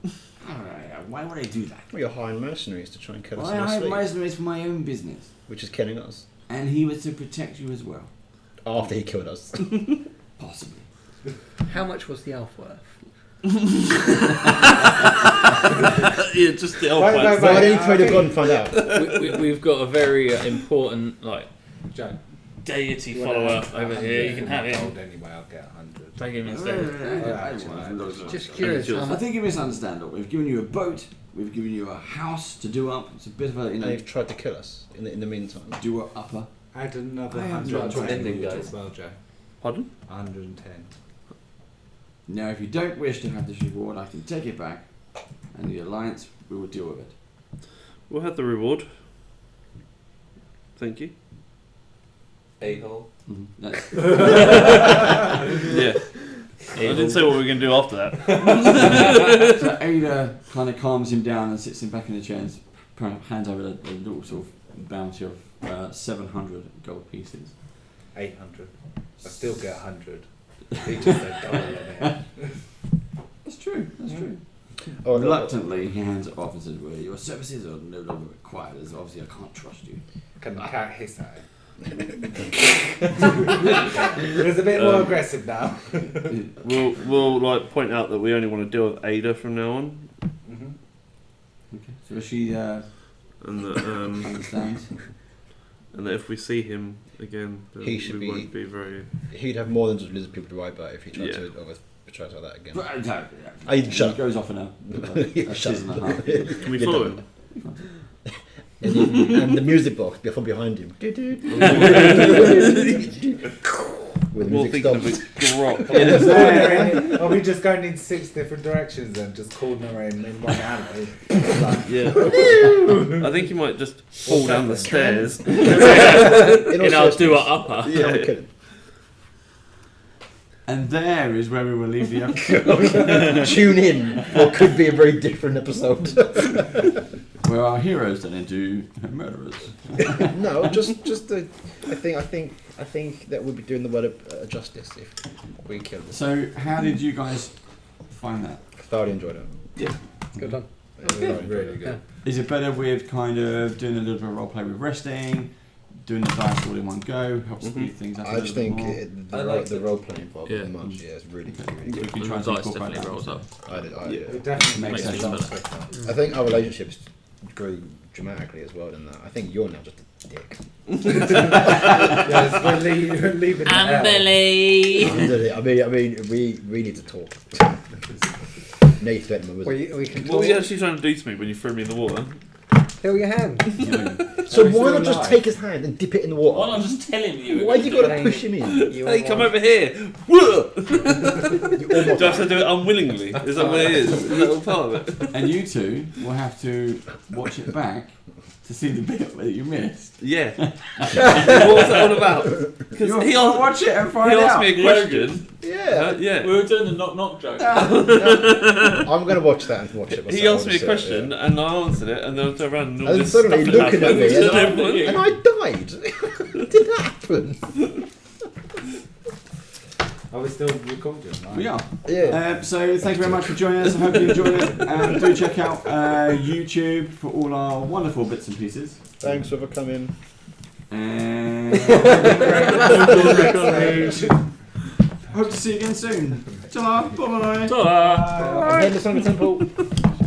Why would I do that? Well, you're hiring mercenaries to try and kill us. I hired mercenaries for my own business. Which is killing us. And he was to protect you as well. After he killed us. Possibly. How much was the elf worth? Yeah, just the elf Why ones. Why don't you pray to God and find out? We've got a very important Joe, deity you wanna follower have over 100 here. You can have gold him. Anyway, I'll get 100. Take him instead. Just curious. I think you misunderstand. Look, we've given you a boat. We've given you a house to do up. It's a bit of a And they've tried to kill us in the meantime. do up upper. Add another I have 110 not as well, Joe. Pardon? 110. Now, if you don't wish to have this reward, I can take it back, and the alliance we will deal with it. We'll have the reward. Thank you. A-hole. That's Yeah. I didn't say what we were going to do after that. So Ada kind of calms him down and sits him back in the chair and hands over a little sort of bounty of 700 gold pieces. 800. I still get 100. He just said double it. That's true. That's true. Oh, Reluctantly, he hands it off and says, "Well, your services are no longer required. As obviously, I can't trust you." Can the cat hiss at it? It's a bit more aggressive now. We'll like point out that we only want to deal with Ada from now on, Okay. So she and that understands. and that if we see him again, then He should we won't be very. He'd have more than just lizard people to write about if he tried Yeah. to try to that again. But, Shut he up. goes off in a Shut season and a half. Can we follow him? And the music box from behind him. With the More music thinking of stops. a grok. Are we just going in 6 different directions and just cornering in one alley? Like, Yeah. I think you might just fall down the stairs. In our do-a-upper. Yeah, I'm kidding. And there is where we will leave the episode. Tune in for what could be a very different episode. Where our heroes turn into murderers. No, just the. I think that we'd be doing the world a justice if we killed this. So, how did you guys find that? Thoroughly enjoyed it. Yeah. Good one. really good. Is it better with kind of doing a little bit of role play with resting, doing the dice all in one go, helps speed things up a I just little think bit more? the role playing involved Yeah. much. Yeah, it's really good. We can try The to dice incorporate definitely that. rolls up. I did. It definitely Makes makes sense. it quicker. I think our relationships grew dramatically as well than that. I think you're now just a dick. Yes, we're leaving it out. Amberley! I mean, we need to talk. No, you threatened me with it. We can What talk. were you actually trying to do to me when you threw me in the water? Heal your hand. So Are we why still not just alive? take his hand and dip it in the water? Why not just tell him you? Why you got to push him in? Hey, come over here! Whoa! You Do I have to do it unwillingly? Is that what it is? Is that all part of it? And you two will have to watch it back to see the bit that you missed. Yeah. What was that all about? Because You'll he asked, watch it and find he out. asked me a question. Yeah. Yeah. We were doing the knock joke. I'm going to watch that and watch it myself. He asked me a So, question and I answered it, and then I turned around and all And this suddenly stuff looking at me, happened. and I died. happen? Are we still recording? Right? We are. Yeah. So thank you very much for joining us. I hope you enjoyed it. Do check out YouTube for all our wonderful bits and pieces. Thanks for coming. And hope to see you again soon. Ta-ra, bye-bye. Ta-da! I'm heading to Temple.